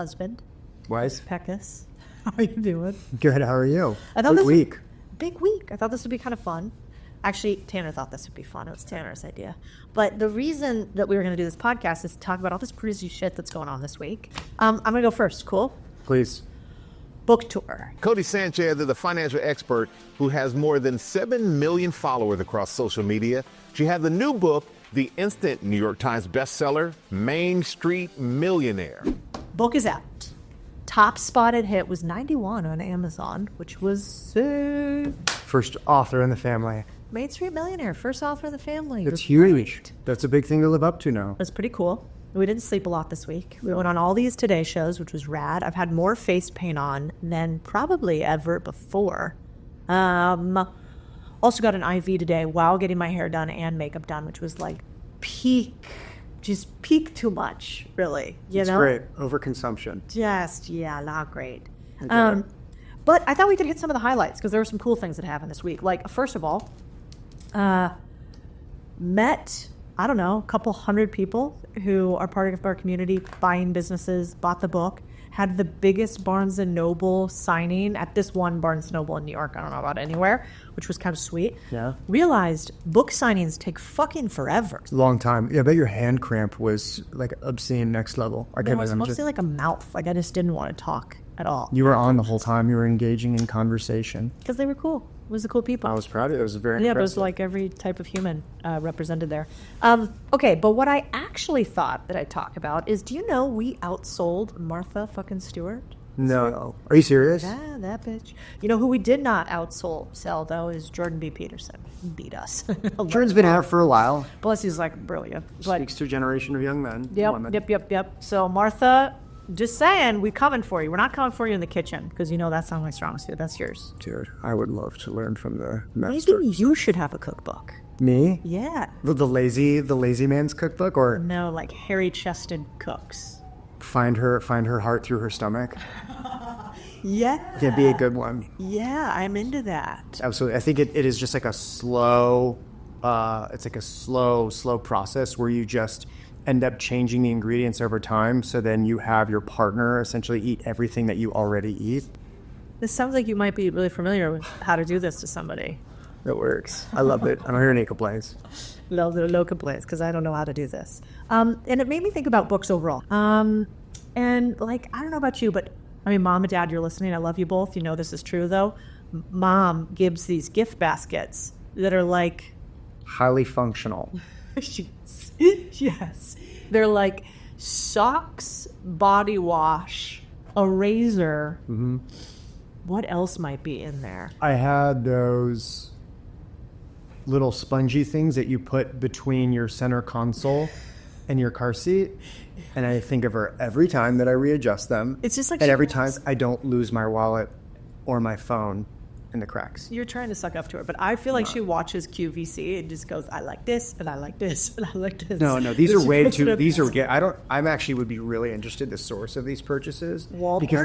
husband. Wise. Peckus. How are you doing? Good. How are you? Big week. Big week. I thought this would be kind of fun. Actually, Tanner thought this would be fun. It was Tanner's idea. But the reason that we were going to do this podcast is to talk about all this crazy shit that's going on this week. I'm going to go first. Cool? Please. Book tour. Codie Sanchez is a financial expert who has more than 7 million followers across social media. She has a new book, the instant New York Times bestseller, Main Street Millionaire. Book is out. Top spotted hit was 91 on Amazon, which was sick. First author in the family. Main Street Millionaire, first author in the family. That's You're huge. right. That's a big thing to live up to now. That's pretty cool. We didn't sleep a lot this week. We went on all these Today shows, which was rad. I've had more face paint on than probably ever before. Also got an IV today while getting my hair done and makeup done, which was like peak too much, really. You know? Great. Overconsumption. Not great. But I thought we could hit some of the highlights because there were some cool things that happened this week. Like, first of all, met, I don't know, a couple hundred people who are part of our community, buying businesses, bought the book, had the biggest Barnes & Noble signing at this one Barnes & Noble in New York. I don't know about anywhere, which was kind of sweet. Yeah. Realized book signings take fucking forever. Long time. Yeah, I bet your hand cramp was like obscene next level. It was mostly like a mouth. Like I just didn't want to talk at all. You were on the whole time. You were engaging in conversation. Because they were cool. It was the cool people. I was proud of it. It was very Yeah, impressive. it was like every type of human represented there. Okay, but what I actually thought that I'd talk about is, do you know we outsold Martha fucking Stewart? No. Are you serious? Yeah, that bitch. You know who we did not sell, though, is Jordan B. Peterson. He beat us. Jordan's been out for a while. Plus, he's like brilliant. But, Speaks to a generation of young men. Women. Yep. So, Martha, just saying, we're coming for you. We're not coming for you in the kitchen, because you know that's not my strong suit. That's yours. Dude, I would love to learn from the master. Maybe you should have a cookbook. Me? Yeah. The lazy man's cookbook, or No, like hairy-chested cooks. find her heart through her stomach. Yeah. It'd be a good one. Yeah, I'm into that. Absolutely. I think it is just like a slow, it's like a slow process where you just end up changing the ingredients over time. So then you have your partner essentially eat everything that you already eat. This sounds like you might be really familiar with how to do this to somebody. It works. I love it. I don't hear any complaints. No complaints, because I don't know how to do this. And it made me think about books overall. And like, I don't know about you, but I mean, Mom and Dad, you're listening. I love you both. You know this is true, though. Mom gives these gift baskets that are like... Highly functional. Yes. They're like socks, body wash, a razor. Mm-hmm. What else might be in there? I had those little spongy things that you put between your center console and your car seat. And I think of her every time that I readjust them. It's just like... And every time I don't lose my wallet or my phone in the cracks. You're trying to suck up to her, but I feel like she watches QVC and just goes, I like this, and I like this, and I like this. No, these are way too... I'm actually would be really interested in the source of these purchases. Walmart? Because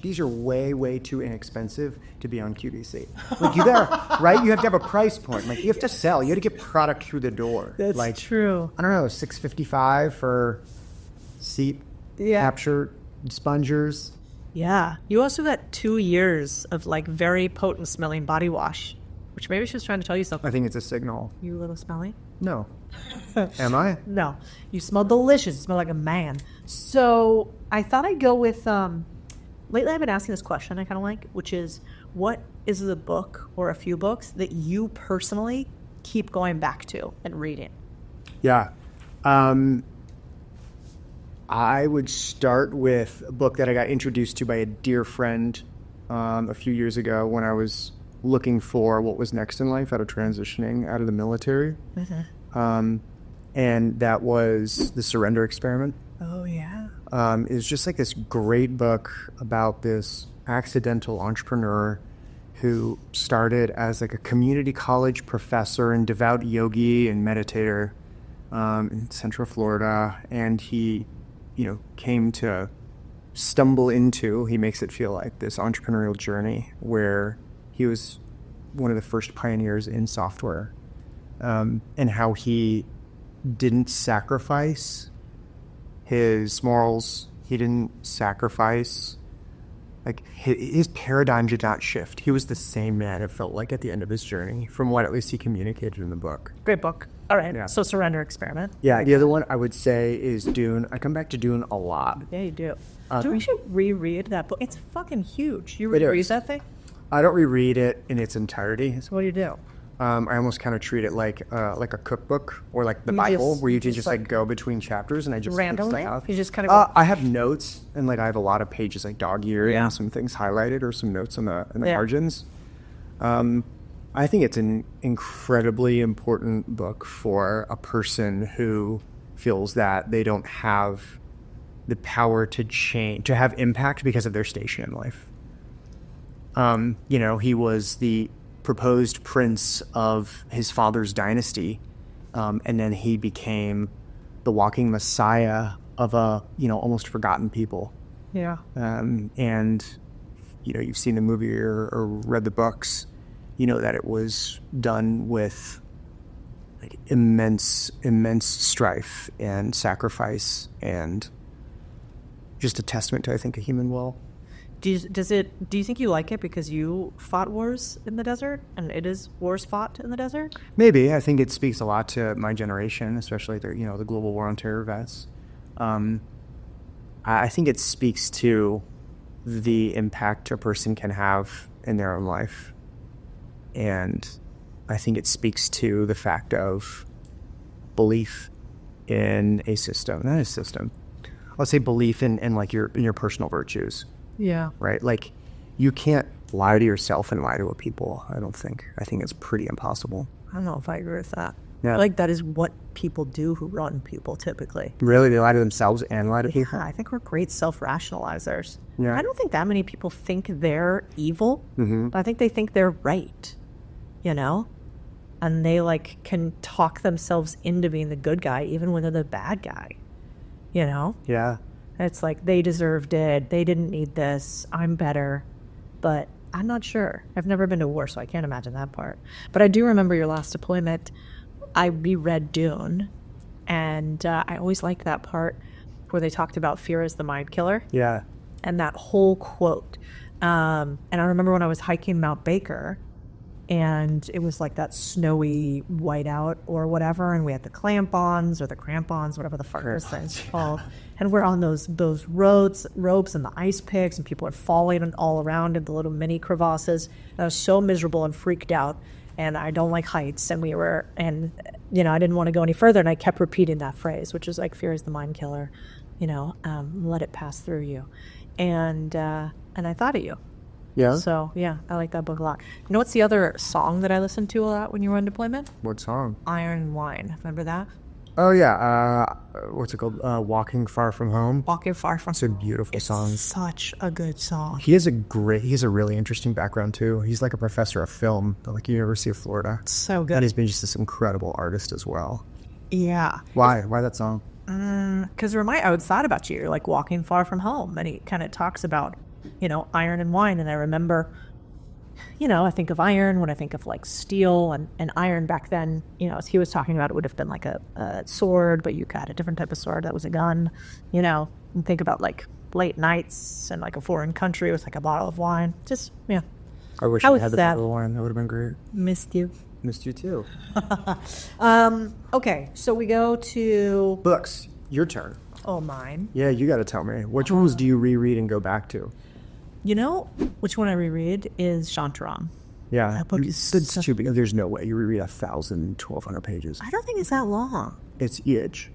these are way too inexpensive to be on QVC. Like, you gotta, right? You have to have a price point. Like, you have to sell. You have to get product through the door. That's like, true. I don't know, $6.55 for seat capture spongers. Yeah. You also got 2 years of like very potent smelling body wash, which maybe she was trying to tell you something. I think it's a signal. You little smelly? No. Am I? No. You smell delicious. You smell like a man. So I thought I'd go with, lately I've been asking this question I kind of like, which is, what is the book or a few books that you personally keep going back to and reading? Yeah. I would start with a book that I got introduced to by a dear friend a few years ago when I was looking for what was next in life out of transitioning out of the military. Mm-hmm. And that was The Surrender Experiment. Oh, yeah. It's just like this great book about this accidental entrepreneur who started as like a community college professor and devout yogi and meditator in Central Florida. And he came to stumble into, he makes it feel like, this entrepreneurial journey where he was one of the first pioneers in software, and how he didn't sacrifice his morals, He didn't sacrifice. Like, his paradigm did not shift. He was the same man, it felt like, at the end of his journey, from what at least he communicated in the book. Great book. All right. Yeah. So Surrender Experiment. Yeah, the other one I would say is Dune. I come back to Dune a lot. Yeah, you do. We should reread that book. It's fucking huge. You It reread is. that thing? I don't reread it in its entirety. So what do you do? I almost kind of treat it like a cookbook or like the You Bible, just- where you can just just like go between chapters, and I just pick Randomly? stuff. You just kind of I have notes, and like I have a lot of pages like dog-eared and some things highlighted or some notes in the margins. I think it's an incredibly important book for a person who feels that they don't have the power to change, to have impact because of their station in life. He was the proposed prince of his father's dynasty, and then he became the walking messiah of a almost forgotten people. Yeah. And you've seen the movie or read the books, that it was done with like immense strife and sacrifice, and just a testament to, I think, a human will. Do you think you like it because you fought wars in the desert, and it is wars fought in the desert? Maybe. I think it speaks a lot to my generation, especially the global war on terror vets. I think it speaks to the impact a person can have in their own life. And I think it speaks to the fact of belief in a system. Not a system. I'll say belief in like in your personal virtues. Yeah. Right? Like, you can't lie to yourself and lie to a people, I don't think. I think it's pretty impossible. I don't know if I agree with that. Yeah. Like, that is what people do who run people typically. Really? They lie to themselves and lie to people? Yeah, I think we're great self-rationalizers. Yeah. I don't think that many people think they're evil. Mm-hmm. But I think they think they're right, And they, like, can talk themselves into being the good guy even when they're the bad guy, Yeah. It's like, they deserved it. They didn't need this. I'm better. But I'm not sure. I've never been to war, so I can't imagine that part. But I do remember your last deployment. I reread Dune, and I always liked that part where they talked about fear as the mind killer. Yeah. And that whole quote. And I remember when I was hiking Mount Baker, and it was like that snowy whiteout or whatever, and we had the crampons, whatever the fuck those things are called. And we're on those ropes and the ice picks, and people are falling all around in the little mini crevasses. And I was so miserable and freaked out, and I don't like heights. And I didn't want to go any further, and I kept repeating that phrase, which is like, fear is the mind killer, let it pass through you. And I thought of you. Yeah? So, yeah, I like that book a lot. You know what's the other song that I listened to a lot when you were on deployment? What song? Iron and Wine. Remember that? Oh, yeah. What's it called? Walking Far From Home. Walking Far From Home. It's a beautiful song. Such a good song. He has a really interesting background, too. He's like a professor of film at like University of Florida. So good. And he's been just this incredible artist as well. Yeah. Why? Why that song? Because I would thought about you. You're like walking far from home. And he kind of talks about, iron and wine. And I remember, I think of iron when I think of like steel, and iron back then, as he was talking about, it would have been like a sword, but you got a different type of sword that was a gun, and think about like late nights and like a foreign country with like a bottle of wine. Just, yeah. I wish I had the bottle of wine. That would have been great. Missed you. Missed you too. Okay, so we go to Books. Your turn. Oh, mine. Yeah, you got to tell me. Which ones do you reread and go back to? Which one I reread is Shantaram. Yeah. That book is it's too big. There's no way you reread 1,000, 1,200 pages. I don't think it's that long. It's huge.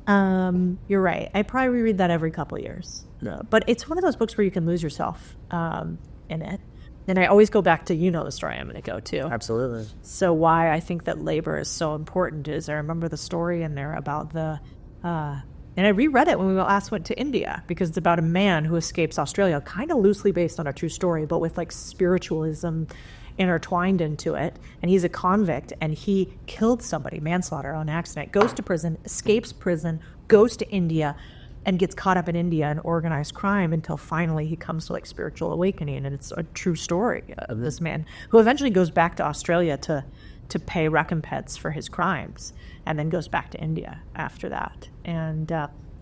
You're right. I probably reread that every couple of years. Yeah. But it's one of those books where you can lose yourself in it. And I always go back to, the story I'm going to go to. Absolutely. So why I think that labor is so important is I remember the story in there about and I reread it when we last went to India, because it's about a man who escapes Australia, kind of loosely based on a true story, but with like spiritualism intertwined into it. And he's a convict, and he killed somebody, manslaughter on accident, goes to prison, escapes prison, goes to India, and gets caught up in India and organized crime until finally he comes to like spiritual awakening. And it's a true story of this man who eventually goes back to Australia to pay recompense for his crimes, and then goes back to India after that. And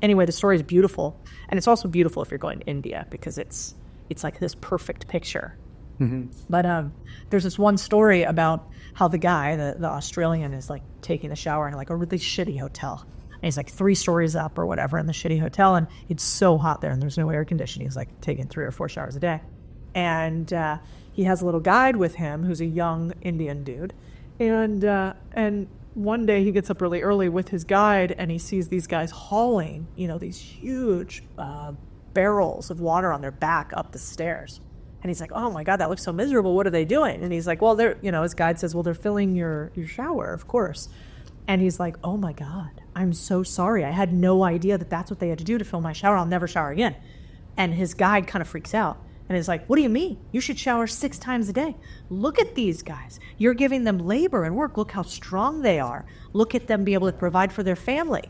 Anyway, the story is beautiful. And it's also beautiful if you're going to India because it's like this perfect picture. Mm-hmm. But there's this one story about how the guy, the Australian, is like taking a shower in like a really shitty hotel. And he's like 3 stories up or whatever in the shitty hotel. And it's so hot there and there's no air conditioning. He's like taking 3 or 4 showers a day. And he has a little guide with him who's a young Indian dude. And one day he gets up really early with his guide and he sees these guys hauling, these huge barrels of water on their back up the stairs. And he's like, oh my God, that looks so miserable. What are they doing? And he's like, well, his guide says, well, they're filling your shower, of course. And he's like, oh my God, I'm so sorry. I had no idea that that's what they had to do to fill my shower. I'll never shower again. And his guide kind of freaks out. And he's like, what do you mean? You should shower 6 times a day. Look at these guys. You're giving them labor and work. Look how strong they are. Look at them be able to provide for their family.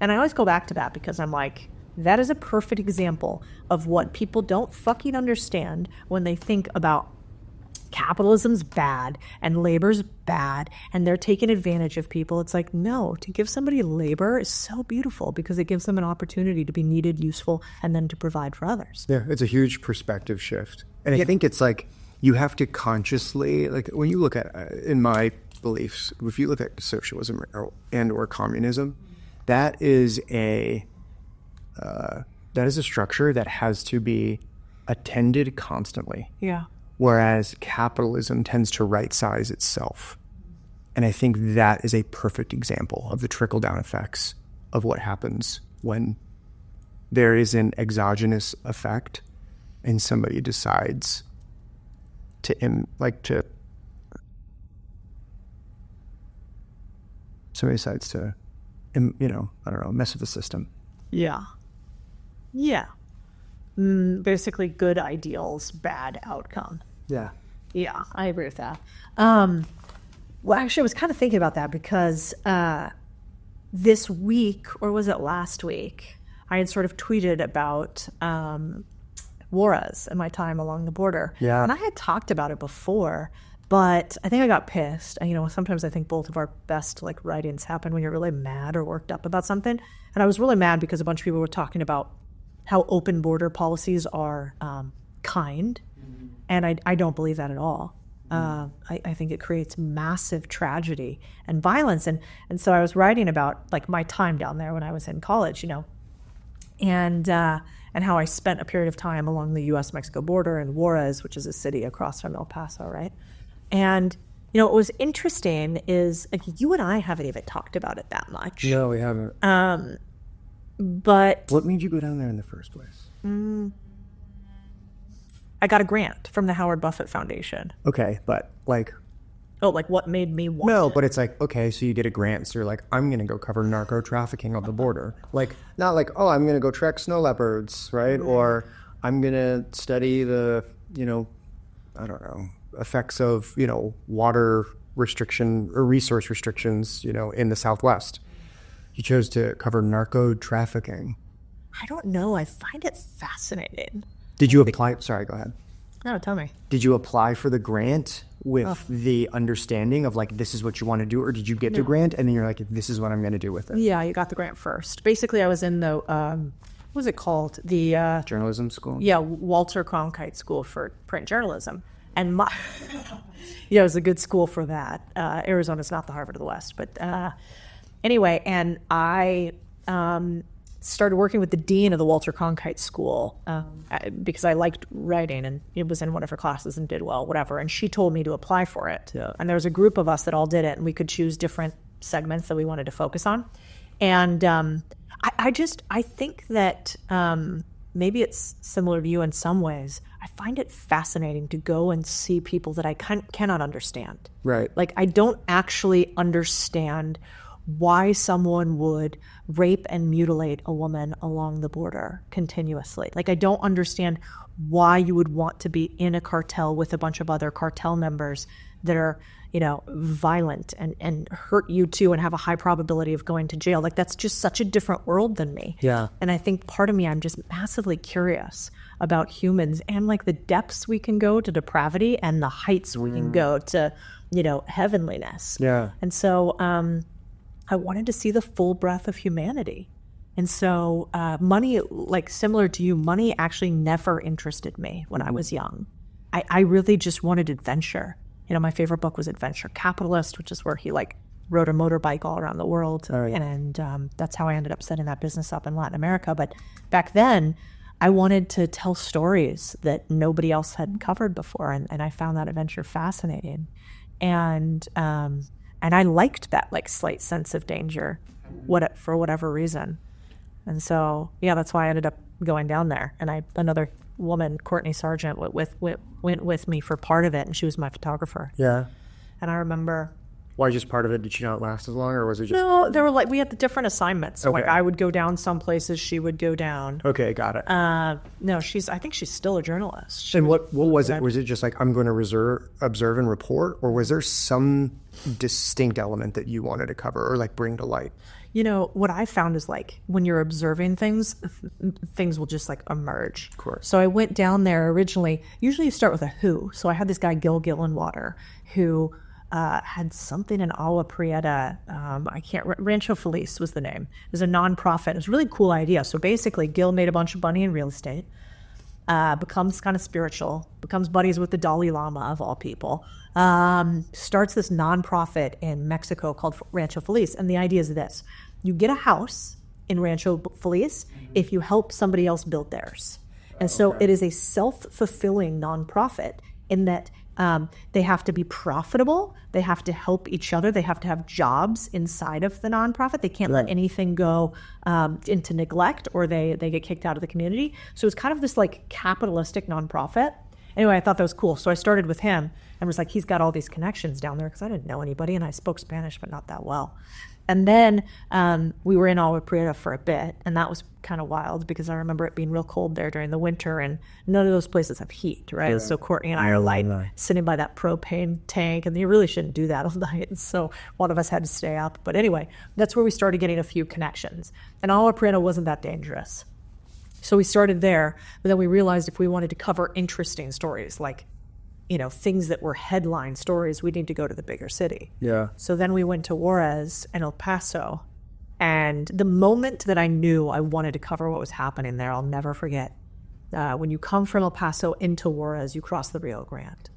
And I always go back to that because I'm like, that is a perfect example of what people don't fucking understand when they think about capitalism's bad and labor's bad and they're taking advantage of people. It's like, no, to give somebody labor is so beautiful because it gives them an opportunity to be needed, useful, and then to provide for others. Yeah, it's a huge perspective shift. And I think it's like you have to consciously, like when you look at, in my beliefs, if you look at socialism or communism, that is a structure that has to be attended constantly. Yeah. Whereas capitalism tends to right-size itself. And I think that is a perfect example of the trickle-down effects of what happens when there is an exogenous effect and somebody decides to mess with the system. Yeah. Yeah. Basically good ideals, bad outcome. Yeah. Yeah, I agree with that. Well, actually, I was kind of thinking about that because this week, or was it last week, I had sort of tweeted about Juarez and my time along the border. Yeah. And I had talked about it before, but I think I got pissed. Sometimes I think both of our best writings happen when you're really mad or worked up about something. And I was really mad because a bunch of people were talking about how open border policies are kind. Mm-hmm. And I don't believe that at all. I think it creates massive tragedy and violence. And so I was writing about my time down there when I was in college, and how I spent a period of time along the U.S.-Mexico border in Juarez, which is a city across from El Paso, right? And, what was interesting is you and I haven't even talked about it that much. No, we haven't. But what made you go down there in the first place? I got a grant from the Howard Buffett Foundation. Okay, but what made me want No, it? but it's okay, so you get a grant, so you're I'm going to go cover narco trafficking on the border. Not I'm going to go track snow leopards, right? Or I'm going to study the, effects of, water restriction or resource restrictions, in the Southwest. You chose to cover narco trafficking. I don't know. I find it fascinating. Did you apply? Sorry, go ahead. No, tell me. Did you apply for the grant with the understanding of this is what you want to do, or did you get the grant and then you're this is what I'm going to do with it? Yeah, you got the grant first. Basically, I was in the what was it called? The journalism school. Yeah, Walter Cronkite School for Print Journalism, and it was a good school for that. Arizona's not the Harvard of the West, but anyway, and I started working with the dean of the Walter Cronkite School because I liked writing and it was in one of her classes and did well, whatever. And she told me to apply for it. Yeah. And there was a group of us that all did it and we could choose different segments that we wanted to focus on. And I think that maybe it's similar to you in some ways. I find it fascinating to go and see people that I cannot understand. Right. I don't actually understand why someone would rape and mutilate a woman along the border continuously. I don't understand why you would want to be in a cartel with a bunch of other cartel members that are, violent and hurt you too and have a high probability of going to jail. That's just such a different world than me. Yeah. And I think part of me, I'm just massively curious about humans and the depths we can go to depravity and the heights we can go to, heavenliness. Yeah. And so, I wanted to see the full breadth of humanity. And so money, like similar to you, money actually never interested me when I was young. I really just wanted adventure. You know, my favorite book was Adventure Capitalist, which is where he like rode a motorbike all around the world. Oh, yeah. And that's how I ended up setting that business up in Latin America. But back then, I wanted to tell stories that nobody else had covered before. And I found that adventure fascinating. And I liked that like slight sense of danger for whatever reason. And so, yeah, that's why I ended up going down there. And another woman, Courtney Sargent, went with me for part of it, and she was my photographer. Yeah. And I remember... Why just part of it? Did she not last as long, or was it just... No, there were like, we had the different assignments. Okay. Like I would go down some places, she would go down. Okay, got it. No, I think she's still a journalist. And what was it? Was it just like, I'm going to observe and report, or was there some distinct element that you wanted to cover or like bring to light? You know, what I found is like when you're observing things will just like emerge. Of course. So I went down there originally. Usually you start with a who. So I had this guy, Gil Gillenwater, who had something in Agua Prieta. Rancho Feliz was the name. It was a nonprofit. It was a really cool idea. So basically Gil made a bunch of money in real estate, becomes kind of spiritual, becomes buddies with the Dalai Lama of all people, starts this nonprofit in Mexico called Rancho Feliz. And the idea is this: you get a house in Rancho Feliz if you help somebody else build theirs. And so it is a self-fulfilling nonprofit in that they have to be profitable, they have to help each other, they have to have jobs inside of the nonprofit. They can't let anything go into neglect, or they get kicked out of the community. So it's kind of this like capitalistic nonprofit. Anyway, I thought that was cool. So I started with him and was like, he's got all these connections down there, because I didn't know anybody and I spoke Spanish, but not that well. And then we were in Agua Prieta for a bit, and that was kind of wild because I remember it being real cold there during the winter, and none of those places have heat, right? Yeah. So Courtney and I are like sitting by that propane tank, and you really shouldn't do that all night. And so one of us had to stay up. But anyway, that's where we started getting a few connections. And Agua Prieta wasn't that dangerous. So we started there, but then we realized if we wanted to cover interesting stories, like, you know, things that were headline stories, we need to go to the bigger city. Yeah. So then we went to Juarez and El Paso. And the moment that I knew I wanted to cover what was happening there, I'll never forget. When you come from El Paso into Juarez, you cross the Rio Grande.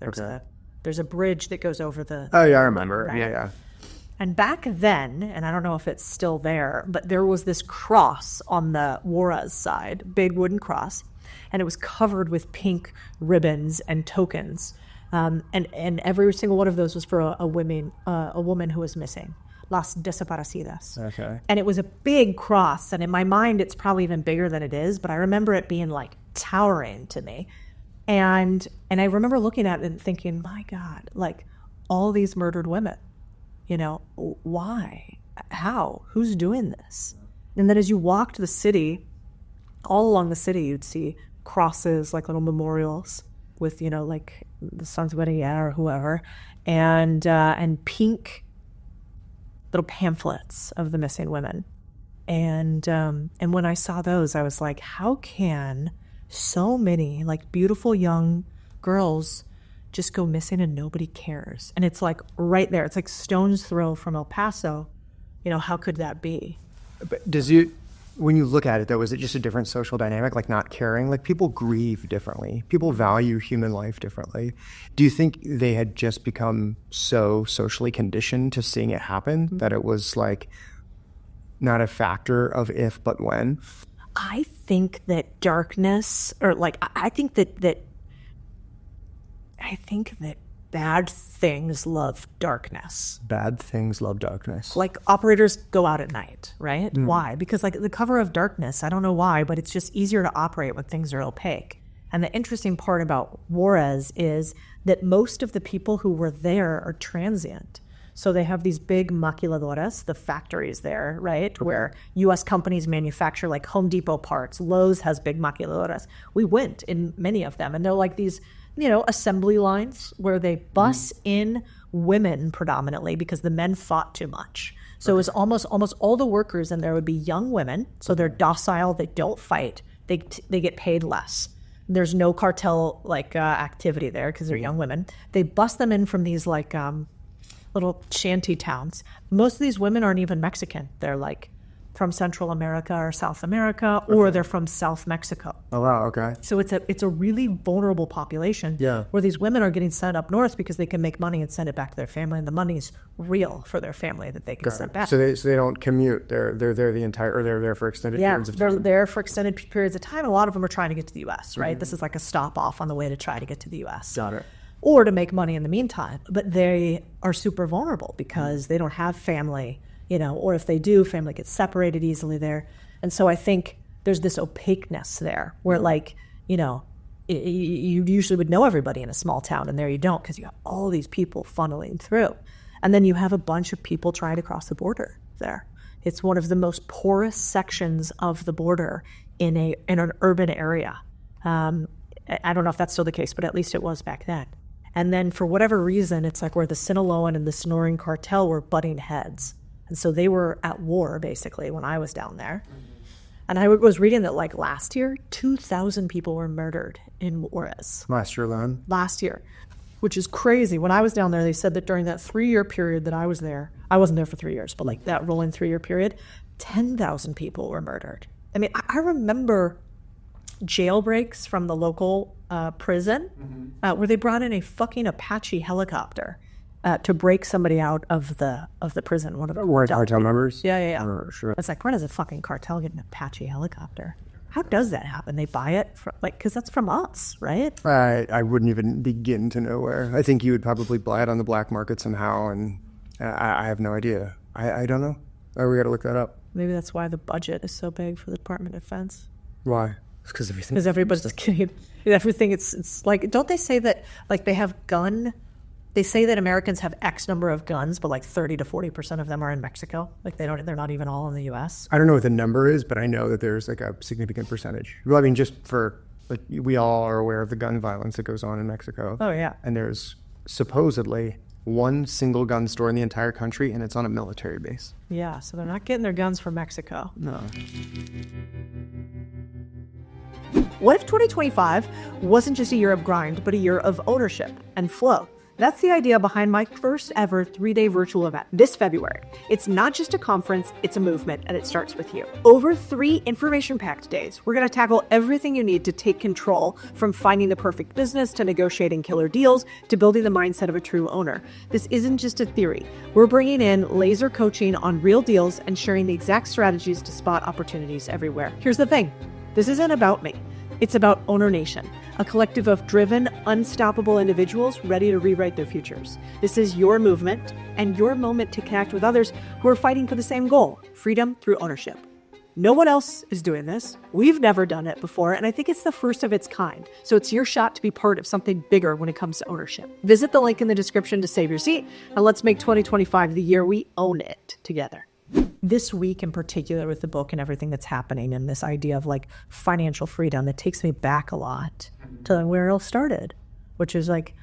There's a bridge that goes over the... Oh, yeah, I remember. Right? Yeah. And back then, and I don't know if it's still there, but there was this cross on the Juarez side, big wooden cross, and it was covered with pink ribbons and tokens. And every single one of those was for a woman who was missing, las desaparecidas. Okay. And it was a big cross, and in my mind, it's probably even bigger than it is, but I remember it being like towering to me. And I remember looking at it and thinking, my God, like all these murdered women, you know, why? How? Who's doing this? And then as you walked the city, all along the city, you'd see crosses, like little memorials with, you know, like the Sons of Maria or whoever, and pink little pamphlets of the missing women. And when I saw those, I was like, how can so many like beautiful young girls just go missing and nobody cares? And it's like right there. It's like stone's throw from El Paso. You know, how could that be? But when you look at it, though, is it just a different social dynamic, like not caring? Like people grieve differently. People value human life differently. Do you think they had just become so socially conditioned to seeing it happen that it was like not a factor of if but when? I think that darkness, or like, I think that bad things love darkness. Bad things love darkness. Like operators go out at night, right? Why? Because like the cover of darkness, I don't know why, but it's just easier to operate when things are opaque. And the interesting part about Juarez is that most of the people who were there are transient. So they have these big maquiladoras, the factories there, right? Okay. Where U.S. companies manufacture like Home Depot parts. Lowe's has big maquiladoras. We went in many of them, and they're like these, you know, assembly lines where they bus in women predominantly because the men fought too much. So it was almost all the workers in there would be young women. So they're docile, they don't fight, they get paid less. There's no cartel like activity there because they're young women. They bus them in from these like little shanty towns. Most of these women aren't even Mexican. They're like from Central America or South America, or they're from South Mexico. Oh, wow. Okay. So it's a really vulnerable population where these women are getting sent up north because they can make money and send it back to their family, and the money's real for their family that they can send back. So they don't commute. They're there the entire, or they're there for extended periods of time. They're there for extended periods of time. And a lot of them are trying to get to the U.S., right? This is like a stop off on the way to try to get to the U.S. Got it. Or to make money in the meantime. But they are super vulnerable because they don't have family, or if they do, family gets separated easily there. And so I think there's this opaqueness there where you usually would know everybody in a small town, and there you don't, because you have all these people funneling through. And then you have a bunch of people trying to cross the border there. It's one of the most porous sections of the border in an urban area. I don't know if that's still the case, but at least it was back then. And then for whatever reason, it's like where the Sinaloan and the Sonoran cartel were butting heads. And so they were at war, basically, when I was down there. And I was reading that, like, last year, 2,000 people were murdered in Juarez. Last year alone? Last year, which is crazy. When I was down there, they said that during that 3-year period that I was there, I wasn't there for 3 years, but like that rolling 3-year period, 10,000 people were murdered. I mean, I remember jailbreaks from the local prison where they brought in a fucking Apache helicopter to break somebody out of the prison. Were cartel members? Yeah. Sure. It's like, where does a fucking cartel get an Apache helicopter? How does that happen? They buy it because that's from us, right? I wouldn't even begin to know where. I think you would probably buy it on the black market somehow, and I have no idea. I don't know. Oh, we got to look that up. Maybe that's why the budget is so big for the Department of Defense. Why? Because everybody's just kidding. Everything, it's like, don't they say that, like, they say that Americans have X number of guns, but like 30 to 40% of them are in Mexico. Like they're not even all in the U.S. I don't know what the number is, but I know that there's like a significant percentage. Well, I mean, just for, like, we all are aware of the gun violence that goes on in Mexico. Oh, yeah. And there's supposedly one single gun store in the entire country, and it's on a military base. Yeah, so they're not getting their guns from Mexico. No. What if 2025 wasn't just a year of grind, but a year of ownership and flow? That's the idea behind my first ever 3-day virtual event this February. It's not just a conference, it's a movement, and it starts with you. Over 3 information-packed days, we're going to tackle everything you need to take control, from finding the perfect business to negotiating killer deals to building the mindset of a true owner. This isn't just a theory. We're bringing in laser coaching on real deals and sharing the exact strategies to spot opportunities everywhere. Here's the thing. This isn't about me. It's about Owner Nation, a collective of driven, unstoppable individuals ready to rewrite their futures. This is your movement and your moment to connect with others who are fighting for the same goal, freedom through ownership. No one else is doing this. We've never done it before, and I think it's the first of its kind. So it's your shot to be part of something bigger when it comes to ownership. Visit the link in the description to save your seat, and let's make 2025 the year we own it together. This week in particular, with the book and everything that's happening and this idea of like financial freedom, it takes me back a lot to where it all started, which is like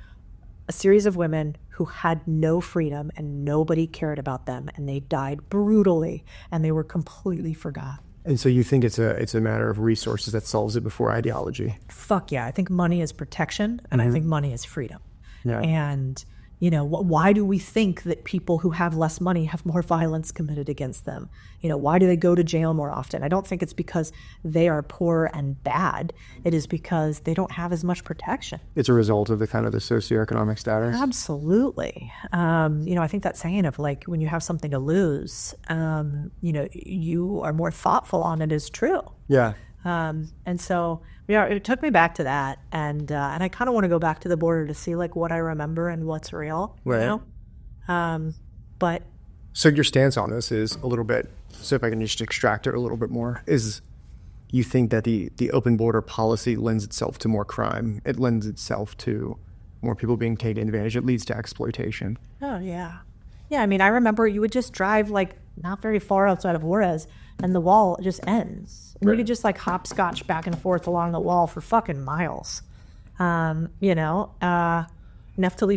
a series of women who had no freedom and nobody cared about them, and they died brutally and they were completely forgotten. And so you think it's a matter of resources that solves it before ideology? Fuck yeah. I think money is protection, and I think money is freedom. Yeah. And why do we think that people who have less money have more violence committed against them? Why do they go to jail more often? I don't think it's because they are poor and bad. It is because they don't have as much protection. It's a result of the kind of the socioeconomic status? Absolutely. I think that saying of like, when you have something to lose, you are more thoughtful on it is true. Yeah. And so, yeah, it took me back to that, and I kind of want to go back to the border to see like what I remember and what's real, right. But so your stance on this is a little bit. So if I can just extract it a little bit more, is you think that the open border policy lends itself to more crime? It lends itself to more people being taken advantage. It leads to exploitation. Oh yeah. I mean, I remember you would just drive like not very far outside of Juarez, and the wall just ends. And you could just like hopscotch back and forth along the wall for fucking miles. Neftali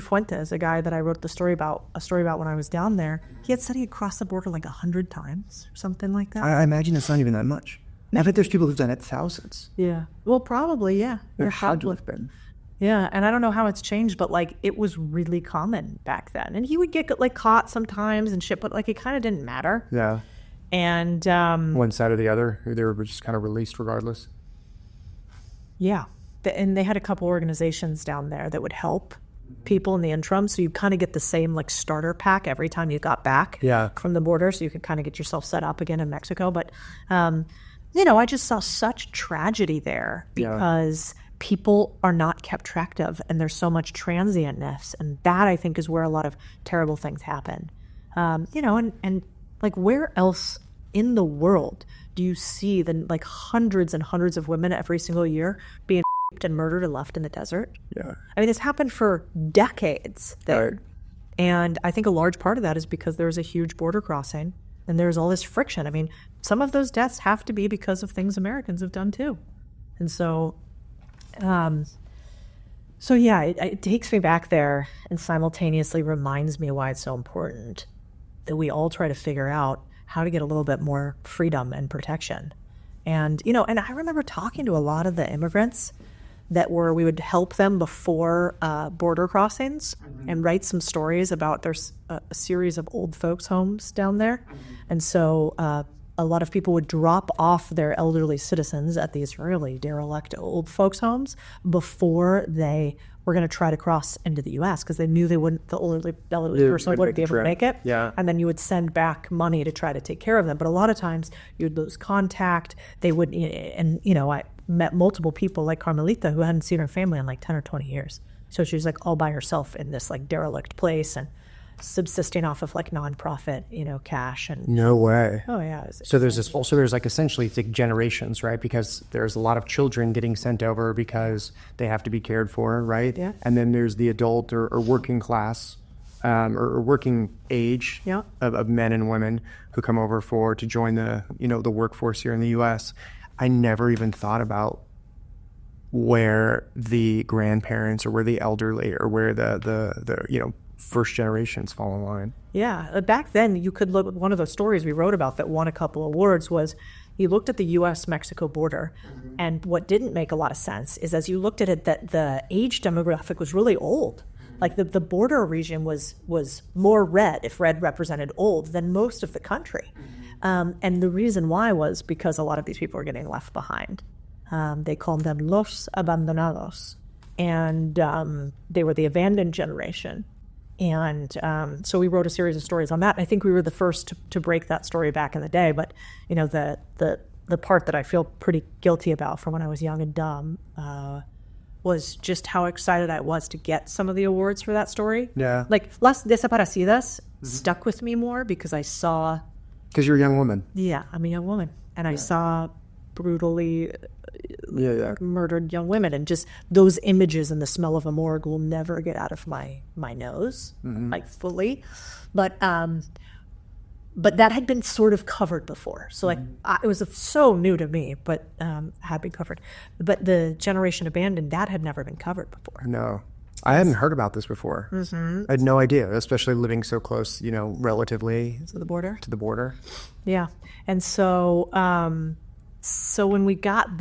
Fuentes, a guy that I wrote a story about when I was down there, he had said he had crossed the border like 100 times or something like that. I imagine it's not even that much. I bet there's people who've done it thousands. Yeah. Well, probably, yeah. There had to have been. Yeah, and I don't know how it's changed, but like it was really common back then. And he would get like caught sometimes and shit, but like it kind of didn't matter. Yeah. And one side or the other, they were just kind of released regardless. Yeah. And they had a couple organizations down there that would help people in the interim. So you kind of get the same like starter pack every time you got back from the border. So you could kind of get yourself set up again in Mexico. But, I just saw such tragedy there because people are not kept track of, and there's so much transientness. And that, I think, is where a lot of terrible things happen. And like, where else in the world do you see the like hundreds and hundreds of women every single year being and murdered and left in the desert? Yeah. I mean, this happened for decades there. Right. And I think a large part of that is because there's a huge border crossing and there's all this friction. I mean, some of those deaths have to be because of things Americans have done too. And so, it takes me back there and simultaneously reminds me why it's so important that we all try to figure out how to get a little bit more freedom and protection. And, and I remember talking to a lot of the immigrants we would help them before border crossings and write some stories about there's a series of old folks homes down there. And so a lot of people would drop off their elderly citizens at these really derelict old folks homes before they were going to try to cross into the U.S. because they knew the elderly person wouldn't be able to make it. Yeah. And then you would send back money to try to take care of them. But a lot of times you would lose contact. They would, I met multiple people like Carmelita who hadn't seen her family in like 10 or 20 years. So she was like all by herself in this like derelict place and subsisting off of like nonprofit, cash. And no way. Oh yeah. So there's like essentially like generations, right? Because there's a lot of children getting sent over because they have to be cared for, right? Yeah. And then there's the adult or working class or working age of men and women who come over to join the the workforce here in the U.S. I never even thought about where the grandparents or where the elderly or where the first generations fall in line. Yeah. Back then, you could look at one of those stories we wrote about that won a couple awards was you looked at the U.S.-Mexico border, and what didn't make a lot of sense is as you looked at it, that the age demographic was really old. Like the border region was more red, if red represented old, than most of the country. And the reason why was because a lot of these people were getting left behind. They called them los abandonados, and they were the abandoned generation. And so we wrote a series of stories on that. I think we were the first to break that story back in the day. But the part that I feel pretty guilty about from when I was young and dumb was just how excited I was to get some of the awards for that story. Yeah. Like Las Desaparecidas stuck with me more because I saw. Because you're a young woman. Yeah, I'm a young woman, and I saw brutally murdered young women, and just those images and the smell of a morgue will never get out of my nose, like fully. But that had been sort of covered before, so like it was so new to me, but had been covered. But the generation abandoned, that had never been covered before. No, I hadn't heard about this before. I had no idea, especially living so close, relatively to the border. Yeah, and so. So when we got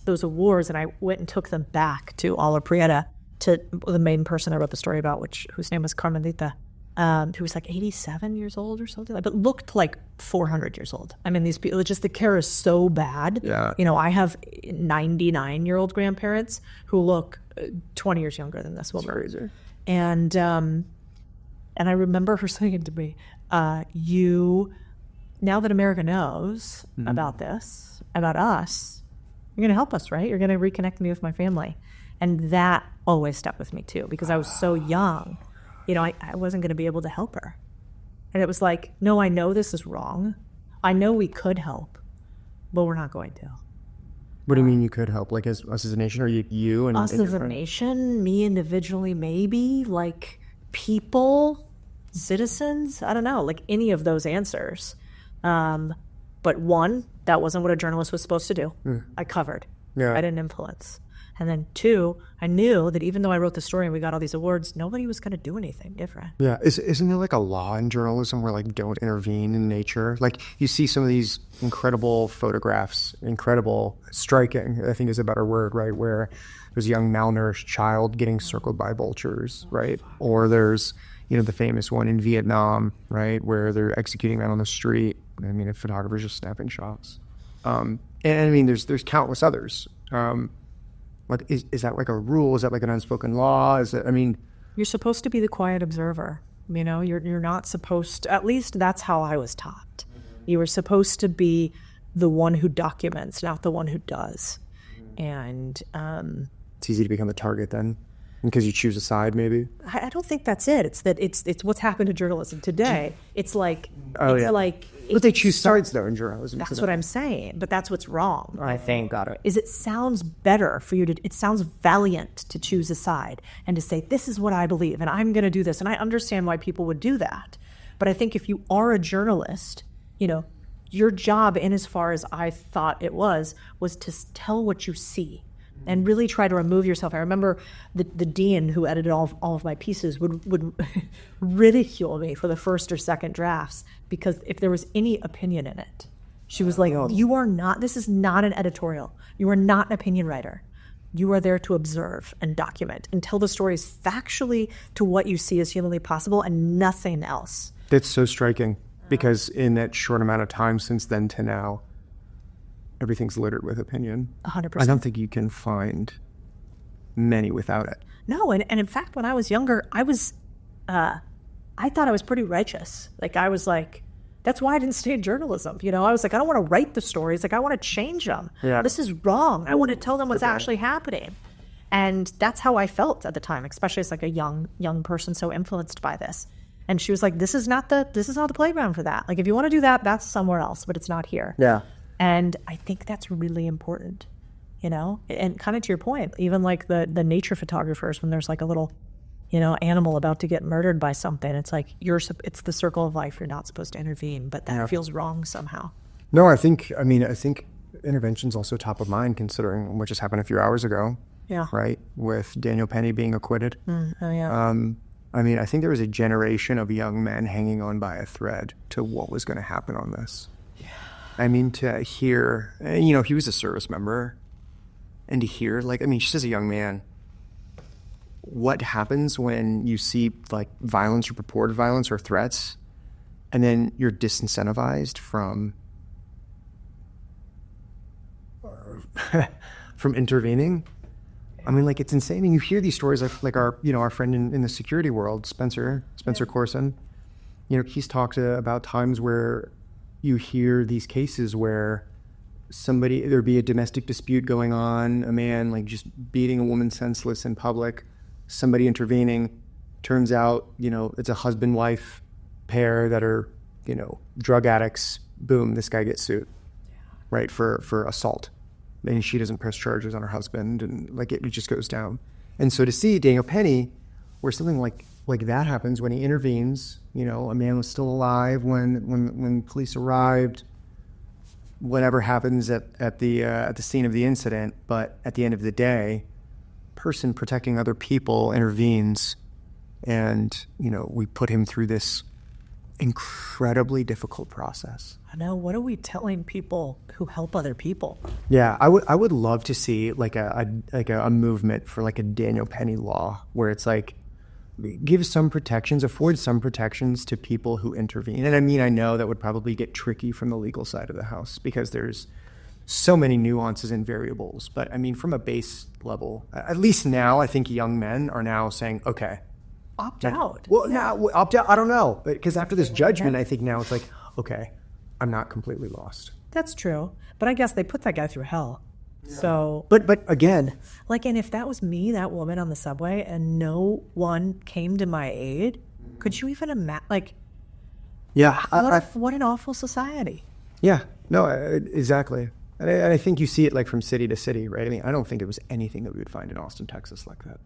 those awards, and I went and took them back to Ala Prieta, to the main person I wrote the story about, whose name was Carmelita, who was like 87 years old or something, but looked like 400 years old. I mean, these people, just the care is so bad. Yeah. I have 99-year-old grandparents who look 20 years younger than this woman. That's crazy. And I remember her saying to me, now that America knows about this, about us, you're going to help us, right? You're going to reconnect me with my family. And that always stuck with me too, because I was so young. I wasn't going to be able to help her. And it was like, no, I know this is wrong. I know we could help, but we're not going to. What do you mean you could help? Like us as a nation, or you and us as a nation, me individually, maybe, like people, citizens, I don't know, like any of those answers. But one, that wasn't what a journalist was supposed to do. I covered. Yeah. I didn't influence. And then two, I knew that even though I wrote the story and we got all these awards, nobody was going to do anything different. Yeah. Isn't there like a law in journalism where like don't intervene in nature? Like you see some of these incredible photographs, striking, I think is a better word, right? Where there's a young malnourished child getting circled by vultures, right? Or there's, you know, the famous one in Vietnam, right, where they're executing men on the street. I mean, a photographer's just snapping shots. And I mean, there's countless others. Like, is that like a rule? Is that like an unspoken law? Is it, I mean, you're supposed to be the quiet observer. You know, you're not supposed to, at least that's how I was taught. You were supposed to be the one who documents, not the one who does. And it's easy to become a target then, because you choose a side, maybe. I don't think that's it. It's that it's what's happened to journalism today. It's like But they choose sides though in journalism. That's what I'm saying. But that's what's wrong. I think is it sounds better for you to. It sounds valiant to choose a side and to say this is what I believe and I'm going to do this, and I understand why people would do that. But I think if you are a journalist, you know, your job, in as far as I thought it was to tell what you see and really try to remove yourself. I remember the dean who edited all of my pieces would ridicule me for the first or second drafts because if there was any opinion in it, she was like, you are not, this is not an editorial. You are not an opinion writer. You are there to observe and document and tell the stories factually to what you see as humanly possible and nothing else. That's so striking. Because in that short amount of time since then to now, everything's littered with opinion. 100%. I don't think you can find many without it. No, and in fact, when I was younger, I thought I was pretty righteous. Like, I was like, that's why I didn't stay in journalism. You know, I was like, I don't want to write the stories. Like, I want to change them. Yeah. This is wrong. I want to tell them what's actually happening. And that's how I felt at the time, especially as like a young person so influenced by this. And she was like, this is not the playground for that. Like, if you want to do that, that's somewhere else, but it's not here. Yeah. And I think that's really important, you know? And kind of to your point, even like the nature photographers, when there's like a little, you know, animal about to get murdered by something, it's like, it's the circle of life. You're not supposed to intervene, but that feels wrong somehow. No, I think intervention's also top of mind considering what just happened a few hours ago. Yeah. Right? With Daniel Penny being acquitted. Oh, yeah. I mean, I think there was a generation of young men hanging on by a thread to what was going to happen on this. Yeah. I mean, to hear, you know, he was a service member, and to hear, like, I mean, just as a young man, what happens when you see, like, violence or purported violence or threats, and then you're disincentivized from intervening? I mean, like, it's insane. I mean, you hear these stories like our, you know, our friend in the security world, Spencer Corson. You know, he's talked about times where you hear these cases where there'd be a domestic dispute going on, a man like just beating a woman senseless in public, somebody intervening. Turns out, you know, it's a husband-wife pair that are, you know, drug addicts. Boom, this guy gets sued, right, for assault. And she doesn't press charges on her husband, and like it just goes down. And so to see Daniel Penny, where something like that happens, when he intervenes, you know, a man was still alive when police arrived. Whatever happens at the scene of the incident, but at the end of the day, person protecting other people intervenes, and you know, we put him through this incredibly difficult process. I know. What are we telling people who help other people? Yeah, I would love to see like a movement for like a Daniel Penny law where it's like give some protections, afford some protections to people who intervene. And I mean, I know that would probably get tricky from the legal side of the house because there's so many nuances and variables. But I mean, from a base level, at least now, I think young men are now saying, okay, opt out. Well, now opt out. I don't know, because after this judgment, I think now it's like, okay, I'm not completely lost. That's true, but I guess they put that guy through hell. Yeah. So, but again, like, and if that was me, that woman on the subway, and no one came to my aid, could you even imagine? Like, yeah, what an awful society. Yeah, no, exactly. And I think you see it like from city to city, right? I mean, I don't think it was anything that we would find in Austin, Texas like that.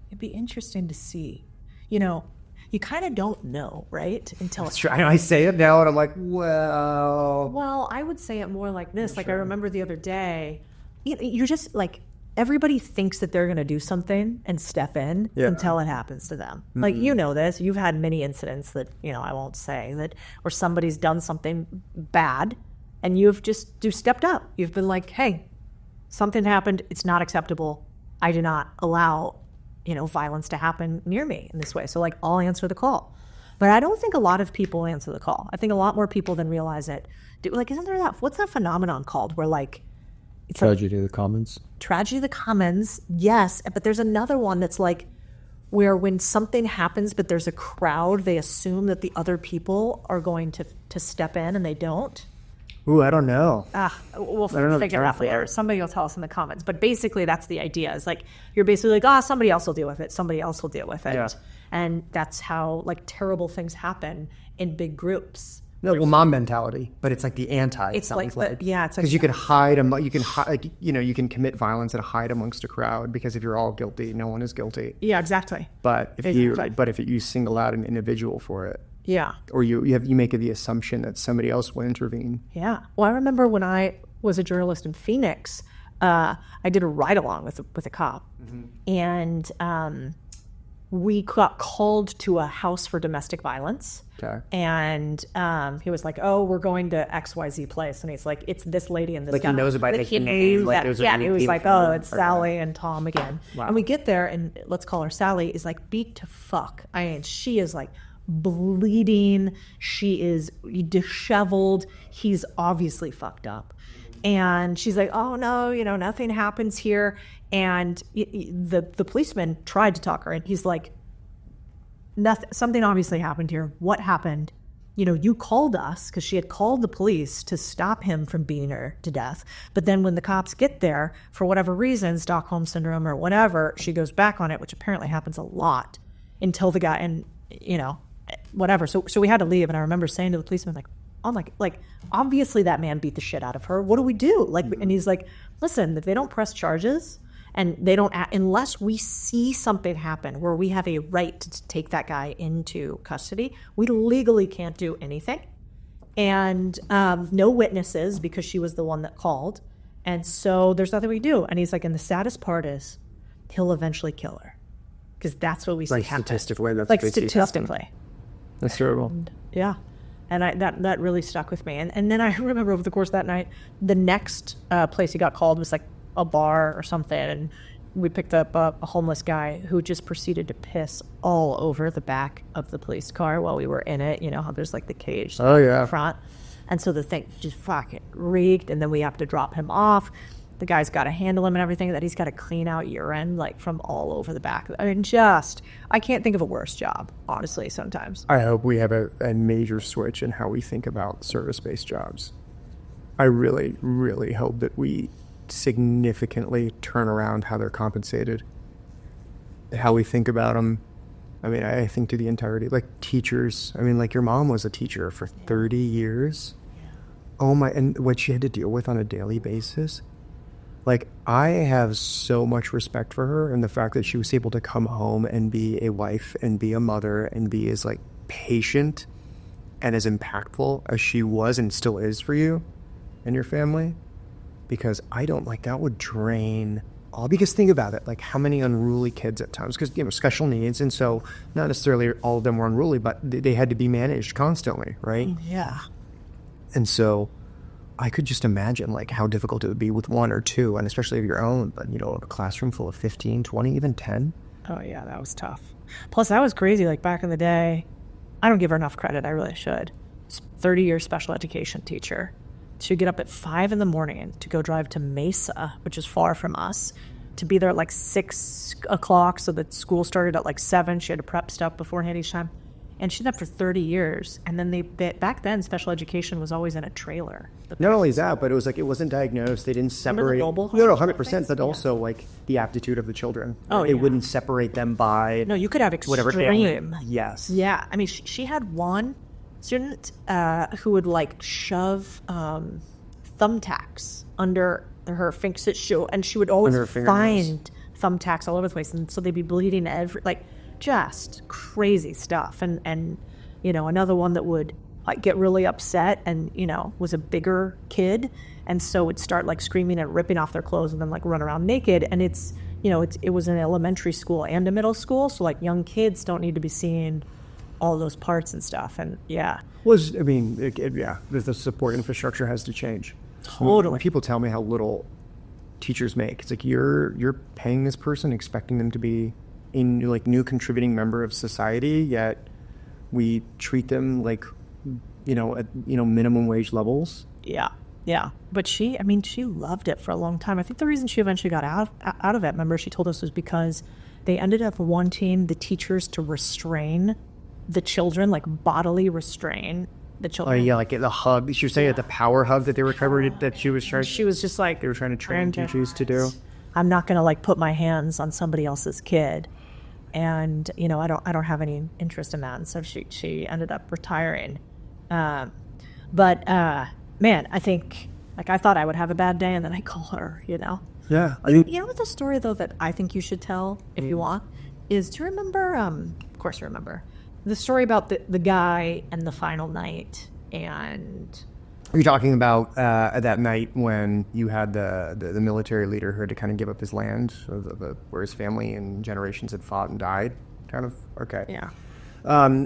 It'd be interesting to see. You know, you kind of don't know, right? Until it's true. I say it now and I'm like, well. Well, I would say it more like this. Like, I remember the other day, you're just like, everybody thinks that they're going to do something and step in until it happens to them. Mm-hmm. Like, you know this. You've had many incidents that, you know, I won't say, that where somebody's done something bad and you've stepped up. You've been like, hey, something happened. It's not acceptable. I do not allow violence to happen near me in this way. So like, I'll answer the call. But I don't think a lot of people answer the call. I think a lot more people than realize it. Like, isn't there what's that phenomenon called where like, it's Tragedy of the Commons. Tragedy of the Commons, yes. But there's another one that's like where when something happens but there's a crowd, they assume that the other people are going to step in and they don't. Ooh, I don't know. We'll figure it out later. Somebody will tell us in the comments. But basically, that's the idea. Is like, you're basically like, somebody else will deal with it. Somebody else will deal with it. Yeah. And that's how like terrible things happen in big groups. No, well, mom mentality, but it's like the anti. It's like, it's like because you can hide them. You can hide, you can commit violence and hide amongst a crowd because if you're all guilty, no one is guilty. Yeah, exactly. But if you single out an individual for it, yeah, or you make the assumption that somebody else will intervene. Yeah. Well, I remember when I was a journalist in Phoenix, I did a ride along with a cop, and we got called to a house for domestic violence. Okay. And he was like, "Oh, we're going to XYZ place," and he's like, "It's this lady and this like guy." He knows about it. He knew that. Yeah, he was like, "Oh, it's Sally and Tom again." Wow. And we get there, and let's call her Sally. Is like beat to fuck. I mean, she is like bleeding. She is disheveled. He's obviously fucked up. And she's like, "Oh no, nothing happens here." And the policeman tried to talk her, and he's like, "Nothing. Something obviously happened here. What happened? You called us," because she had called the police to stop him from beating her to death. But then when the cops get there, for whatever reason, Stockholm syndrome or whatever, she goes back on it, which apparently happens a lot until the guy and whatever. So we had to leave, and I remember saying to the policeman, like, "Oh my, like obviously that man beat the shit out of her. What do we do?" Like, and he's like, "Listen, if they don't press charges." And they don't, unless we see something happen where we have a right to take that guy into custody, we legally can't do anything. And no witnesses because she was the one that called. And so there's nothing we do. And he's like, and the saddest part is he'll eventually kill her. Because that's what we see happen. Statistically, that's like statistically. That's terrible. And, yeah. And that really stuck with me. And then I remember over the course of that night, the next place he got called was like a bar or something, and we picked up a homeless guy who just proceeded to piss all over the back of the police car while we were in it. You know how there's like the cage in front, and so the thing just fucking reeked, and then we have to drop him off. The guy's got to handle him and everything, that he's got to clean out urine like from all over the back. I mean, I can't think of a worse job, honestly, sometimes. I hope we have a major switch in how we think about service-based jobs. I really, really hope that we significantly turn around how they're compensated, how we think about them. I mean, I think to the entirety, like teachers. I mean, like your mom was a teacher for 30 years. Yeah. Oh my, and what she had to deal with on a daily basis. Like, I have so much respect for her and the fact that she was able to come home and be a wife and be a mother and be as like patient and as impactful as she was and still is for you and your family. Because I don't like that would drain all. Because think about it, like how many unruly kids at times, because special needs, and so not necessarily all of them were unruly, but they had to be managed constantly, right? Yeah. And so I could just imagine like how difficult it would be with one or two, and especially of your own, but a classroom full of 15, 20, even 10. Oh yeah, that was tough. Plus that was crazy, like back in the day. I don't give her enough credit, I really should. 30-year special education teacher. She'd get up at 5 a.m. to go drive to Mesa, which is far from us, to be there at like 6 o'clock. So that school started at like 7. She had to prep stuff beforehand each time. And she did that for 30 years. And then back then, special education was always in a trailer. Not only that, but it was like it wasn't diagnosed. They didn't separate. No, 100%. But also like the aptitude of the children. Oh, it wouldn't separate them by. No, you could have extreme. Whatever. Yes. Yeah. I mean, she had one student who would like shove thumbtacks under her fingers, and she would always find thumbtacks all over the place, and so they'd be bleeding just crazy stuff. And another one that would like get really upset and was a bigger kid, and so would start like screaming and ripping off their clothes and then like run around naked. And it was an elementary school and a middle school, so like young kids don't need to be seeing all those parts and stuff. And the support infrastructure has to change. Totally. When people tell me how little teachers make, it's like you're paying this person expecting them to be a new contributing member of society, yet we treat them like, at minimum wage levels. Yeah. Yeah. But she loved it for a long time. I think the reason she eventually got out of it, remember, she told us, was because they ended up wanting the teachers to restrain the children, like bodily restrain the Oh children. yeah, like at the hub. She was saying at the power hub that they were covered, that she was trying. She was just like, they were trying to train teachers to do. I'm not going to like put my hands on somebody else's kid, and I don't have any interest in that. And so she ended up retiring. But man, I think, like, I thought I would have a bad day, and then I call her. Yeah, what the story though that I think you should tell if you want is, do you remember? Of course you remember the story about the guy and the final night. And are you talking about that night when you had the military leader who had to kind of give up his land, where his family and generations had fought and died? Kind of. Okay. Yeah.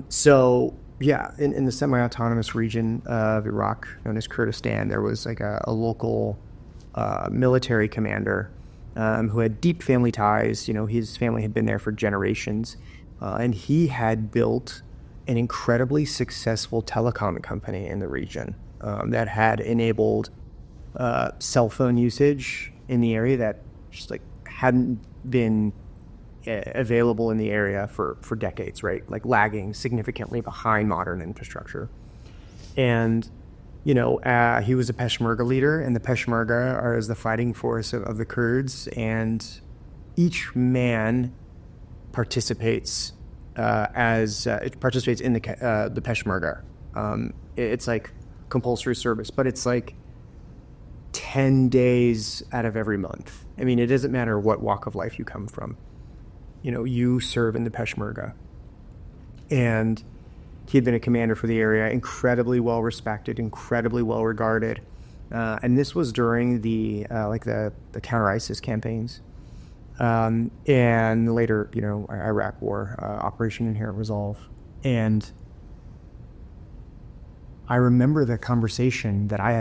So yeah, in the semi-autonomous region of Iraq known as Kurdistan, there was like a local military commander who had deep family ties. His family had been there for generations, and he had built an incredibly successful telecom company in the region that had enabled cell phone usage in the area that just like hadn't been available in the area for decades, right? Like lagging significantly behind modern infrastructure. And he was a Peshmerga leader, and the Peshmerga is the fighting force of the Kurds, and each man participates in the Peshmerga. It's like compulsory service, but it's like 10 days out of every month. I mean, it doesn't matter what walk of life you come from. You serve in the Peshmerga. And he had been a commander for the area, incredibly well respected, incredibly well regarded. And this was during the counter-ISIS campaigns. And later, Iraq War, Operation Inherent Resolve. And I remember the conversation that I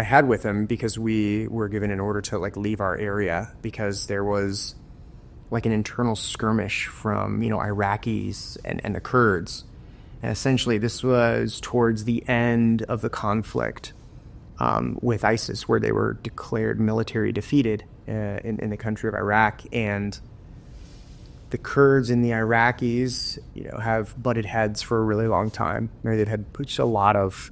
had with him, because we were given an order to like leave our area because there was like an internal skirmish from Iraqis and the Kurds. And essentially this was towards the end of the conflict with ISIS, where they were declared military defeated in the country of Iraq. And the Kurds and the Iraqis, have butted heads for a really long time. They've had a lot of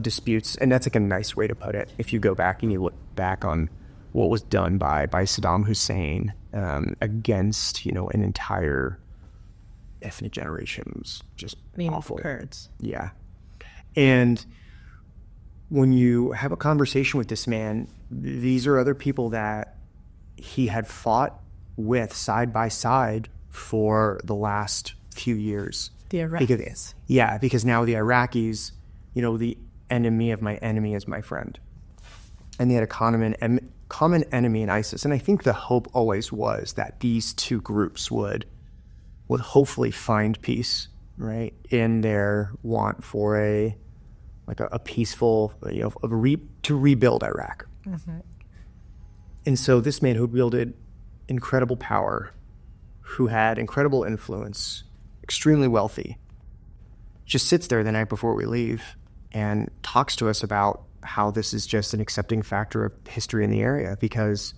disputes, and that's like a nice way to put it. If you go back and you look back on what was done by Saddam Hussein against, an entire ethnic generation, it was just awful. Kurds. Yeah. And when you have a conversation with this man, these are other people that he had fought with side by side for the last few years. The Iraqis. Because now the Iraqis, the enemy of my enemy is my friend. And they had a common enemy in ISIS. And I think the hope always was that these two groups would hopefully find peace, right, in their want for a peaceful, to rebuild Iraq. Mm-hmm. And so this man who wielded incredible power, who had incredible influence, extremely wealthy, just sits there the night before we leave and talks to us about how this is just an accepting factor of history in the area. Because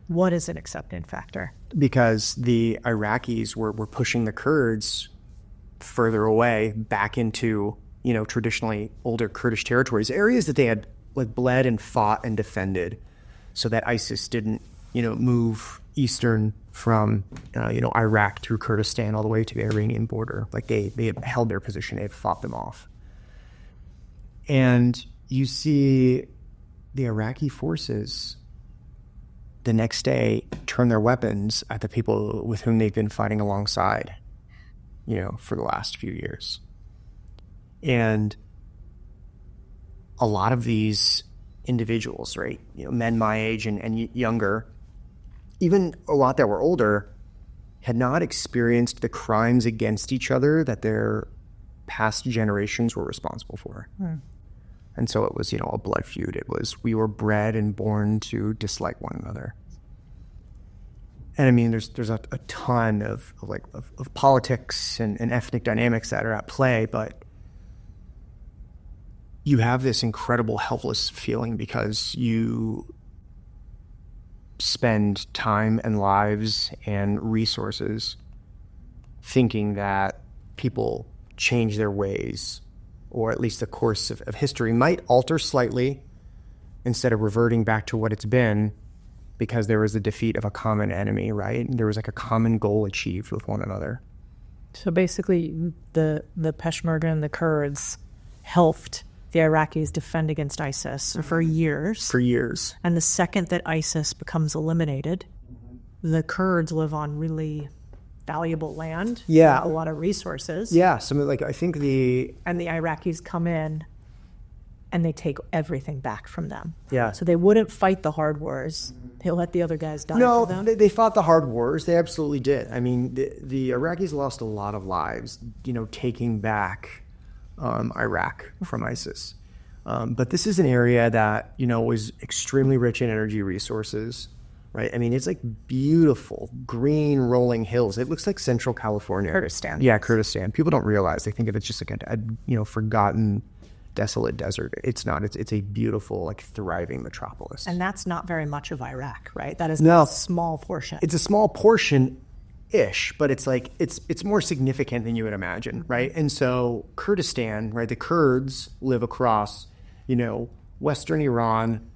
what is an accepting factor? Because the Iraqis were pushing the Kurds further away back into, traditionally older Kurdish territories, areas that they had like bled and fought and defended, so that ISIS didn't, move eastern from, Iraq through Kurdistan all the way to the Iranian border. Like they had held their position, they had fought them off. And you see the Iraqi forces the next day turn their weapons at the people with whom they've been fighting alongside, for the last few years. And a lot of these individuals, right, men my age and younger, even a lot that were older, had not experienced the crimes against each other that their past generations were responsible for. And so it was, a blood feud. It was, we were bred and born to dislike one another. And I mean, there's a ton of politics and ethnic dynamics that are at play, but you have this incredible helpless feeling because you spend time and lives and resources thinking that people change their ways, or at least the course of history might alter slightly instead of reverting back to what it's been, because there was the defeat of a common enemy, right? There was like a common goal achieved with one another. So basically, the Peshmerga and the Kurds helped the Iraqis defend against ISIS for years. For years. And the second that ISIS becomes eliminated, the Kurds live on really valuable land. Yeah. A lot of resources. Yeah. Some like I think And the Iraqis come in and they take everything back from them. Yeah. So they wouldn't fight the hard wars. They let the other guys die No, for them. they fought the hard wars. They absolutely did. I mean, the Iraqis lost a lot of lives, taking back Iraq from ISIS. But this is an area that, was extremely rich in energy resources, right? I mean, it's like beautiful, green, rolling hills. It looks like Central California. Kurdistan. Yeah, Kurdistan. People don't realize. They think of it just like a forgotten, desolate desert. It's not. It's a beautiful, like, thriving metropolis. And that's not very much of Iraq, right? That is No. a small portion. It's a small portion-ish, but it's like it's more significant than you would imagine, right? And so Kurdistan, right? The Kurds live across, western Iran,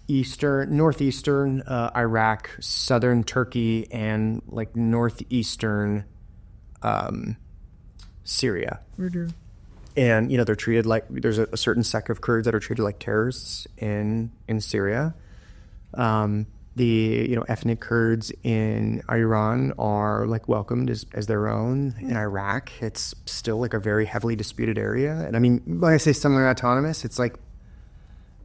northeastern Iraq, southern Turkey, and like northeastern Syria. Mm-hmm. And, they're treated like, there's a certain sect of Kurds that are treated like terrorists in Syria. The, ethnic Kurds in Iran are like welcomed as their own. In Iraq, it's still like a very heavily disputed area. And I mean, when I say similar autonomous, it's like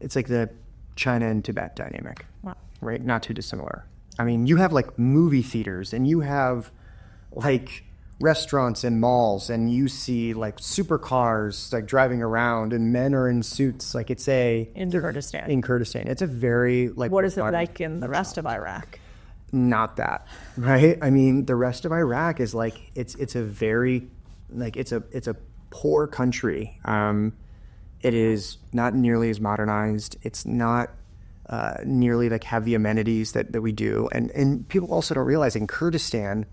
the China and Tibet dynamic, Wow. right? Not too dissimilar. I mean, you have like movie theaters and you have like restaurants and malls, and you see like supercars like driving around, and men are in suits. Like in Kurdistan, it's a very like. What is it like in the rest of Iraq? Not that, right? I mean, the rest of Iraq is like it's a very like it's a poor country. It is not nearly as modernized. It's not nearly like have the amenities that we do, and people also don't realize in Kurdistan,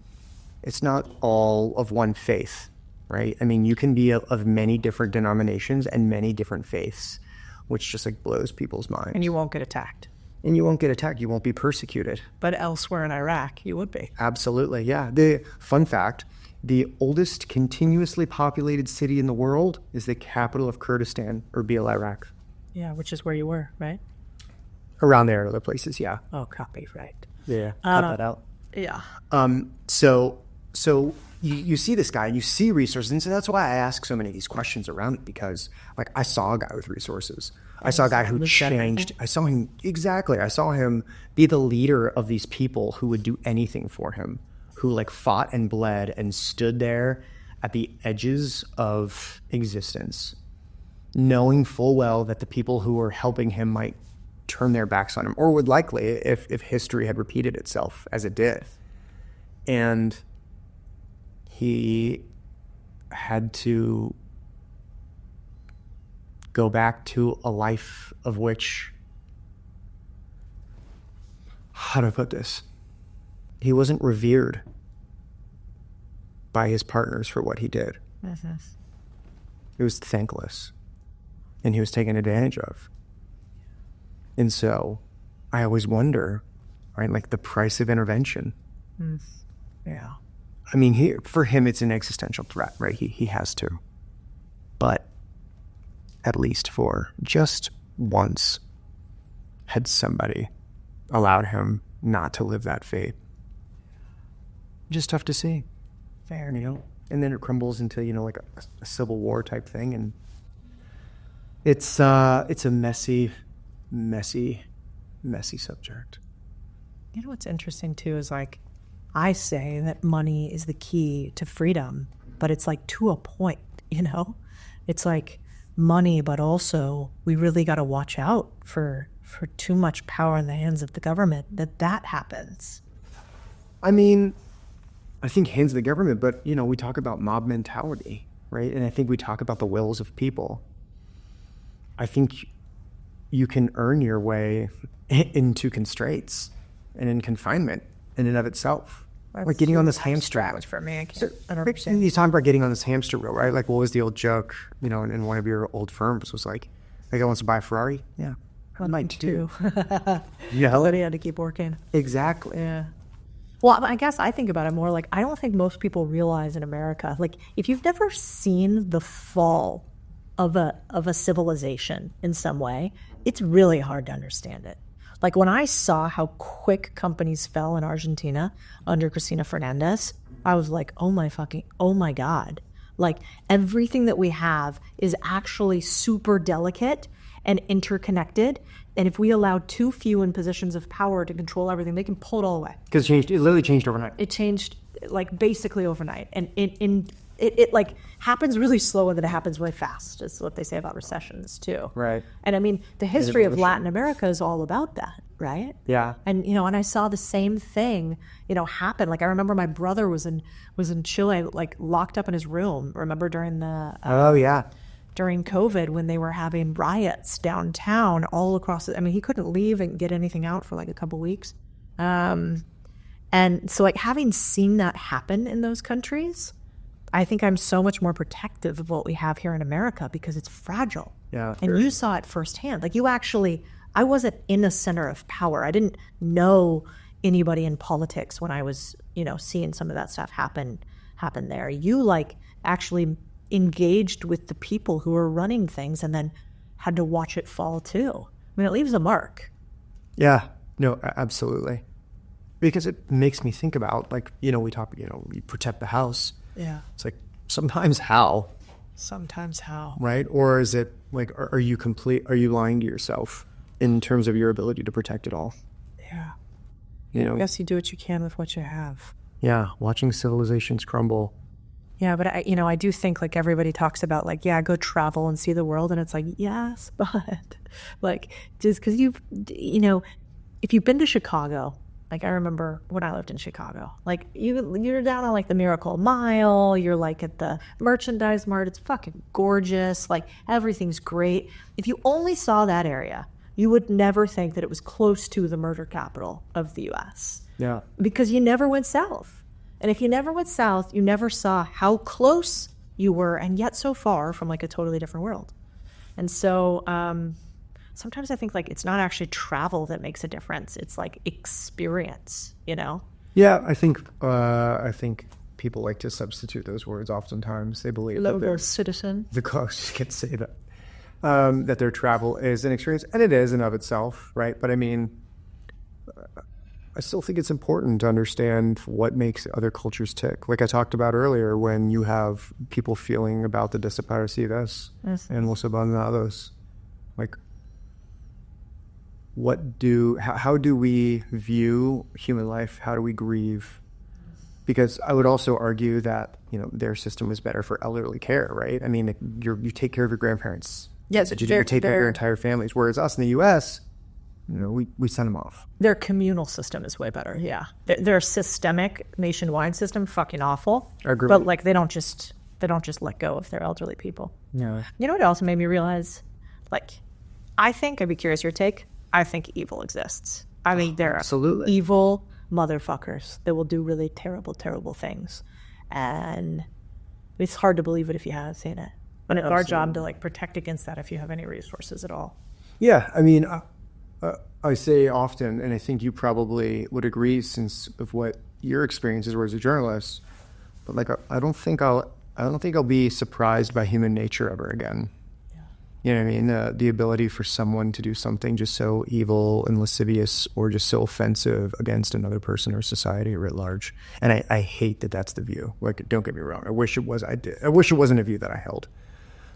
it's not all of one faith, right? I mean, you can be of many different denominations and many different faiths, which just like blows people's minds. And you won't get attacked. You won't be persecuted. But elsewhere in Iraq, you would be. Absolutely, yeah. The fun fact, the oldest continuously populated city in the world is the capital of Kurdistan, Erbil, Iraq. Yeah, which is where you were, right? Around there and other places, yeah. Oh, copy, right. Yeah, cut that out. Yeah. So you see this guy and you see resources, and so that's why I ask so many of these questions around it, because like I saw a guy with resources. I saw a guy who changed. I saw him be the leader of these people who would do anything for him, who like fought and bled and stood there at the edges of existence, knowing full well that the people who were helping him might turn their backs on him, or would likely if history had repeated itself as it did. And he had to go back to a life of which, how do I put this? He wasn't revered by his partners for what he did. Mm-hmm. He was thankless, and he was taken advantage of. And so I always wonder, right, like the price of intervention. Mm. Yeah. I mean, for him, it's an existential threat, right? He has to. But at least for just once, had somebody allowed him not to live that fate. Just tough to see. Fair. And then it crumbles into, like a civil war type thing. And it's a messy subject. What's interesting too is like, I say that money is the key to freedom, but it's like to a point, It's like money, but also we really got to watch out for too much power in the hands of the government, that happens. I mean, I think hands of the government, but, we talk about mob mentality, right? And I think we talk about the wills of people. I think you can earn your way into constraints and in confinement in and of itself. That's like getting on this hamster wheel. for me. I don't understand. You talk about getting on this hamster wheel, right? Like, what was the old joke, in one of your old firms was like, a guy wants to buy a Ferrari? Yeah. I might too. Yeah. But he had to keep working. Exactly. Yeah. Well, I guess I think about it more like, I don't think most people realize in America, like, if you've never seen the fall of a civilization in some way, it's really hard to understand it. Like, when I saw how quick companies fell in Argentina under Cristina Fernandez, I was like, oh my God. Like, everything that we have is actually super delicate and interconnected. And if we allow too few in positions of power to control everything, they can pull it all away. Because it literally changed overnight. It changed, like, basically overnight. And it like happens really slow and then it happens really fast. Is what they say about recessions too. Right. And I mean, the history of Latin America is all about that, right? Yeah. And and I saw the same thing, happen. Like, I remember my brother was in Chile, like, locked up in his room. Remember during the during COVID, when they were having riots downtown all across he couldn't leave and get anything out for like a couple weeks. And so, like, having seen that happen in those countries, I think I'm so much more protective of what we have here in America because it's fragile. Yeah. And you saw it firsthand. Like, I wasn't in a center of power. I didn't know anybody in politics when I was, seeing some of that stuff happen there. You, like, actually engaged with the people who were running things and then had to watch it fall too. I mean, it leaves a mark. Yeah. No, absolutely. Because it makes me think about, like, we talk, we protect the house. Yeah. It's like, sometimes how? Sometimes how? Right? Or is it like, are you lying to yourself in terms of your ability to protect it all? Yeah. I guess you do what you can with what you have. Yeah. Watching civilizations crumble. Yeah, but I do think, like, everybody talks about, like, yeah, go travel and see the world. And it's like, yes, but like, just because if you've been to Chicago, like, I remember when I lived in Chicago, like, you're down on, like, the Miracle Mile, you're, like, at the Merchandise Mart, it's fucking gorgeous, like, everything's great. If you only saw that area, you would never think that it was close to the murder capital of the U.S. Yeah. Because you never went south. And if you never went south, you never saw how close you were and yet so far from, like, a totally different world. And so sometimes I think, like, it's not actually travel that makes a difference. It's, like, experience, Yeah, I think people like to substitute those words oftentimes. They believe Logo citizen. The coach can say that. That their travel is an experience, and it is in of itself, right? But I mean, I still think it's important to understand what makes other cultures tick. Like I talked about earlier, when you have people feeling about the desaparecidas and los abandonados, like, how do we view human life? How do we grieve? Because I would also argue that, their system was better for elderly care, right? I mean, you take care of your grandparents. Yes, you take care of your entire families. Whereas us in the U.S., we send them off. Their communal system is way better, yeah. Their systemic nationwide system, fucking awful. I agree. But, like, they don't just let go of their elderly people. Yeah. You know what also made me realize? Like, I'd be curious your take. I think evil exists. I think there are evil motherfuckers that will do really terrible, terrible things. And it's hard to believe it if you haven't seen it. But it's our job to, like, protect against that if you have any resources at all. Yeah, I mean, I say often, and I think you probably would agree since of what your experiences were as a journalist, but, like, I don't think I'll be surprised by human nature ever again. Yeah. You know what I mean? The ability for someone to do something just so evil and lascivious or just so offensive against another person or society writ large. And I hate that that's the view. Like, don't get me wrong. I wish it was. I wish it wasn't a view that I held.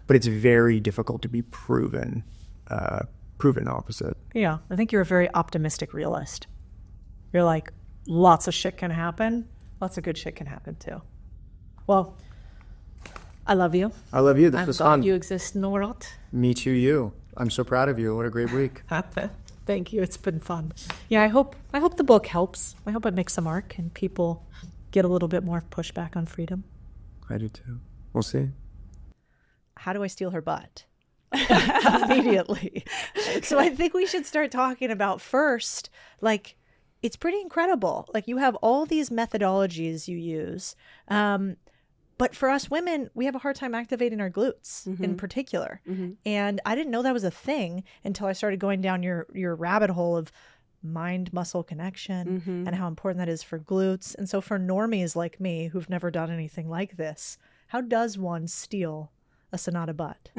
But it's very difficult to be proven opposite. Yeah, I think you're a very optimistic realist. You're like, lots of shit can happen. Lots of good shit can happen too. Well, I love you. I love you. This was fun. You exist in the world. Me too, you. I'm so proud of you. What a great week. Thank you. It's been fun. Yeah, I hope the book helps. I hope it makes a mark and people get a little bit more pushback on freedom. I do too. We'll see. How do I steal her butt? Immediately. Okay. So I think we should start talking about first, like, it's pretty incredible. Like, you have all these methodologies you use. But for us women, we have a hard time activating our glutes in particular. And I didn't know that was a thing until I started going down your rabbit hole of mind-muscle connection and how important that is for glutes. And so for normies like me who've never done anything like this, how does one steal a Sonata butt?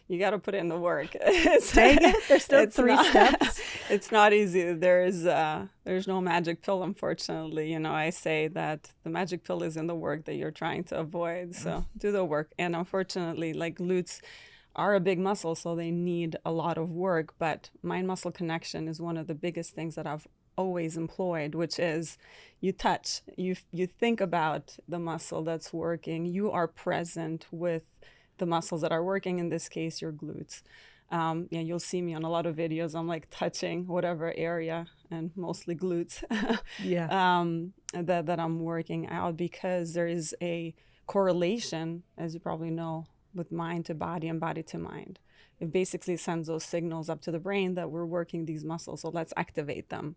You got to put in the work. Dang it, there's still three steps. It's not easy. There's no magic pill, unfortunately. You know, I say that the magic pill is in the work that you're trying to avoid. So do the work. And unfortunately, like, glutes are a big muscle, so they need a lot of work. But mind-muscle connection is one of the biggest things that I've always employed, which is you touch, you think about the muscle that's working, you are present with the muscles that are working, in this case your glutes. You'll see me on a lot of videos, I'm like touching whatever area, and mostly glutes that I'm working out, because there is a correlation, as you probably know, with mind to body and body to mind. It basically sends those signals up to the brain that we're working these muscles, so let's activate them.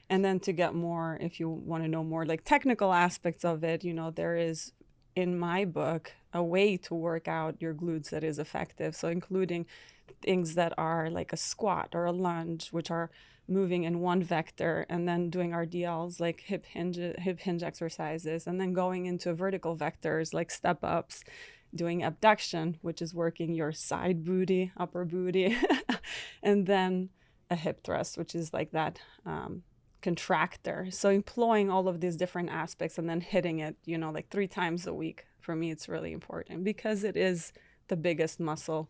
And then to get more, if you want to know more like technical aspects of it, you know, there is in my book a way to work out your glutes that is effective. So including things that are like a squat or a lunge, which are moving in one vector, and then doing RDLs like hip hinge exercises, and then going into vertical vectors like step ups, doing abduction, which is working your side booty, upper booty, and then a hip thrust, which is like that contractor. So employing all of these different aspects and then hitting it, you know, like 3 times a week. For me, it's really important because it is the biggest muscle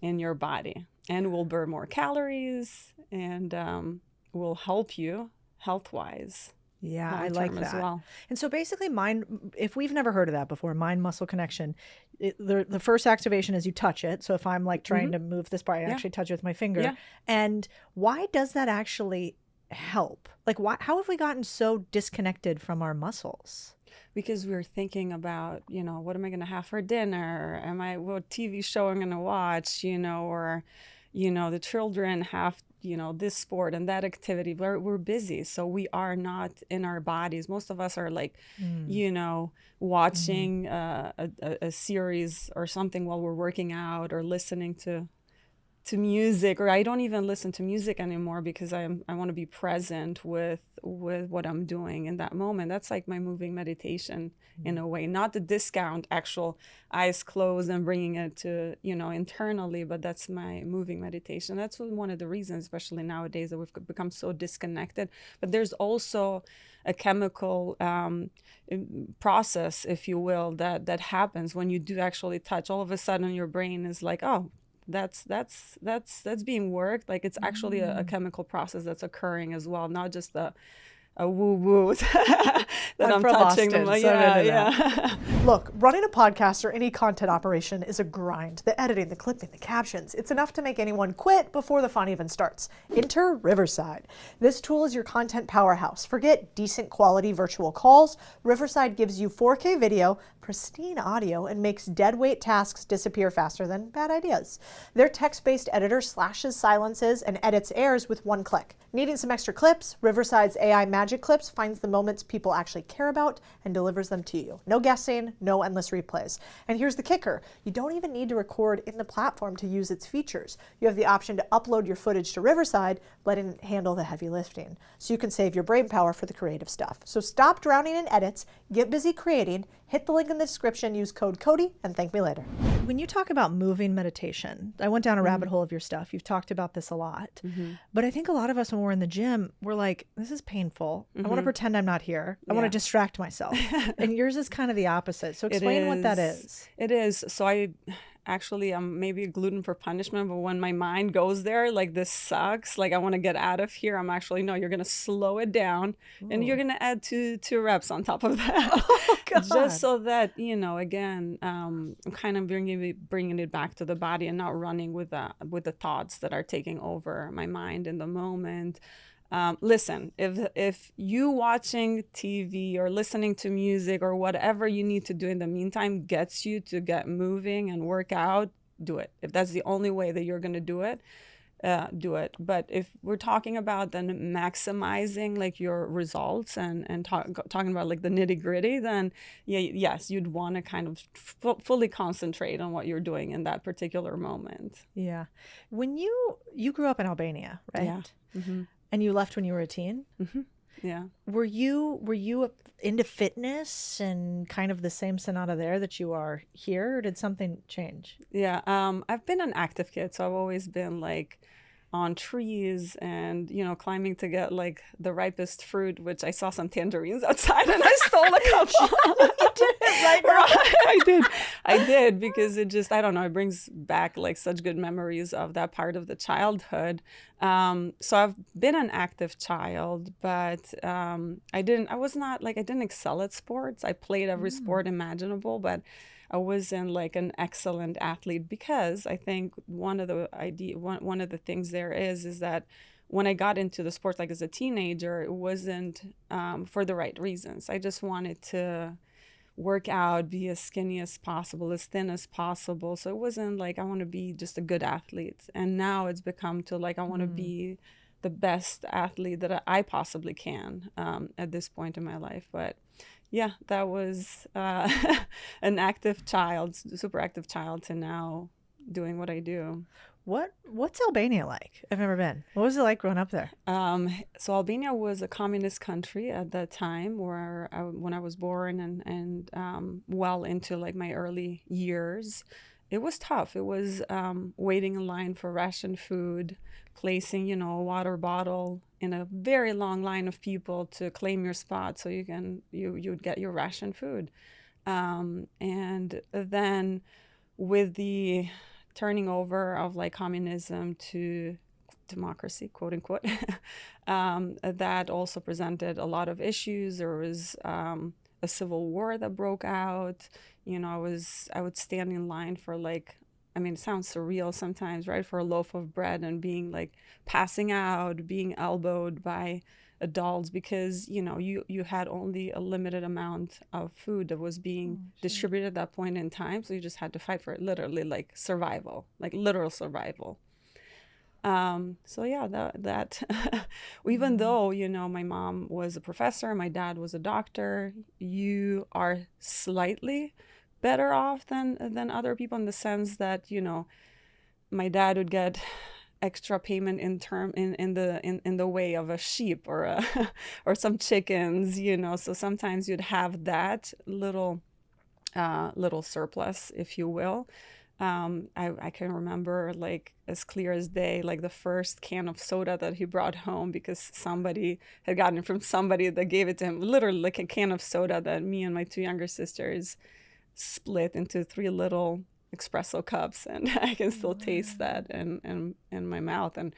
in your body and will burn more calories and will help you health-wise. Yeah, I like that. As well. And so basically if we've never heard of that before, mind-muscle connection, the first activation is you touch it. So if I'm like trying to move this part, I actually touch it with my finger. Yeah. And why does that actually help? Like, how have we gotten so disconnected from our muscles? Because we're thinking about, you know, what am I going to have for dinner? What TV show I'm going to watch, you know, or, you know, the children have, you know, this sport and that activity. We're busy, so we are not in our bodies. Most of us are like, you know, watching a series or something while we're working out, or listening to music. Or I don't even listen to music anymore because I want to be present with what I'm doing in that moment. That's like my moving meditation in a way, not the discount actual eyes closed and bringing it to, you know, internally, but that's my moving meditation. That's one of the reasons, especially nowadays, that we've become so disconnected. But there's also a chemical process, if you will, that happens when you do actually touch. All of a sudden your brain is like, oh, that's being worked. Like, it's actually a chemical process that's occurring as well, not just a woo-woo that I'm touching them. Like, yeah. Look, running a podcast or any content operation is a grind. The editing, the clipping, the captions. It's enough to make anyone quit before the fun even starts. Enter Riverside. This tool is your content powerhouse. Forget decent quality virtual calls. Riverside gives you 4K video, pristine audio, and makes deadweight tasks disappear faster than bad ideas. Their text-based editor slashes, silences, and edits errors with one click. Needing some extra clips? Riverside's AI Magic Clips finds the moments people actually care about and delivers them to you. No guessing, no endless replays. And here's the kicker. You don't even need to record in the platform to use its features. You have the option to upload your footage to Riverside, letting it handle the heavy lifting. So you can save your brain power for the creative stuff. So stop drowning in edits, get busy creating, hit the link in the description, use code Cody, and thank me later. When you talk about moving meditation, I went down a rabbit hole of your stuff. You've talked about this a lot. But I think a lot of us, when we're in the gym, we're like, this is painful. I want to pretend I'm not here. I want to distract myself. And yours is kind of the opposite. So explain what that is. It is. So actually I'm maybe a gluten for punishment, but when my mind goes there, like this sucks, like I want to get out of here, I'm actually, no, you're going to slow it down and you're going to add two reps on top of that. Oh, God. Just so that, you know, again, I'm kind of bringing it back to the body and not running with the thoughts that are taking over my mind in the moment. Listen, if you watching TV or listening to music or whatever you need to do in the meantime gets you to get moving and work out, do it. If that's the only way that you're going to do it, do it. But if we're talking about then maximizing like your results and talking about like the nitty gritty, then yes, you'd want to kind of fully concentrate on what you're doing in that particular moment. Yeah. When you grew up in Albania, right? Yeah. Mm-hmm. And you left when you were a teen? Mm-hmm. Yeah. Were you into fitness and kind of the same Sonata there that you are here, or did something change? Yeah. I've been an active kid, so I've always been like on trees and, you know, climbing to get like the ripest fruit, which I saw some tangerines outside and I stole a couple. You did it right now. I did because it just, I don't know, it brings back like such good memories of that part of the childhood. So I've been an active child, but I didn't excel at sports. I played every sport imaginable, but I wasn't like an excellent athlete because I think one of the things there is that when I got into the sports, like as a teenager, it wasn't for the right reasons. I just wanted to work out, be as skinny as possible, as thin as possible. So it wasn't like I want to be just a good athlete. And now it's become to like I want to be the best athlete that I possibly can at this point in my life. But yeah, that was an active child, super active child, to now doing what I do. What's Albania like? I've never been. What was it like growing up there? So Albania was a communist country at that time, where when I was born and well into like my early years. It was tough. It was waiting in line for ration food, placing, you know, a water bottle in a very long line of people to claim your spot so you would get your ration food. And then with the turning over of like communism to democracy, quote unquote, that also presented a lot of issues. There was a civil war that broke out. You know, I would stand in line for like, I mean, it sounds surreal sometimes, right? For a loaf of bread and being like passing out, being elbowed by adults because, you know, you had only a limited amount of food that was being distributed at that point in time. So you just had to fight for it, literally like survival, like literal survival. So yeah, that even though, you know, my mom was a professor, my dad was a doctor, you are slightly better off than other people in the sense that, you know, my dad would get extra payment in the way of a sheep or or some chickens, you know, so sometimes you'd have that little surplus, if you will. I can remember like as clear as day, like the first can of soda that he brought home because somebody had gotten it from somebody that gave it to him, literally like a can of soda that me and my two younger sisters split into 3 little espresso cups, and I can still taste that in my mouth. And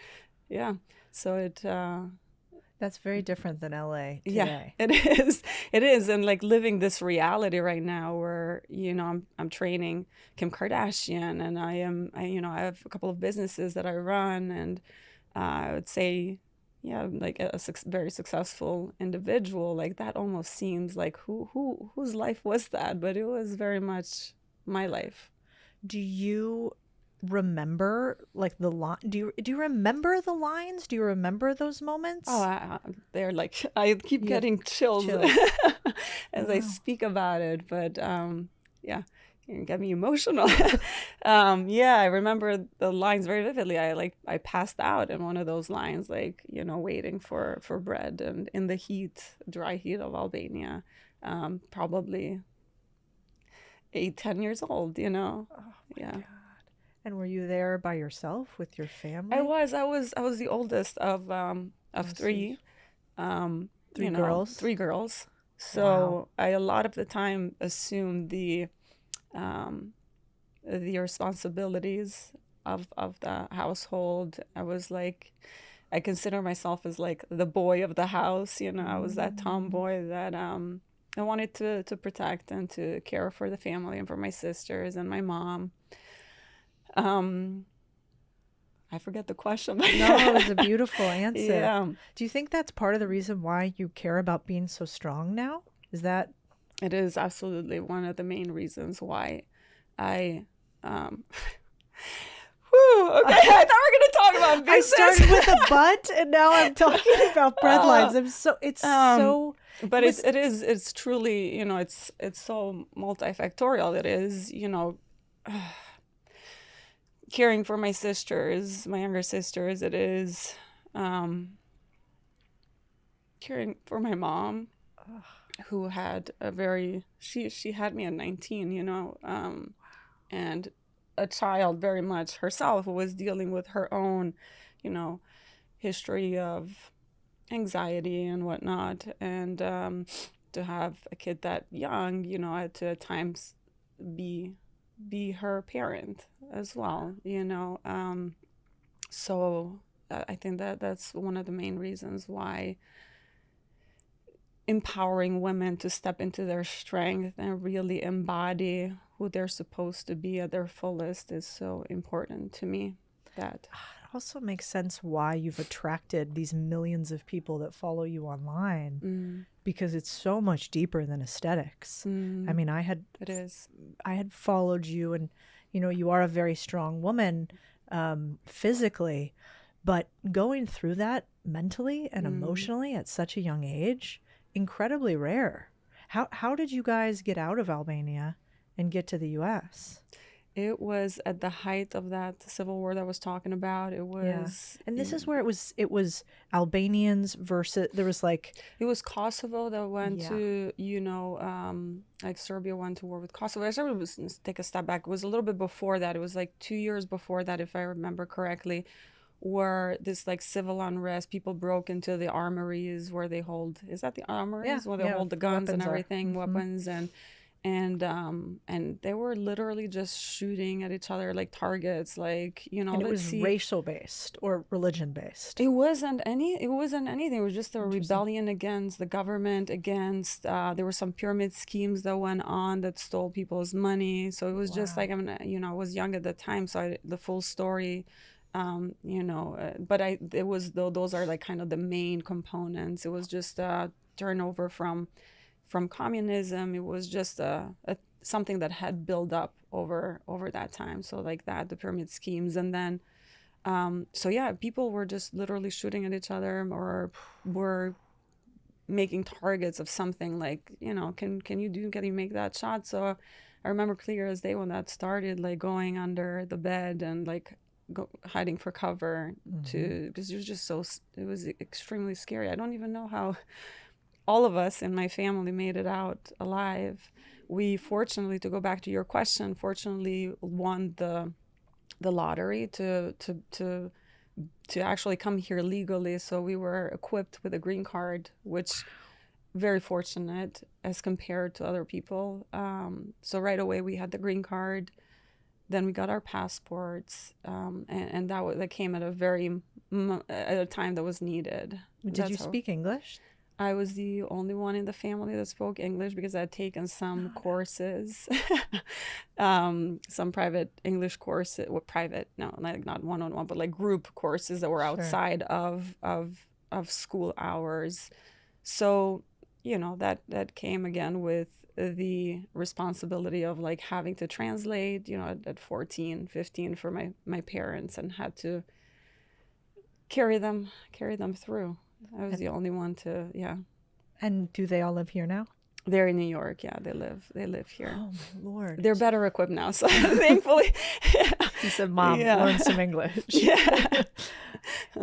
yeah, so it that's very different than LA today. Yeah, it is. And like living this reality right now where, you know, I'm training Kim Kardashian, and I have a couple of businesses that I run, and I would say, yeah, like a very successful individual, like that almost seems like whose life was that? But it was very much my life. Do you remember like the line? Do you remember the lines? Do you remember those moments? Oh, they're like, I keep getting chills. As I speak about it. But yeah, you get me emotional. Yeah, I remember the lines very vividly. I passed out in one of those lines, like, you know, waiting for bread and in the dry heat of Albania, probably 8-10 years old, you know. Oh my yeah. God. And were you there by yourself with your family? I was the oldest of 3. 3 girls? 3 girls. So wow. I a lot of the time assumed the responsibilities of the household. I was like, I consider myself as like the boy of the house. You know, I was that tomboy that I wanted to protect and to care for the family and for my sisters and my mom. I forget the question. No, it was a beautiful answer. Yeah. Do you think that's part of the reason why you care about being so strong now? Is that? It is absolutely one of the main reasons why I okay, I thought we were going to talk about business. I started with a butt, and now I'm talking about bread lines. But it's truly, you know, it's so multifactorial. It is, you know, caring for my sisters, my younger sisters. It is caring for my mom, who had a very, she had me at 19, you know, and a child very much herself, who was dealing with her own, you know, history of anxiety and whatnot. And to have a kid that young, you know, I had to at times be her parent as well, you know. So I think that's one of the main reasons why empowering women to step into their strength and really embody who they're supposed to be at their fullest is so important to me. That it also makes sense why you've attracted these millions of people that follow you online, because it's so much deeper than aesthetics. I mean, I had followed you, and you know, you are a very strong woman physically, but going through that mentally and emotionally at such a young age, incredibly rare. How did you guys get out of Albania and get to the US? It was at the height of that civil war that I was talking about. It was, and this is where it was Albanians versus, there was like, it was Kosovo that went to, you know, like Serbia went to war with Kosovo. Actually, it was, take a step back, it was a little bit before that. It was like 2 years before that, if I remember correctly, where this like civil unrest, people broke into the armories where they hold, is that the armories? Where they hold the guns and everything, weapons, and they were literally just shooting at each other like targets, like, you know. And it was racial based or religion based. It wasn't anything. It was just a rebellion against the government, against there were some pyramid schemes that went on that stole people's money. So it was just like, I mean, you know, I was young at the time, so the full story, you know, but it was, though, those are like kind of the main components. It was just a turnover from communism. It was just something that had built up over that time. So like that, the pyramid schemes, and then so yeah, people were just literally shooting at each other, or were making targets of something, like, you know, can you make that shot? So I remember clear as day when that started, like going under the bed and like hiding for cover, because it was just it was extremely scary. I don't even know how all of us in my family made it out alive. We fortunately, to go back to your question, fortunately won the lottery to actually come here legally. So we were equipped with a green card, which very fortunate as compared to other people. So right away we had the green card. Then we got our passports, and that came at a time that was needed. Did you speak English? I was the only one in the family that spoke English, because I had taken some courses, some private English courses, not one-on-one, but like group courses that were outside of school hours. So, you know, that came again with the responsibility of like having to translate, you know, at 14, 15 for my parents, and had to carry them through. I was the only one to, And do they all live here now? They're in New York. Yeah, they live here. Oh my Lord. They're better equipped now, so thankfully. He said, Mom, learn some English. Yeah.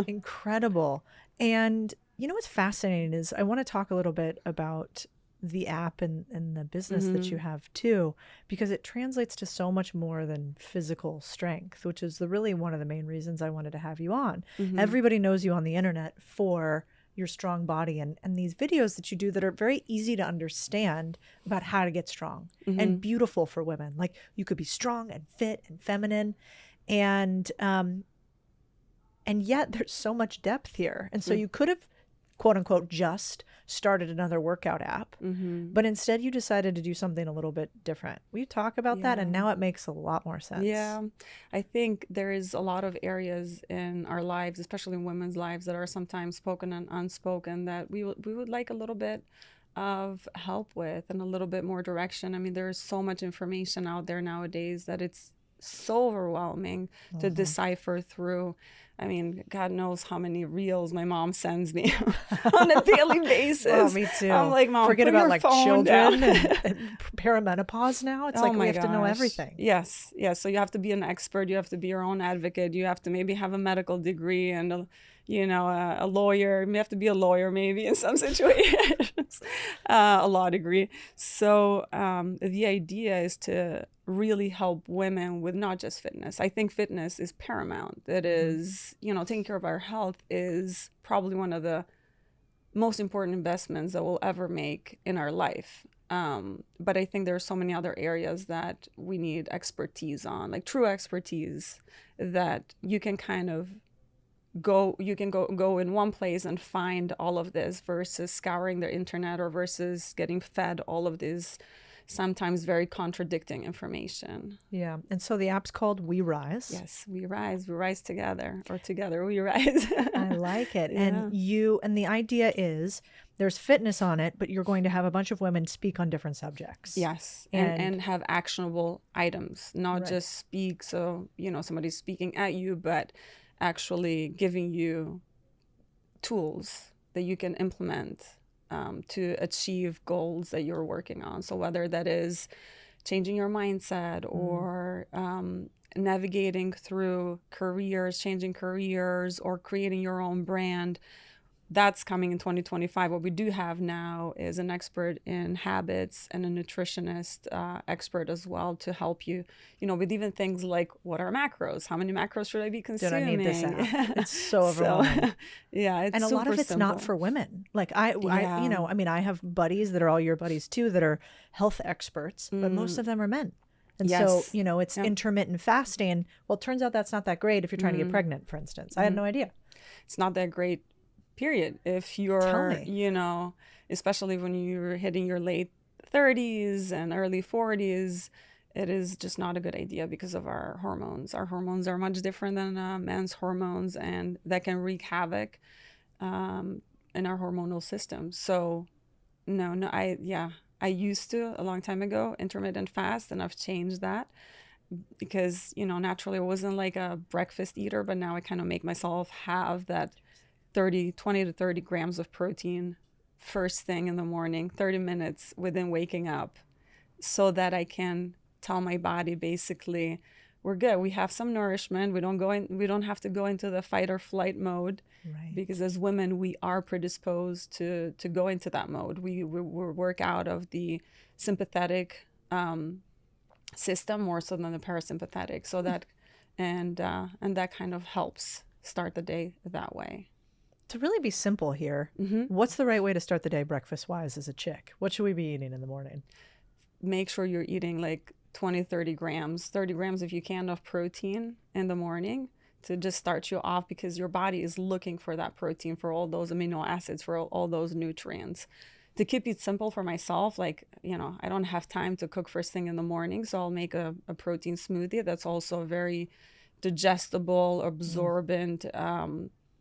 Incredible. And you know what's fascinating is I want to talk a little bit about the app and the business that you have too, because it translates to so much more than physical strength, which is really one of the main reasons I wanted to have you on. Everybody knows you on the internet for your strong body and these videos that you do that are very easy to understand about how to get strong and beautiful for women. Like you could be strong and fit and feminine and yet there's so much depth here. And so you could have, quote unquote, just started another workout app, but instead you decided to do something a little bit different. Will you talk about that? And now it makes a lot more sense. Yeah, I think there is a lot of areas in our lives, especially in women's lives, that are sometimes spoken and unspoken that we would like a little bit of help with and a little bit more direction. I mean, there is so much information out there nowadays that it's so overwhelming to decipher through. I mean, God knows how many reels my mom sends me on a daily basis. Oh, me too. I'm like, Mom, forget put about your like phone children down. and perimenopause now. It's like we have to know everything. Yes. So you have to be an expert. You have to be your own advocate. You have to maybe have a medical degree and a lawyer. You have to be a lawyer maybe in some situations, a law degree. So the idea is to really help women with not just fitness. I think fitness is paramount. It is, taking care of our health is probably one of the most important investments that we'll ever make in our life. But I think there are so many other areas that we need expertise on, like true expertise that you can kind of go in one place and find all of this versus scouring the internet or versus getting fed all of this sometimes very contradicting information. Yeah. And so the app's called We Rise. Yes, we rise together, or together we rise. I like it. Yeah. And the idea is there's fitness on it, but you're going to have a bunch of women speak on different subjects. Yes. And have actionable items, not just speak. So, somebody's speaking at you, but actually giving you tools that you can implement to achieve goals that you're working on. So whether that is changing your mindset or navigating through careers, changing careers, or creating your own brand, that's coming in 2025. What we do have now is an expert in habits and a nutritionist expert as well to help you, with even things like what are macros? How many macros should I be consuming? Did I need this app? It's so overwhelming. It's and a lot of it's simple. not for women. Like I have buddies that are all your buddies too that are health experts, but most of them are men. And so, it's intermittent fasting. Well, it turns out that's not that great if you're trying to get pregnant, for instance. I had no idea. It's not that great. Period. If you're, especially when you're hitting your late 30s and early 40s, it is just not a good idea because of our hormones. Our hormones are much different than men's hormones, and that can wreak havoc in our hormonal system. So, I used to a long time ago intermittent fast, and I've changed that because naturally I wasn't like a breakfast eater, but now I kind of make myself have that 20 to 30 grams of protein first thing in the morning, 30 minutes within waking up, so that I can tell my body basically we're good. We have some nourishment. We don't have to go into the fight or flight mode, because as women we are predisposed to go into that mode. We work out of the sympathetic system more so than the parasympathetic. So that and that kind of helps start the day that way. To really be simple here, what's the right way to start the day breakfast-wise as a chick? What should we be eating in the morning? Make sure you're eating like 20, 30 grams if you can of protein in the morning to just start you off, because your body is looking for that protein, for all those amino acids, for all those nutrients. To keep it simple for myself, like, I don't have time to cook first thing in the morning, so I'll make a protein smoothie that's also very digestible, absorbent,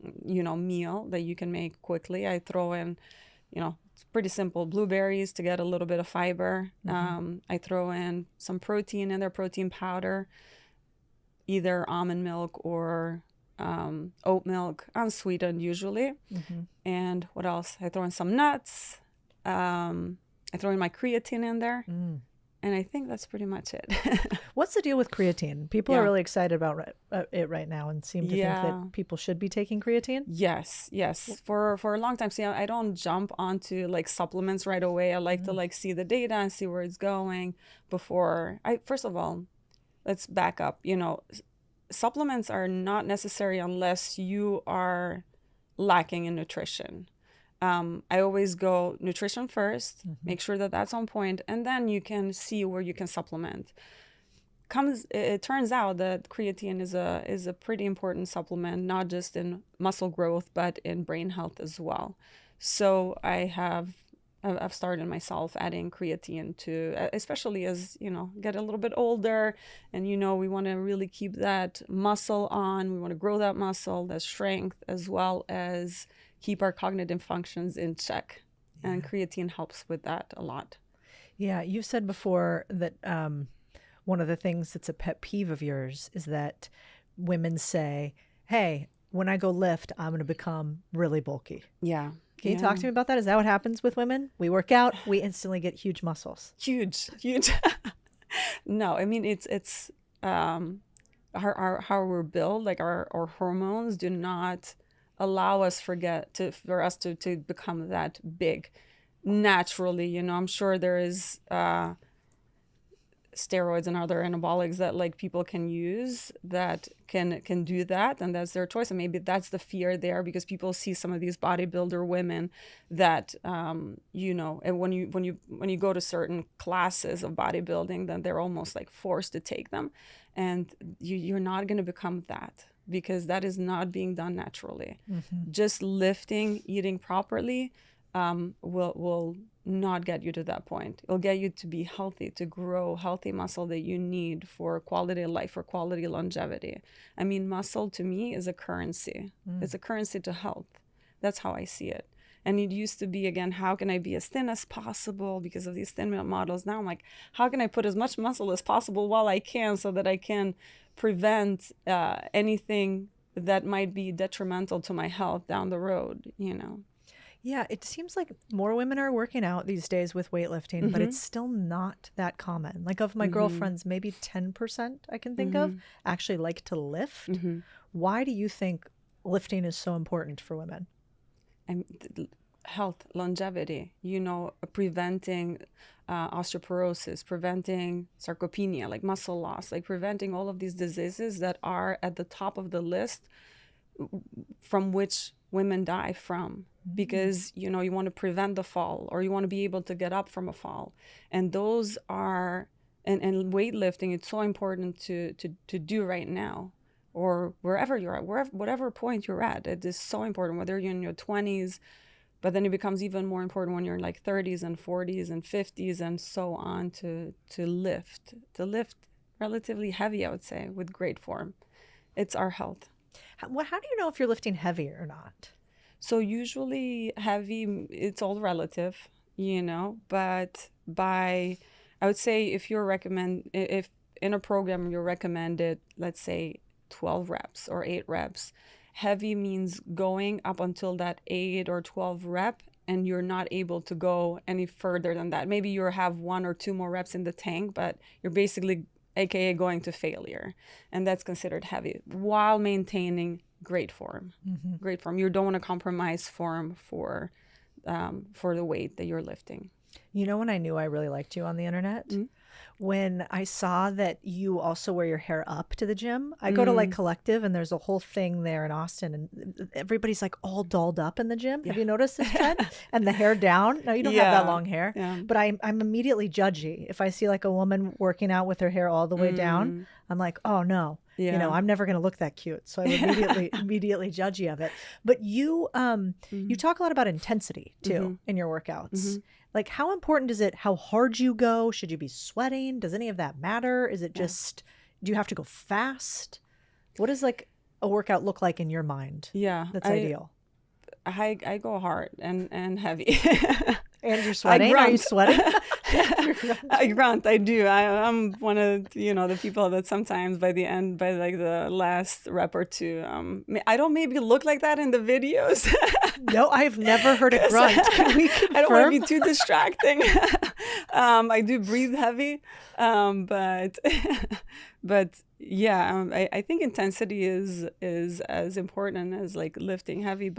meal that you can make quickly. I throw in, it's pretty simple, blueberries to get a little bit of fiber. I throw in some protein in there, protein powder, either almond milk or oat milk, unsweetened usually. And what else? I throw in some nuts. I throw in my creatine in there. And I think that's pretty much it. What's the deal with creatine? People are really excited about it right now and seem to think that people should be taking creatine. Yes. For a long time. See, I don't jump onto like supplements right away. I like to like see the data and see where it's going before first of all, let's back up. Supplements are not necessary unless you are lacking in nutrition. I always go nutrition first, make sure that that's on point, and then you can see where you can supplement. It turns out that creatine is a pretty important supplement, not just in muscle growth, but in brain health as well. So I've started myself adding creatine to, especially as, get a little bit older, and, we want to really keep that muscle on. We want to grow that muscle, that strength, as well as keep our cognitive functions in check. Yeah. And creatine helps with that a lot. Yeah. You said before that one of the things that's a pet peeve of yours is that women say, hey, when I go lift, I'm going to become really bulky. Yeah. Can you talk to me about that? Is that what happens with women? We work out, we instantly get huge muscles. Huge. No, I mean, it's how we're built, like our hormones do not allow us for us to become that big naturally. I'm sure there is steroids and other anabolics that like people can use that can do that, and that's their choice. And maybe that's the fear there, because people see some of these bodybuilder women that and when you go to certain classes of bodybuilding, then they're almost like forced to take them, and you're not going to become that, because that is not being done naturally. Just lifting, eating properly will not get you to that point. It'll get you to be healthy, to grow healthy muscle that you need for quality of life, for quality longevity. I mean, muscle to me is a currency. It's a currency to health. That's how I see it. And it used to be, again, how can I be as thin as possible because of these thin models? Now I'm like, how can I put as much muscle as possible while I can, so that I can prevent anything that might be detrimental to my health down the road, Yeah, it seems like more women are working out these days with weightlifting, but it's still not that common. Like, of my girlfriends, maybe 10% I can think of actually like to lift. Why do you think lifting is so important for women? And health, longevity, preventing osteoporosis, preventing sarcopenia, like muscle loss, like preventing all of these diseases that are at the top of the list from which women die from, because you want to prevent the fall, or you want to be able to get up from a fall. And those are and weightlifting, it's so important to do right now, or wherever you're at, whatever point you're at. It is so important, whether you're in your 20s, but then it becomes even more important when you're in like 30s and 40s and 50s and so on, to lift relatively heavy, I would say, with great form. It's our health. How do you know if you're lifting heavy or not? So usually heavy, it's all relative, but I would say if in a program you're recommended, let's say 12 reps or 8 reps, heavy means going up until that 8 or 12 rep, and you're not able to go any further than that. Maybe you have 1 or 2 more reps in the tank, but you're basically AKA going to failure. And that's considered heavy, while maintaining great form. Great form. You don't want to compromise form for the weight that you're lifting. When I knew I really liked you on the internet? When I saw that you also wear your hair up to the gym. I go to like Collective, and there's a whole thing there in Austin, and everybody's like all dolled up in the gym. Have you noticed this trend? And the hair down. No, you don't have that long hair. But I'm immediately judgy. If I see like a woman working out with her hair all the way down, I'm like, oh no. I'm never going to look that cute. So I'm immediately judgy of it. But you talk a lot about intensity too in your workouts. Like, how important is it how hard you go? Should you be sweating? Does any of that matter? Is it just, do you have to go fast? What does like a workout look like in your mind? Yeah. That's ideal. I go hard and heavy. And you're sweating? Are you sweating? I grunt. I do. I'm one of the people that sometimes by like the last rep or two, I don't maybe look like that in the videos. No, I've never heard a grunt. Can we confirm? I don't want to be too distracting. I do breathe heavy, but yeah, I think intensity is as important as like lifting heavy,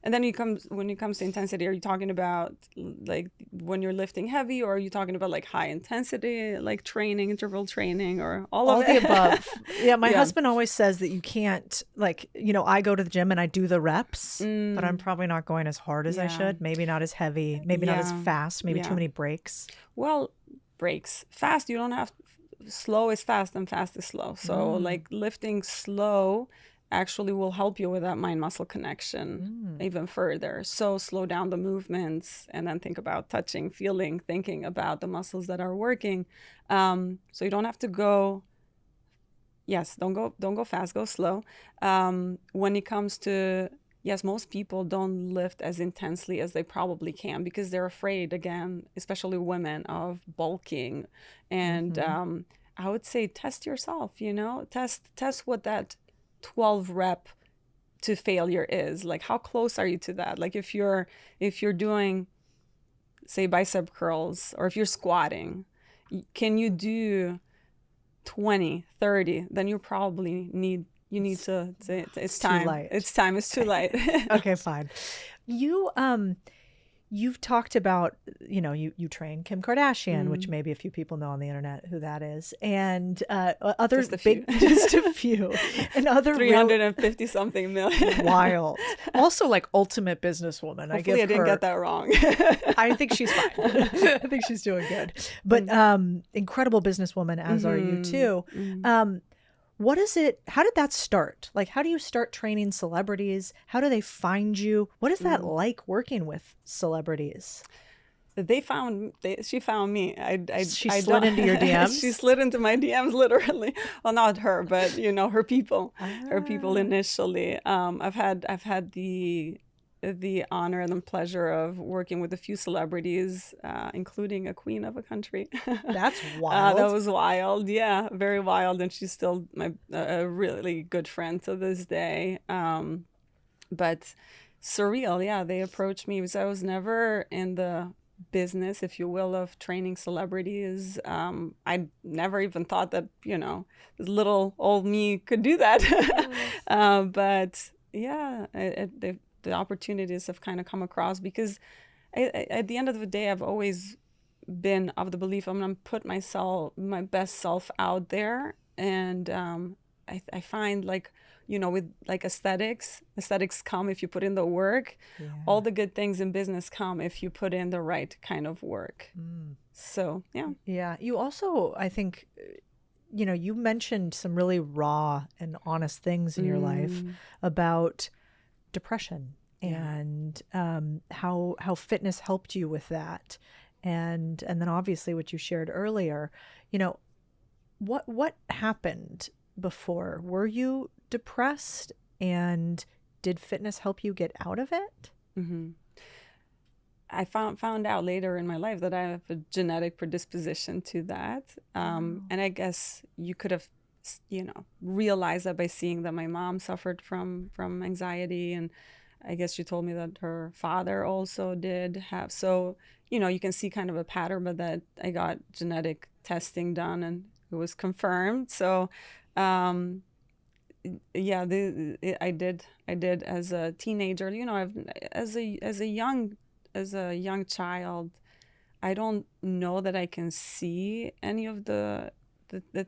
And then when it comes to intensity, are you talking about like when you're lifting heavy, or are you talking about like high intensity, like training, interval training, or all of the it? above. Yeah, my Yeah. husband always says that you can't, like, I go to the gym and I do the reps, but I'm probably not going as hard as I Yeah. should. Maybe not as heavy, maybe not as Yeah. fast, maybe Yeah. too many breaks. Well, breaks. Fast, you don't have, slow is fast and fast is slow. So like lifting slow actually will help you with that mind muscle connection even further. So slow down the movements and then think about touching, feeling, thinking about the muscles that are working. So you don't have to go, don't go fast, go slow. When it comes to, yes, most people don't lift as intensely as they probably can because they're afraid, again, especially women, of bulking. And I would say test yourself, test what that 12 rep to failure is. Like, how close are you to that? Like if you're doing, say, bicep curls, or if you're squatting, can you do 20, 30? Then you probably need to say it's time. Too light. It's time. It's too light. Okay, fine. You've talked about, you train Kim Kardashian, which maybe a few people know on the internet who that is, and other Just a few. just a few, and other 350 something million. wild. Also, like, ultimate businesswoman. Hopefully I didn't get that wrong. I think she's fine. I think she's doing good. But incredible businesswoman, as are you too. What is it? How did that start? Like, how do you start training celebrities? How do they find you? What is that like working with celebrities? She found me. She slid into your DMs? She slid into my DMs, literally. Well, not her, but her people. Her people initially. I've had the honor and the pleasure of working with a few celebrities, including a queen of a country. That's wild. That was wild. Yeah, very wild. And she's still a really good friend to this day. But surreal. Yeah, they approached me because I was never in the business, if you will, of training celebrities. I never even thought that, this little old me could do that. But yeah, the opportunities have kind of come across because at the end of the day, I've always been of the belief I'm going to put my best self out there. And I find, like, with like aesthetics come if you put in the work. Yeah. All the good things in business come if you put in the right kind of work. So, yeah. Yeah. You also, I think, you mentioned some really raw and honest things in your life about depression and how fitness helped you with that, and then obviously what you shared earlier. What happened before? Were you depressed, and did fitness help you get out of it? I found out later in my life that I have a genetic predisposition to that, and I guess you could have realized that by seeing that my mom suffered from anxiety, and I guess you told me that her father also did have. So, you can see kind of a pattern, but that I got genetic testing done and it was confirmed. So, yeah, I did as a teenager. As a young child, I don't know that I can see any of the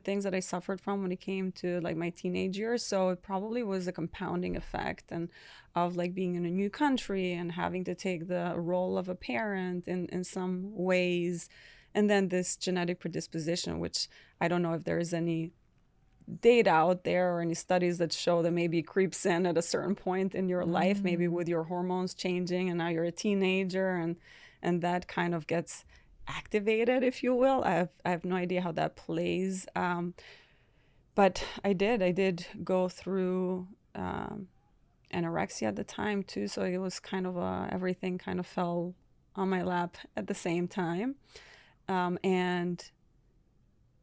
things that I suffered from when it came to like my teenage years. So it probably was a compounding effect and of like being in a new country and having to take the role of a parent in some ways. And then this genetic predisposition, which I don't know if there is any data out there or any studies that show that maybe it creeps in at a certain point in your life, maybe with your hormones changing and now you're a teenager and that kind of gets activated, if you will. I have no idea how that plays. But I did go through anorexia at the time too. So it was kind of everything kind of fell on my lap at the same time. And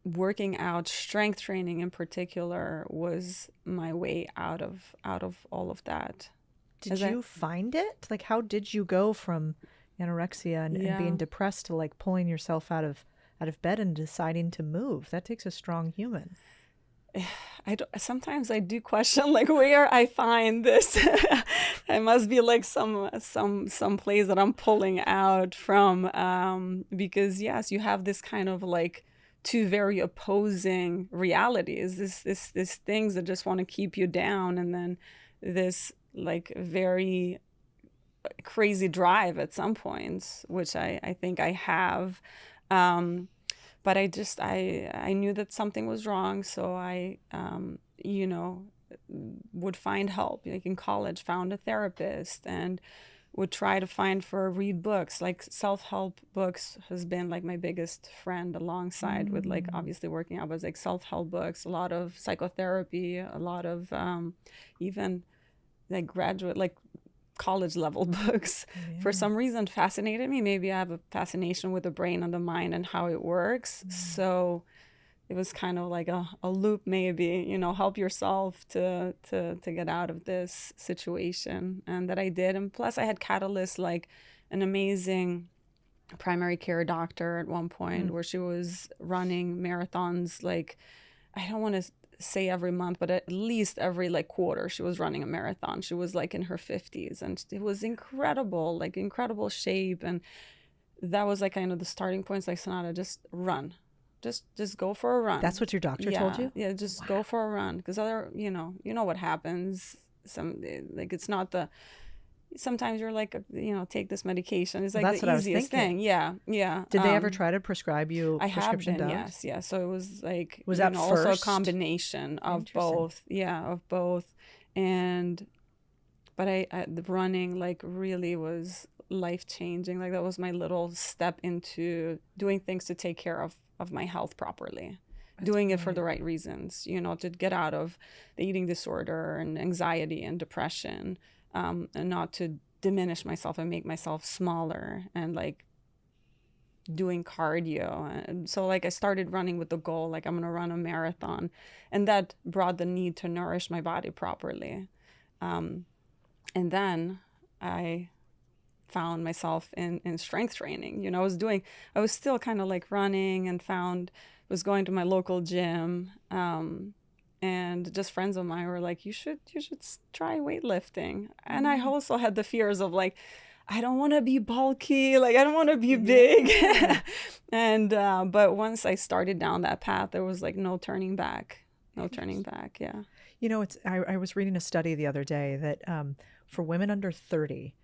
working out, strength training in particular, was my way out of all of that. Did you find it? Like, how did you go from anorexia and being depressed to like pulling yourself out of bed and deciding to move? That takes a strong human. sometimes I do question like where I find this. It must be like some place that I'm pulling out from, because yes, you have this kind of like two very opposing realities. This things that just want to keep you down, and then this like very crazy drive at some points, which I think I have. But I knew that something was wrong. So I, would find help. Like in college, found a therapist and would try to read books. Like self-help books has been like my biggest friend, alongside with like obviously working out, was like self-help books, a lot of psychotherapy, a lot of even like college level books. For some reason fascinated me. Maybe I have a fascination with the brain and the mind and how it works. So it was kind of like a loop, maybe, help yourself to get out of this situation. And that I did. And plus I had catalysts, like an amazing primary care doctor at one point where she was running marathons, like, I don't want to say every month, but at least every like quarter she was running a marathon. She was like in her 50s, and it was incredible shape. And that was like kind of the starting points, like, Sonata, just run, just go for a run. That's what your doctor told you? Yeah, just go for a run, because other, you know what happens. It's not the, sometimes you're like, take this medication. It's like that's the what easiest thing. Yeah. Did they ever try to prescribe you prescription drugs? Yes. Yeah. So it was like, was that also a combination of both. Yeah, of both. But the running like really was life-changing. Like that was my little step into doing things to take care of my health properly. Doing it for the right reasons, to get out of the eating disorder and anxiety and depression. And not to diminish myself and make myself smaller, and like doing cardio. And so like I started running with the goal, like I'm going to run a marathon, and that brought the need to nourish my body properly. And then I found myself in strength training. I was still kind of like running, and was going to my local gym. And just friends of mine were like, you should try weightlifting. And I also had the fears of like, I don't want to be bulky, like I don't want to be big. And but once I started down that path, there was like no turning back. Yeah. I was reading a study the other day that for women under 30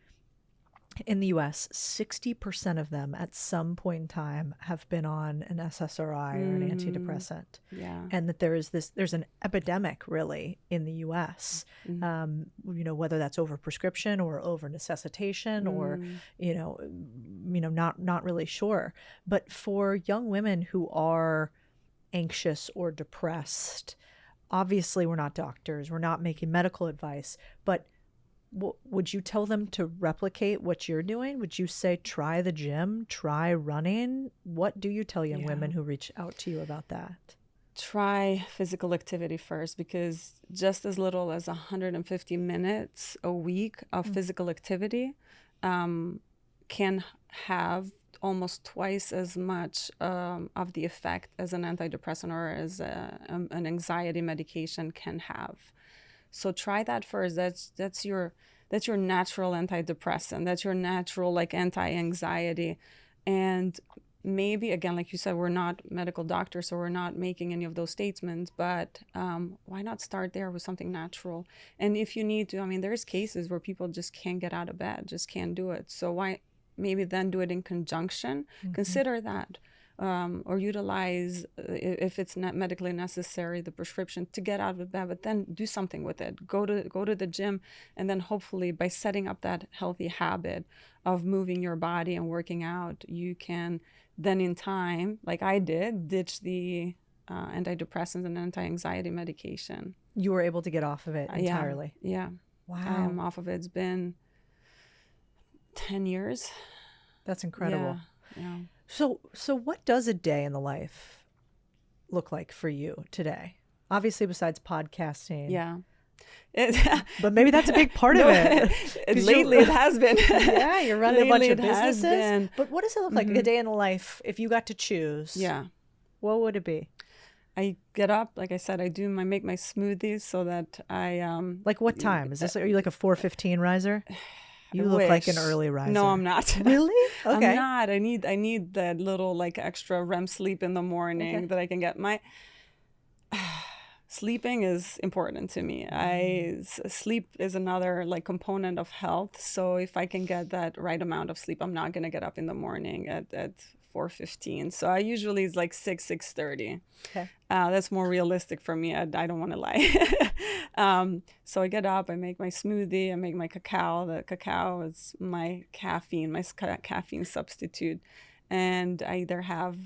in the US, 60% of them at some point in time have been on an SSRI or an antidepressant. Yeah. And that there's an epidemic really in the US, whether that's over prescription or over necessitation or, not really sure. But for young women who are anxious or depressed, obviously we're not doctors, we're not making medical advice, but would you tell them to replicate what you're doing? Would you say, try the gym, try running? What do you tell young women who reach out to you about that? Try physical activity first, because just as little as 150 minutes a week of physical activity can have almost twice as much of the effect as an antidepressant or as an anxiety medication can have. So try that first. That's your natural antidepressant. That's your natural like anti-anxiety. And maybe, again, like you said, we're not medical doctors, so we're not making any of those statements, but why not start there with something natural? And if you need to, there's cases where people just can't get out of bed, just can't do it. So why maybe then do it in conjunction? Consider that. Or utilize, if it's not medically necessary, the prescription to get out of bed, but then do something with it. Go to the gym, and then hopefully by setting up that healthy habit of moving your body and working out, you can then in time, like I did, ditch the antidepressants and anti-anxiety medication. You were able to get off of it entirely? Yeah. Wow. I am off of it. It's been 10 years. That's incredible. Yeah. So what does a day in the life look like for you today? Obviously, besides podcasting. Yeah. But maybe that's a big part of it. Lately it has been. Yeah, you're running a bunch of businesses. But what does it look like, a day in the life, if you got to choose? Yeah. What would it be? I get up, like I said, I make my smoothies so that I Like what time? Is this, are you like a 4:15 riser? You look like an early riser. No, I'm not. Really? Okay. I'm not. I need that little like extra REM sleep in the morning that I can get. My sleeping is important to me. Sleep is another like component of health. So if I can get that right amount of sleep, I'm not gonna get up in the morning at 4:15. So I usually is like 6:30. Okay. That's more realistic for me. I don't want to lie. So I get up, I make my smoothie, I make my cacao. The cacao is my caffeine substitute. And I either have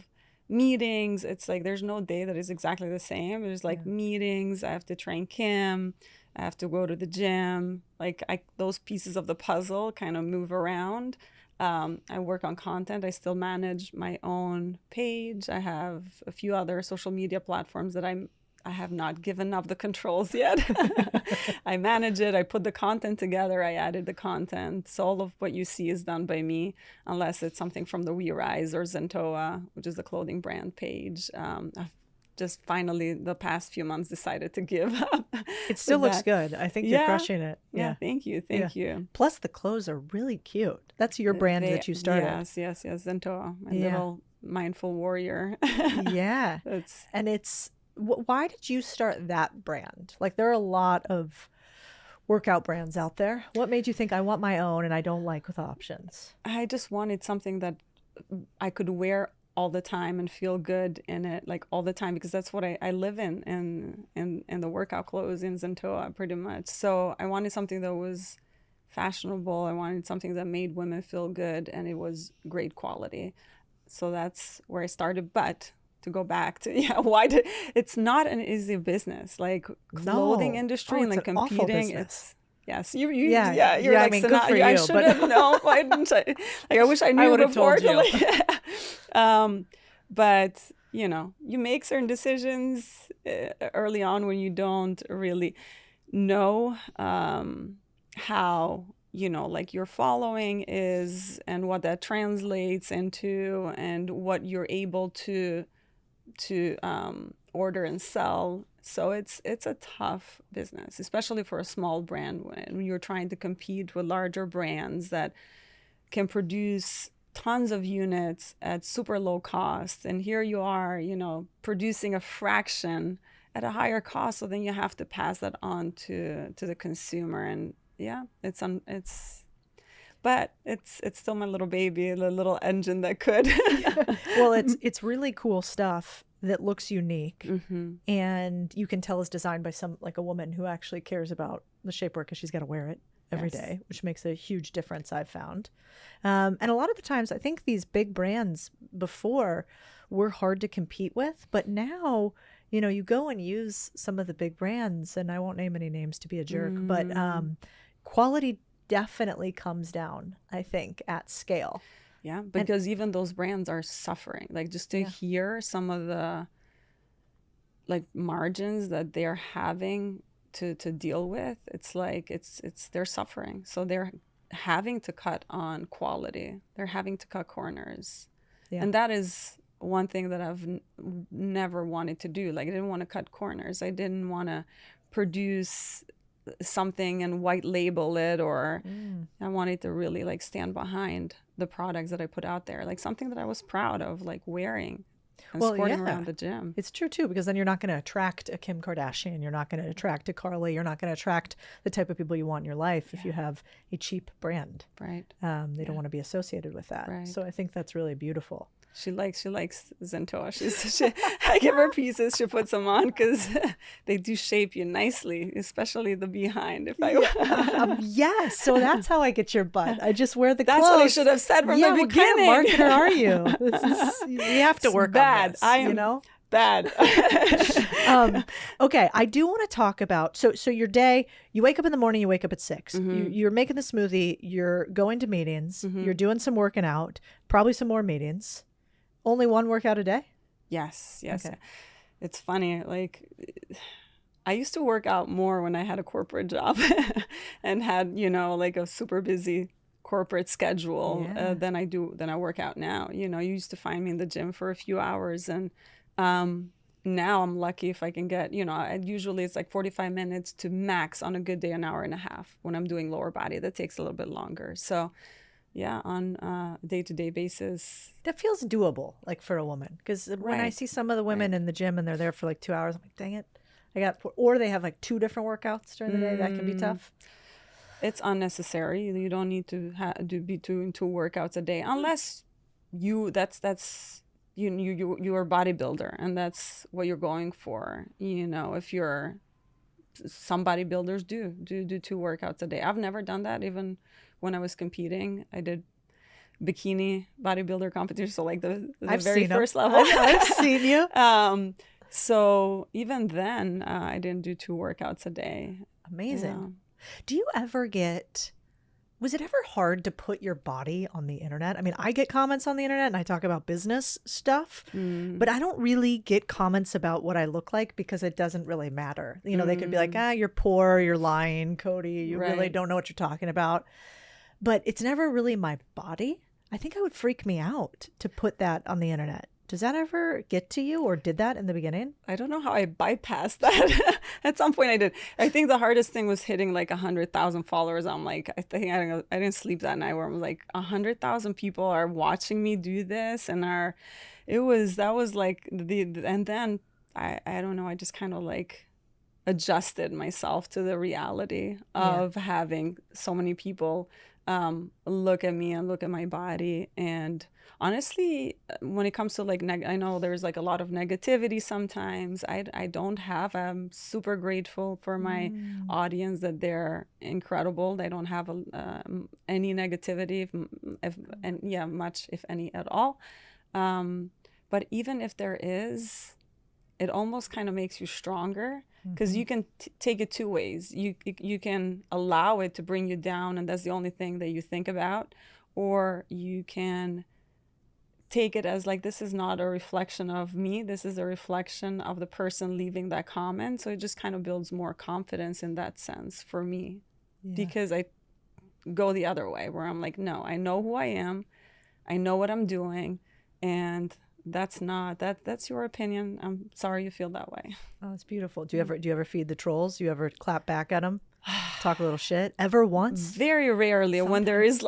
meetings. It's like there's no day that is exactly the same. There's like meetings. I have to train Kim. I have to go to the gym. Like those pieces of the puzzle kind of move around. I work on content. I still manage my own page. I have a few other social media platforms that I have not given up the controls yet. I manage it. I put the content together. I added the content. So all of what you see is done by me, unless it's something from the We Rise or Zentoa, which is the clothing brand page. I've just finally the past few months decided to give up. It still looks good. I think you're crushing it. Yeah. Thank you. Thank you. Plus the clothes are really cute. That's your brand that you started. Yes. Zentoa, my little mindful warrior. Yeah. And it's, why did you start that brand? Like there are a lot of workout brands out there. What made you think I want my own and I don't like with options? I just wanted something that I could wear all the time and feel good in it, like all the time, because that's what I live in the workout clothes in Zentoa pretty much. So I wanted something that was fashionable. I wanted something that made women feel good and it was great quality. So that's where I started. But to go back to it's not an easy business, like clothing industry and like competing. It's yes, you're like, I good for you. I should have known. Why didn't I? Like I wish I knew before. Told you. But you make certain decisions early on when you don't really know how like your following is and what that translates into and what you're able to order and sell. So it's a tough business, especially for a small brand when you're trying to compete with larger brands that can produce tons of units at super low cost. And here you are, producing a fraction at a higher cost. So then you have to pass that on to the consumer. And but it's still my little baby, the little engine that could. Well, it's really cool stuff that looks unique, and you can tell is designed by a woman who actually cares about the shapewear because she's got to wear it every day, which makes a huge difference, I've found. And a lot of the times, I think these big brands before were hard to compete with, but now, you go and use some of the big brands, and I won't name any names to be a jerk, but quality definitely comes down, I think, at scale. Yeah, because even those brands are suffering. Like just to hear some of the like margins that they're having to deal with, it's like they're suffering. So they're having to cut on quality. They're having to cut corners. Yeah. And that is one thing that I've never wanted to do. Like I didn't want to cut corners. I didn't want to produce something and white label it, or I wanted to really like stand behind the products that I put out there, like something that I was proud of, like wearing and sporting around the gym. It's true too, because then you're not going to attract a Kim Kardashian, you're not going to attract a Carly, you're not going to attract the type of people you want in your life if you have a cheap brand. Right. They don't want to be associated with that. Right. So I think that's really beautiful. She likes Zentoa. I give her pieces. She puts them on because they do shape you nicely, especially the behind. Yes. So that's how I get your butt. I just wear the clothes. That's what I should have said from the beginning. What kind of marketer are you? We have to work on this. I am bad. Okay, I do want to talk about so your day. You wake up in the morning. You wake up at 6. You're making the smoothie. You're going to meetings. You're doing some working out. Probably some more meetings. Only one workout a day? Yes. Okay. It's funny. Like I used to work out more when I had a corporate job and had, like a super busy corporate schedule than I work out now. You used to find me in the gym for a few hours, and now I'm lucky if I can get, usually it's like 45 minutes to max on a good day, an hour and a half. When I'm doing lower body, that takes a little bit longer. So yeah, on a day-to-day basis. That feels doable, like for a woman. Because when I see some of the women in the gym and they're there for like 2 hours, I'm like, dang it. Or they have like 2 different workouts during the day. That can be tough. It's unnecessary. You don't need to be doing 2 workouts a day unless you're a bodybuilder and that's what you're going for. If some bodybuilders do 2 workouts a day. I've never done that. Even when I was competing, I did bikini bodybuilder competition. So like the very first level. I've seen you. So even then, I didn't do 2 workouts a day. Amazing. Do you ever was it ever hard to put your body on the internet? I mean, I get comments on the internet and I talk about business stuff, but I don't really get comments about what I look like because it doesn't really matter. They could be like, you're poor, you're lying, Codie, you really don't know what you're talking about. But it's never really my body. I think it would freak me out to put that on the internet. Does that ever get to you, or did that in the beginning? I don't know how I bypassed that. At some point I did. I think the hardest thing was hitting like 100,000 followers. I'm like, I think I didn't sleep that night where I'm like, 100,000 people are watching me do this. And that was like and then I don't know, I just kind of like adjusted myself to the reality of having so many people look at me and look at my body. And honestly, when it comes to like, I know there's like a lot of negativity sometimes. I don't have, I'm super grateful for my audience that they're incredible. They don't have any negativity, much, if any at all. But even if there is, it almost kind of makes you stronger. Because you can take it 2 ways. You can allow it to bring you down, and that's the only thing that you think about. Or you can take it as like, this is not a reflection of me. This is a reflection of the person leaving that comment. So it just kind of builds more confidence in that sense for me. Because I go the other way where I'm like, no, I know who I am. I know what I'm doing. And that's your opinion. I'm sorry you feel that way. Oh, it's beautiful. Do you ever feed the trolls? Do you ever clap back at them? Talk a little shit? Ever once? Very rarely. Sometimes.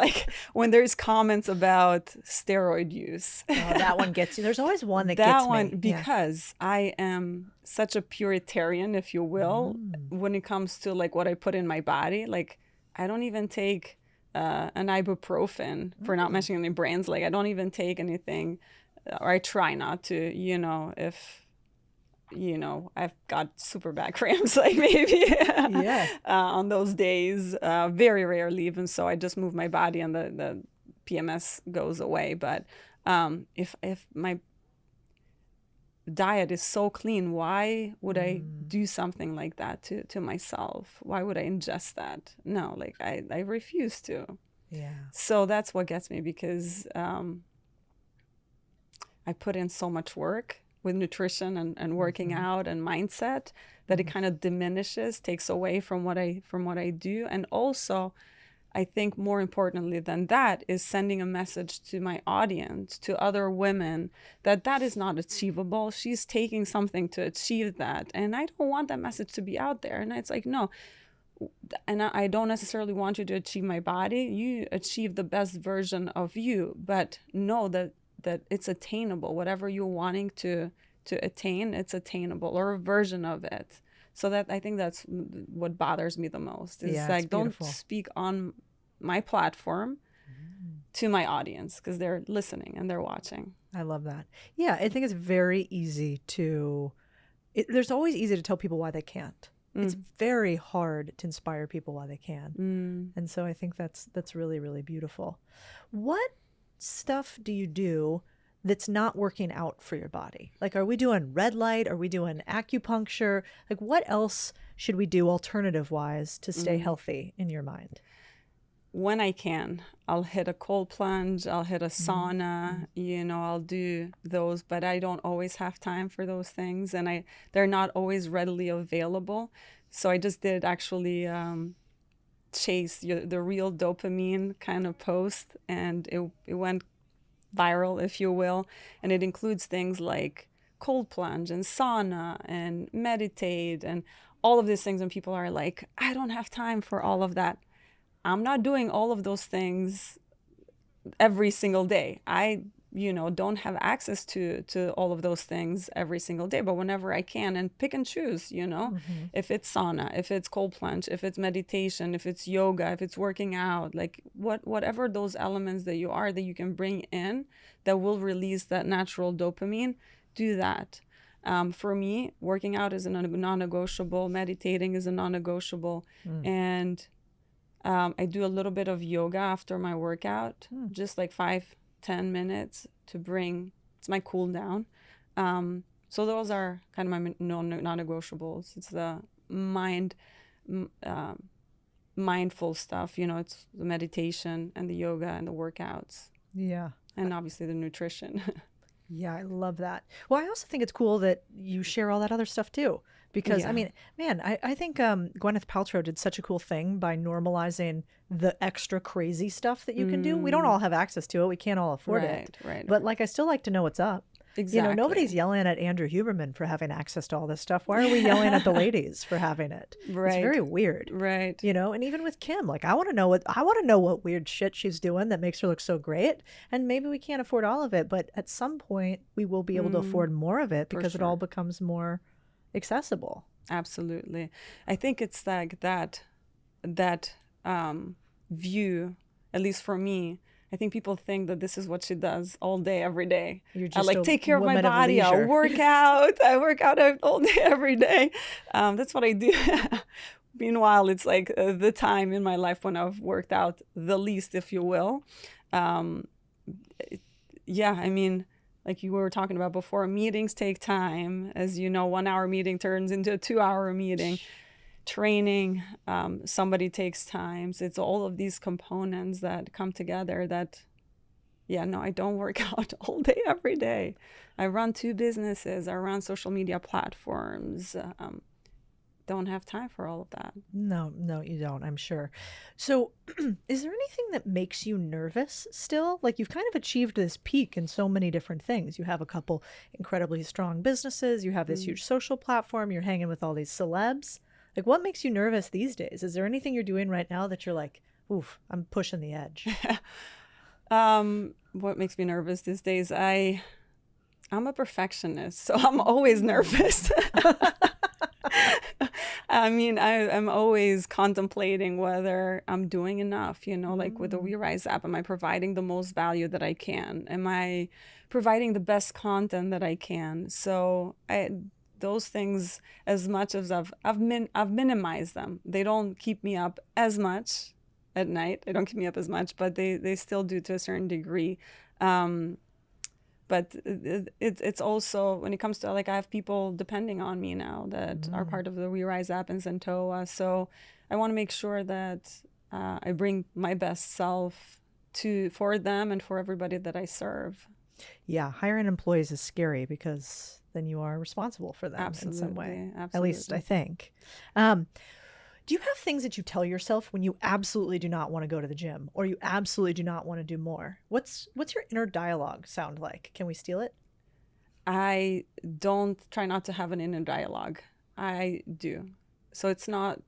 when there's comments about steroid use. Oh, that one gets you. There's always one that gets me. Because I am such a puritarian, if you will, when it comes to like what I put in my body. Like I don't even take an ibuprofen, for not mentioning any brands. Like I don't even take anything, or I try not to, if, I've got super bad cramps, like maybe on those days, very rarely even. So I just move my body and the PMS goes away. But if my diet is so clean, why would I do something like that to myself? Why would I ingest that? No, like I refuse to. Yeah. So that's what gets me, because I put in so much work with nutrition and working out and mindset that it kind of diminishes, takes away from what I do. And also, I think more importantly than that is sending a message to my audience, to other women, that is not achievable. She's taking something to achieve that. And I don't want that message to be out there. And it's like, no. And I don't necessarily want you to achieve my body. You achieve the best version of you, but know that it's attainable. Whatever you're wanting to attain, it's attainable, or a version of it. So that, I think that's what bothers me the most. Is like, don't speak on my platform to my audience, because they're listening and they're watching. I love that. Yeah, I think it's very easy there's always easy to tell people why they can't. It's very hard to inspire people why they can. And so I think that's really, really beautiful. What stuff do you do that's not working out for your body? Like, are we doing red light? Are we doing acupuncture? Like, what else should we do alternative wise to stay healthy in your mind? When I can, I'll hit a cold plunge, I'll hit a sauna, I'll do those, but I don't always have time for those things, and they're not always readily available. So I just did actually chase the real dopamine kind of post, and it went viral, if you will. And it includes things like cold plunge and sauna and meditate and all of these things. And people are like, I don't have time for all of that. I'm not doing all of those things every single day. I don't have access to all of those things every single day, but whenever I can, and pick and choose, if it's sauna, if it's cold plunge, if it's meditation, if it's yoga, if it's working out, like whatever those elements that you can bring in that will release that natural dopamine, do that. For me, working out is a non-negotiable, meditating is a non-negotiable, and I do a little bit of yoga after my workout, just like 5-10 minutes it's my cool down. So those are kind of my non-negotiables. It's the mindful stuff, it's the meditation and the yoga and the workouts. Yeah. And obviously the nutrition. Yeah, I love that. Well, I also think it's cool that you share all that other stuff too. Because, I mean, man, I think Gwyneth Paltrow did such a cool thing by normalizing the extra crazy stuff that you can do. We don't all have access to it. We can't all afford it. Right. But like, I still like to know what's up. Exactly. Nobody's yelling at Andrew Huberman for having access to all this stuff. Why are we yelling at the ladies for having it? Right. It's very weird. Right. And even with Kim, like I want to know what weird shit she's doing that makes her look so great. And maybe we can't afford all of it, but at some point we will be able to afford more of it because it all becomes more accessible. Absolutely. I think it's like that view, at least for me. I think people think that this is what she does all day, every day. You're just I take care of my body. I work out. I work out all day, every day. That's what I do. Meanwhile, it's like the time in my life when I've worked out the least, if you will. I mean, like you were talking about before, meetings take time. As you know, 1 hour meeting turns into a 2 hour meeting. Training, somebody takes time. So it's all of these components that come together that, I don't work out all day, every day. I run 2 businesses. I run social media platforms. Don't have time for all of that. No, you don't, I'm sure. So is there anything that makes you nervous still? Like you've kind of achieved this peak in so many different things. You have a couple incredibly strong businesses. You have this huge social platform. You're hanging with all these celebs. Like what makes you nervous these days? Is there anything you're doing right now that you're like, oof, I'm pushing the edge? What makes me nervous these days? I'm a perfectionist, so I'm always nervous. I mean, I'm always contemplating whether I'm doing enough, like with the We Rise app, am I providing the most value that I can? Am I providing the best content that I can? So those things, as much as I've minimized them. They don't keep me up as much at night. They don't keep me up as much, but they still do to a certain degree. But it's also, when it comes to, like, I have people depending on me now that are part of the We Rise app in Santoa. So I want to make sure that I bring my best self for them and for everybody that I serve. Yeah, hiring employees is scary because then you are responsible for them in some way. Absolutely. At least I think. Do you have things that you tell yourself when you absolutely do not want to go to the gym or you absolutely do not want to do more? What's your inner dialogue sound like? Can we steal it? I try not to have an inner dialogue. I do. So it's not,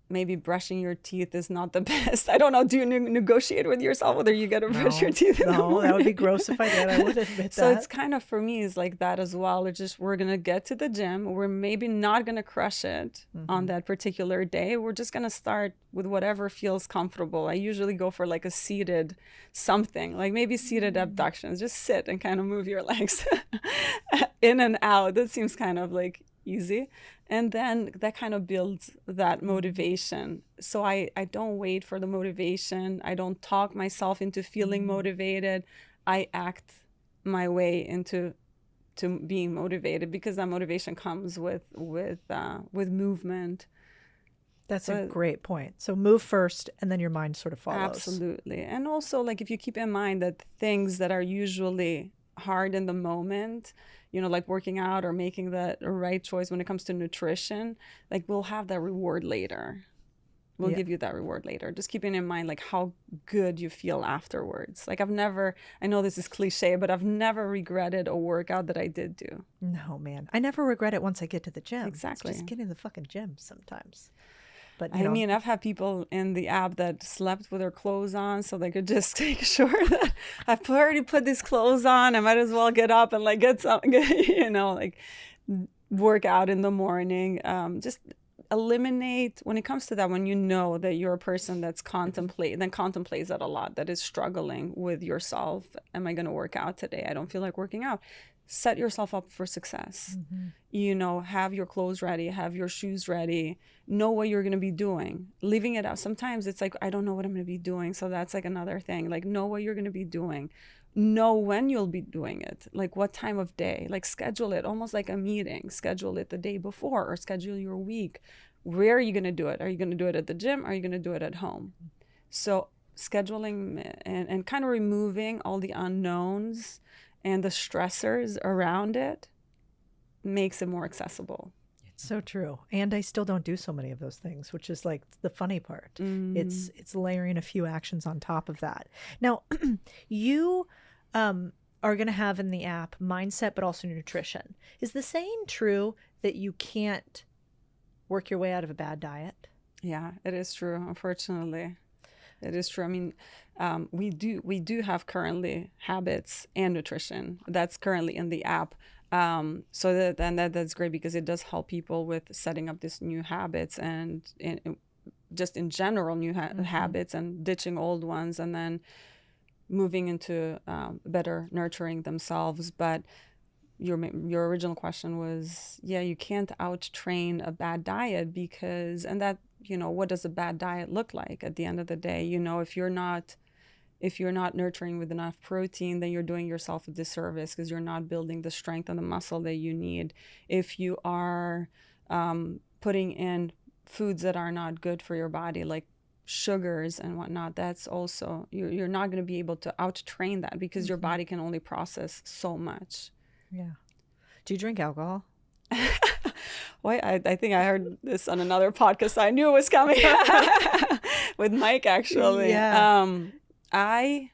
maybe brushing your teeth is not the best. I don't know. Do you negotiate with yourself whether you got to brush your teeth in the morning? That would be gross if I did. I would admit that. So it's kind of, for me, is like that as well. It's just, we're going to get to the gym. We're maybe not going to crush it on that particular day. We're just going to start with whatever feels comfortable. I usually go for like a seated something, like maybe seated abductions. Just sit and kind of move your legs in and out. That seems kind of like easy. And then that kind of builds that motivation. So I don't wait for the motivation. I don't talk myself into feeling motivated. I act my way into being motivated, because that motivation comes with movement. That's a great point. So move first and then your mind sort of follows. Absolutely. And also, like, if you keep in mind that things that are usually hard in the moment, like working out or making the right choice when it comes to nutrition, like, we'll have that reward later. will give you that reward later. Just keeping in mind like how good you feel afterwards. Like I know this is cliche, but I've never regretted a workout that I did do. No, man. I never regret it once I get to the gym. Exactly. It's just getting to the fucking gym sometimes. But I mean, I've had people in the app that slept with their clothes on so they could just make sure that I've already put these clothes on. I might as well get up and like get something, like work out in the morning. Just eliminate, when it comes to that, when you know that you're a person that's contemplates that a lot, that is struggling with yourself. Am I going to work out today? I don't feel like working out. Set yourself up for success. Have your clothes ready, have your shoes ready, know what you're going to be doing. Leaving it out. Sometimes it's like, I don't know what I'm going to be doing. So that's like another thing. Like, know what you're going to be doing. Know when you'll be doing it. Like what time of day. Like schedule it almost like a meeting. Schedule it the day before or schedule your week. Where are you going to do it? Are you going to do it at the gym? Are you going to do it at home? So scheduling and kind of removing all the unknowns and the stressors around it makes it more accessible. It's so true. And I still don't do so many of those things, which is like the funny part. It's layering a few actions on top of that. Now, you are going to have in the app mindset, but also nutrition. Is the saying true that you can't work your way out of a bad diet? Yeah, it is true, unfortunately. It is true. I mean, we do have currently habits and nutrition that's currently in the app. So that's great because it does help people with setting up these new habits and just in general new habits and ditching old ones and then moving into better nurturing themselves. But your original question was, you can't out-train a bad diet because, and that, what does a bad diet look like at the end of the day? If you're not nurturing with enough protein, then you're doing yourself a disservice because you're not building the strength and the muscle that you need. If you are putting in foods that are not good for your body, like sugars and whatnot, that's also, you're not going to be able to out-train that because your body can only process so much. Yeah. Do you drink alcohol? Well, I think I heard this on another podcast. I knew it was coming with Mike, actually. Yeah. I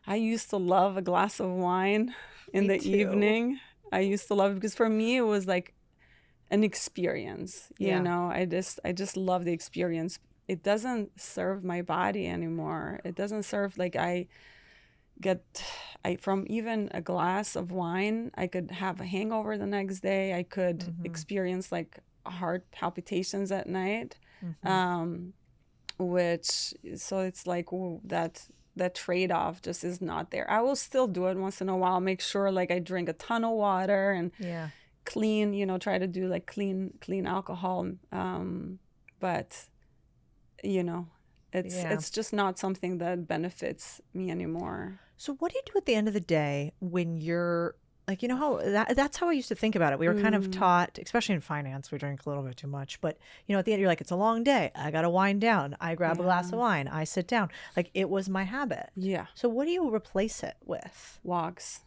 used to love a glass of wine in the evening. I used to love it because for me it was like an experience. I just love the experience. It doesn't serve my body anymore. It doesn't serve, like from even a glass of wine, I could have a hangover the next day. I could experience like heart palpitations at night. So it's like that trade-off just is not there. I will still do it once in a while, make sure like I drink a ton of water and clean, try to do like clean alcohol. But it's just not something that benefits me anymore. So what do you do at the end of the day when you're like, that's how I used to think about it. We were kind of taught, especially in finance, we drink a little bit too much, but at the end you're like, it's a long day. I got to wind down. I grab a glass of wine. I sit down. Like it was my habit. Yeah. So what do you replace it with? Walks.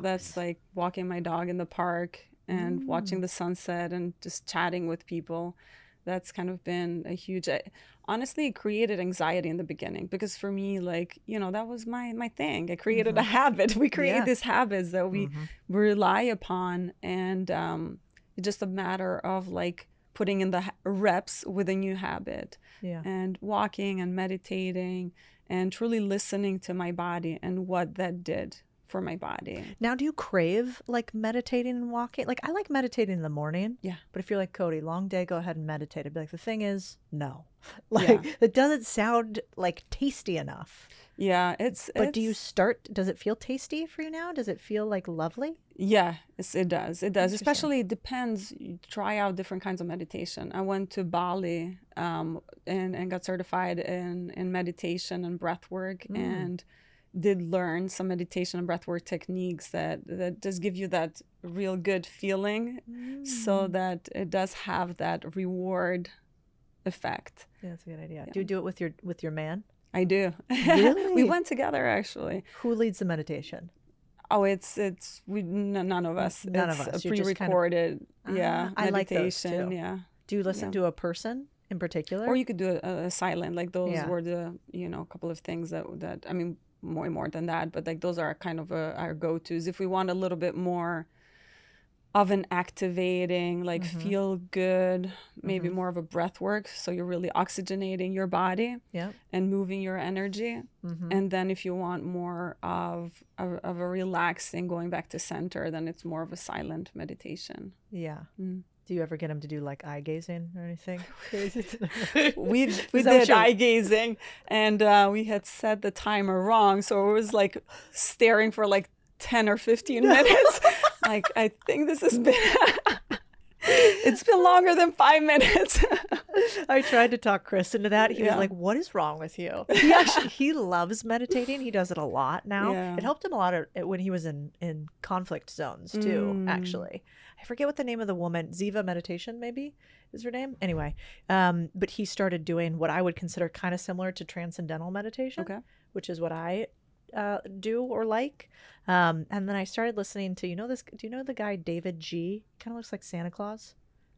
That's like walking my dog in the park and watching the sunset and just chatting with people. That's kind of been a huge, honestly, it created anxiety in the beginning because for me, like, that was my thing. I created a habit. We create these habits that we rely upon. And it's just a matter of like putting in the reps with a new habit and walking and meditating and truly listening to my body and what that did for my body. Now, do you crave like meditating and walking? Like I like meditating in the morning. Yeah. But if you're like, Codie, long day, go ahead and meditate. I'd be like, the thing is, no. Like it doesn't sound like tasty enough. Yeah, But does it feel tasty for you now? Does it feel like lovely? Yeah, it does. It does. Especially it depends. You try out different kinds of meditation. I went to Bali and got certified in meditation and breath work and did learn some meditation and breathwork techniques that just give you that real good feeling so that it does have that reward effect. Yeah, that's a good idea. Do you do it with your man? I do. Really? We went together actually. Who leads the meditation? Oh, none of us. None of us. A pre-recorded, I like those meditation. too. Yeah. Do you listen to a person in particular? Or you could do a silent, like those Yeah. were the, a couple of things that I mean, more than that, but like those are kind of our go-tos. If we want a little bit more of an activating, like feel good, maybe more of a breath work. So you're really oxygenating your body and moving your energy. And then if you want more of a relaxing, going back to center, then it's more of a silent meditation. Yeah. Do you ever get them to do like eye gazing or anything? we did eye gazing, and we had set the timer wrong. So it was like staring for like 10 or 15 minutes. Like, I think this has been, it's been longer than 5 minutes. I tried to talk Chris into that. He was like, what is wrong with you? He loves meditating. He does it a lot now. Yeah. It helped him a lot when he was in conflict zones too, actually. I forget what the name of the woman, Ziva Meditation maybe is her name. Anyway, but he started doing what I would consider kind of similar to transcendental meditation, which is what I do or like. And then I started listening to, do you know the guy David G? Kind of looks like Santa Claus.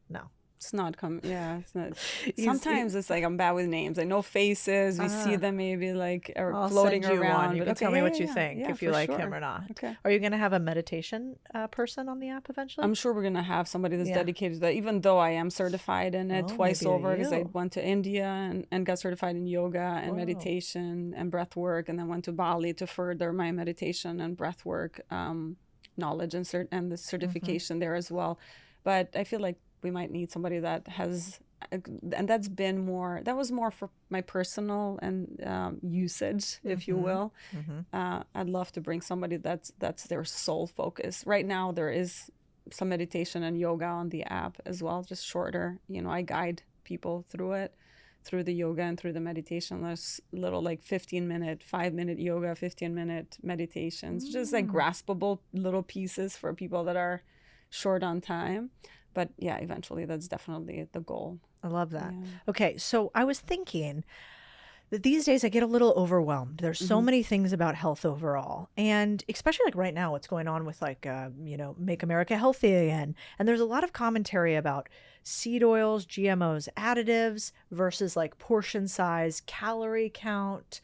No. It's not it's not. Sometimes it's like I'm bad with names. I know faces. We see them maybe like I'll floating send you around. one. You can tell me what you think if you like him or not. Okay. Are you going to have a meditation person on the app eventually? I'm sure we're going to have somebody that's dedicated to that, even though I am certified in it twice over, because I went to India and got certified in yoga and meditation and breath work, and then went to Bali to further my meditation and breath work knowledge and the certification there as well. But I feel like we might need somebody that has, and that was more for my personal and usage, if you will. I'd love to bring somebody that's their sole focus. Right now, there is some meditation and yoga on the app as well, just shorter. I guide people through it, through the yoga and through the meditation. There's little like 15-minute, 5-minute yoga, 15-minute meditations, just like graspable little pieces for people that are short on time. But yeah, eventually that's definitely the goal. I love that. Yeah. Okay, so I was thinking that these days I get a little overwhelmed. There's so many things about health overall. And especially like right now, what's going on with like, Make America Healthy Again. And there's a lot of commentary about seed oils, GMOs, additives versus like portion size, calorie count.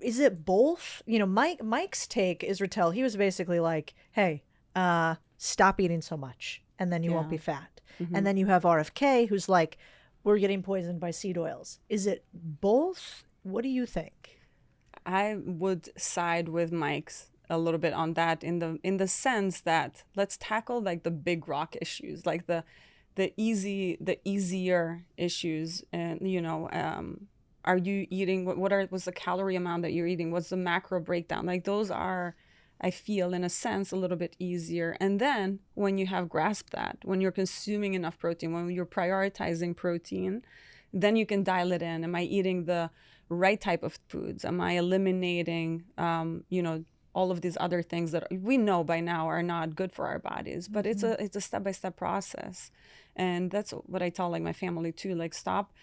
Is it both? Mike's take is Rattel. He was basically like, hey, stop eating so much and then you won't be fat. And then you have RFK who's like, we're getting poisoned by seed oils. Is it both? What do you think? I would side with Mike's a little bit on that in the sense that let's tackle like the big rock issues, like the easier issues. And are you eating, what's the calorie amount that you're eating? What's the macro breakdown? Like those are, I feel, in a sense, a little bit easier. And then when you have grasped that, when you're consuming enough protein, when you're prioritizing protein, then you can dial it in. Am I eating the right type of foods? Am I eliminating, all of these other things that we know by now are not good for our bodies? But it's a step-by-step process. And that's what I tell like my family too, like stop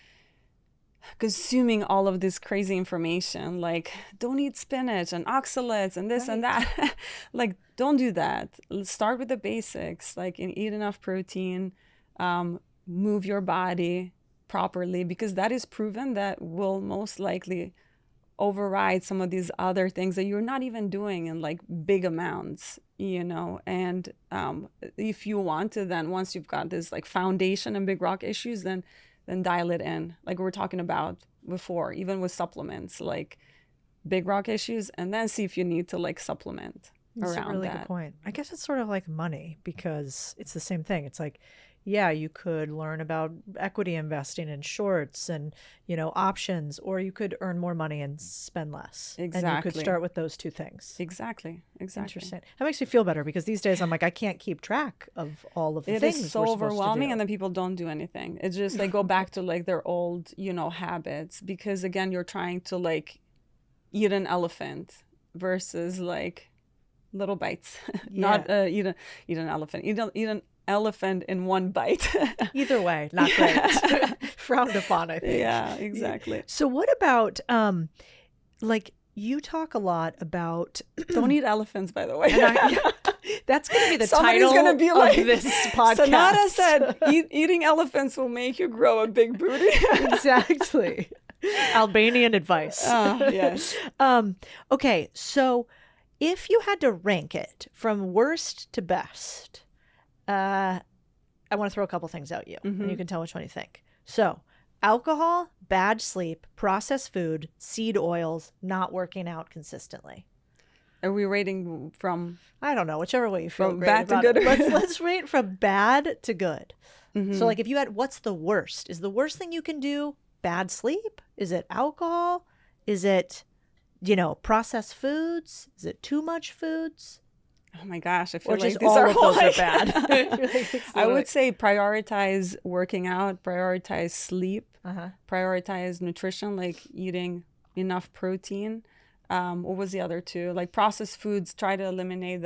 consuming all of this crazy information, like don't eat spinach and oxalates and this and that. Like don't do that. Let's start with the basics, like eat enough protein, move your body properly, because that is proven that will most likely override some of these other things that you're not even doing in like big amounts, and if you want to, then once you've got this like foundation and big rock issues, then dial it in, like we were talking about before, even with supplements, like big rock issues, and then see if you need to like supplement around that. That's a really good point. I guess it's sort of like money, because it's the same thing. It's like, yeah, you could learn about equity investing in shorts and, options, or you could earn more money and spend less. Exactly. And you could start with those two things. Exactly. Interesting. That makes me feel better, because these days I'm like, I can't keep track of all of the things. It is so overwhelming, and then people don't do anything. It's just they go back to like their old, habits, because again, you're trying to like eat an elephant versus like little bites. Not eat an elephant. Eat an elephant in one bite. Either way, not great. Frowned upon, I think. Yeah, exactly. So what about like you talk a lot about don't eat elephants, by the way. That's going to be the Somebody's title gonna be like, of this podcast. Sonata said, eating elephants will make you grow a big booty. Exactly. Albanian advice. Yes. Okay, so if you had to rank it from worst to best, I want to throw a couple things at you, and you can tell which one you think. So, alcohol, bad sleep, processed food, seed oils, not working out consistently. Are we rating from? I don't know, whichever way you feel. From great bad to about good? it. Let's rate from bad to good. So, like, if you had, what's the worst? Is the worst thing you can do bad sleep? Is it alcohol? Is it, processed foods? Is it too much foods? Oh my gosh, I feel Or like just these all are of those are like- bad? I would say prioritize working out, prioritize sleep, prioritize nutrition, like eating enough protein. What was the other two? Like processed foods, try to eliminate.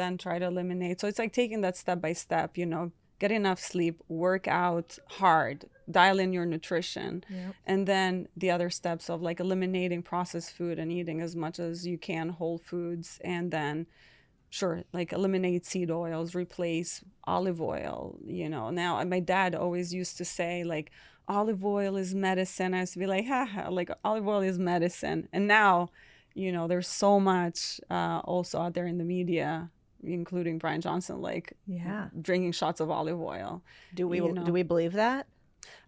So it's like taking that step by step, get enough sleep, work out hard, dial in your nutrition. And then the other steps of like eliminating processed food and eating as much as you can whole foods. And then like eliminate seed oils, replace olive oil. Now my dad always used to say like olive oil is medicine. I used to be like, like olive oil is medicine. And now, there's so much also out there in the media, including Brian Johnson, like drinking shots of olive oil. Do we believe that?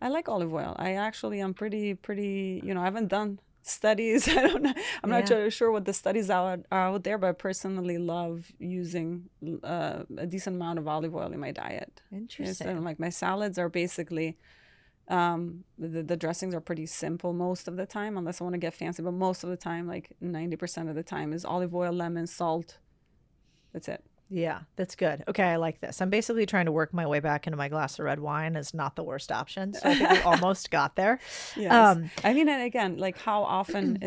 I like olive oil. I actually am pretty, I haven't done studies. I don't know. I'm not sure what the studies are out there, but I personally love using a decent amount of olive oil in my diet. Interesting. And like my salads are basically, the dressings are pretty simple most of the time, unless I want to get fancy, but most of the time, like 90% of the time is olive oil, lemon, salt. That's it. Yeah, that's good. Okay, I like this. I'm basically trying to work my way back into my glass of red wine is not the worst option. So I think we almost got there. Yes. I mean, and again, like how often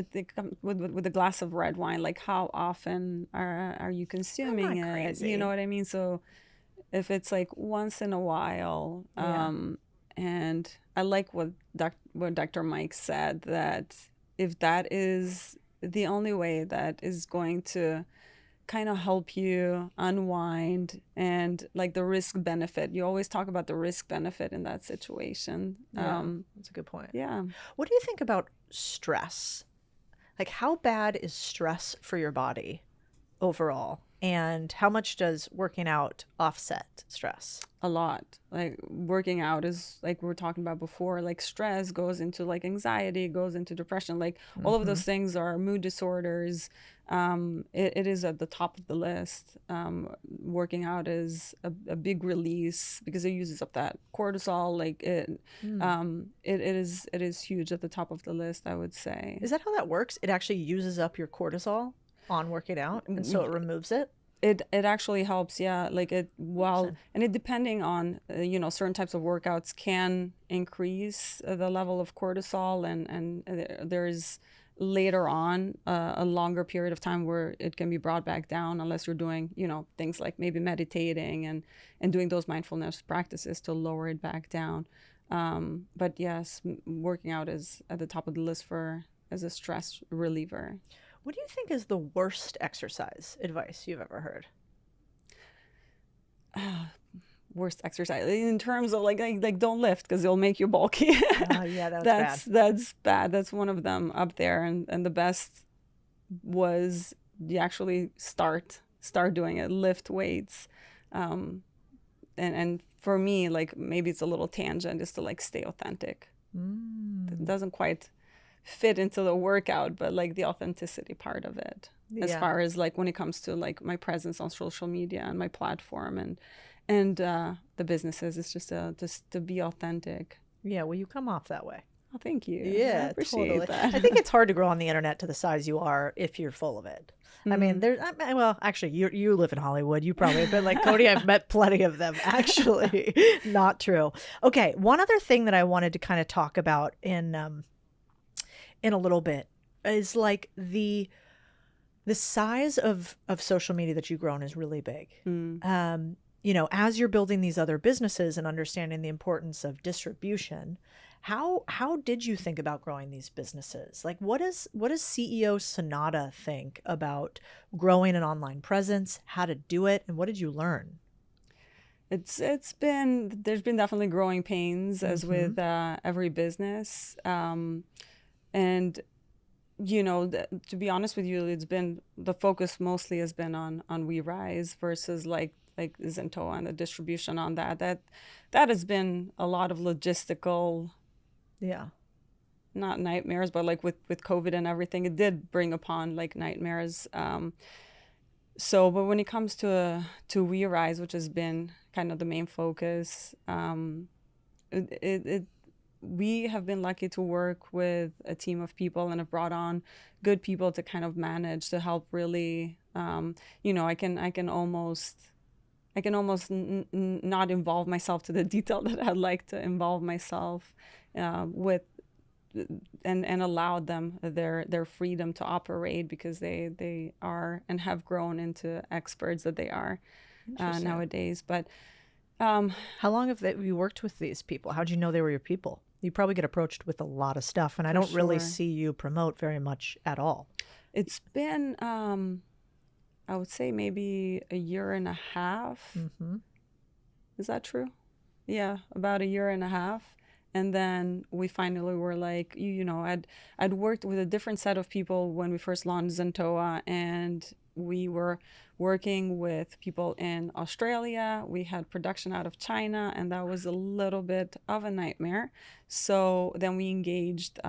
with a glass of red wine, like how often are you consuming it? Crazy. You know what I mean? So if it's like once in a while, and I like what Dr. Mike said, that if that is the only way that is going to kind of help you unwind, and like the risk benefit, you always talk about the risk benefit in that situation. That's a good point. Yeah. What do you think about stress? Like, how bad is stress for your body overall? And how much does working out offset stress? A lot. Like working out is, like we were talking about before, like stress goes into like anxiety, goes into depression, like all of those things are mood disorders. It is at the top of the list. Working out is a big release because it uses up that cortisol. Like it is huge at the top of the list, I would say. Is that how that works? It actually uses up your cortisol on working out, and so it removes it? It actually helps, yeah. Like and it depending on certain types of workouts can increase the level of cortisol, and there's later on a longer period of time where it can be brought back down, unless you're doing things like maybe meditating and doing those mindfulness practices to lower it back down. But yes, working out is at the top of the list as a stress reliever. What do you think is the worst exercise advice you've ever heard? Worst exercise in terms of like don't lift because it'll make you bulky. Yeah, that's bad. That's bad. That's one of them up there. And the best was you actually start doing it, lift weights. And for me, like maybe it's a little tangent just to like stay authentic. It doesn't quite fit into the workout, but like the authenticity part of it, as far as like when it comes to like my presence on social media and my platform and the businesses, it's just to be authentic. Yeah, well, you come off that way. Oh, thank you. Yeah, I appreciate totally. that. I think it's hard to grow on the internet to the size you are if you're full of it. I mean, well, actually, you live in Hollywood. You probably have been like Cody. I've met plenty of them. Actually, not true. Okay, one other thing that I wanted to kind of talk about in a little bit is like the size of social media that you've grown is really big. As you're building these other businesses and understanding the importance of distribution, How did you think about growing these businesses? Like, what does CEO Sonata think about growing an online presence, how to do it, and what did you learn? There's been definitely growing pains as with every business. And to be honest with you, it's been, the focus mostly has been on We Rise versus like Zentoa and the distribution on that has been a lot of logistical, not nightmares, but like with COVID and everything, it did bring upon like nightmares. But when it comes to We Rise, which has been kind of the main focus, we have been lucky to work with a team of people and have brought on good people to kind of manage, to help really, I can almost not involve myself to the detail that I'd like to involve myself with, and allowed them their freedom to operate, because they are and have grown into experts that they are nowadays. But how long have you worked with these people? How'd you know they were your people? You probably get approached with a lot of stuff, and I don't really see you promote very much at all. It's been, I would say maybe a year and a half. Is that true? Yeah, about a year and a half. And then we finally were like, I'd worked with a different set of people when we first launched Zentoa, and we were working with people in Australia. We had production out of China, and that was a little bit of a nightmare. So then we engaged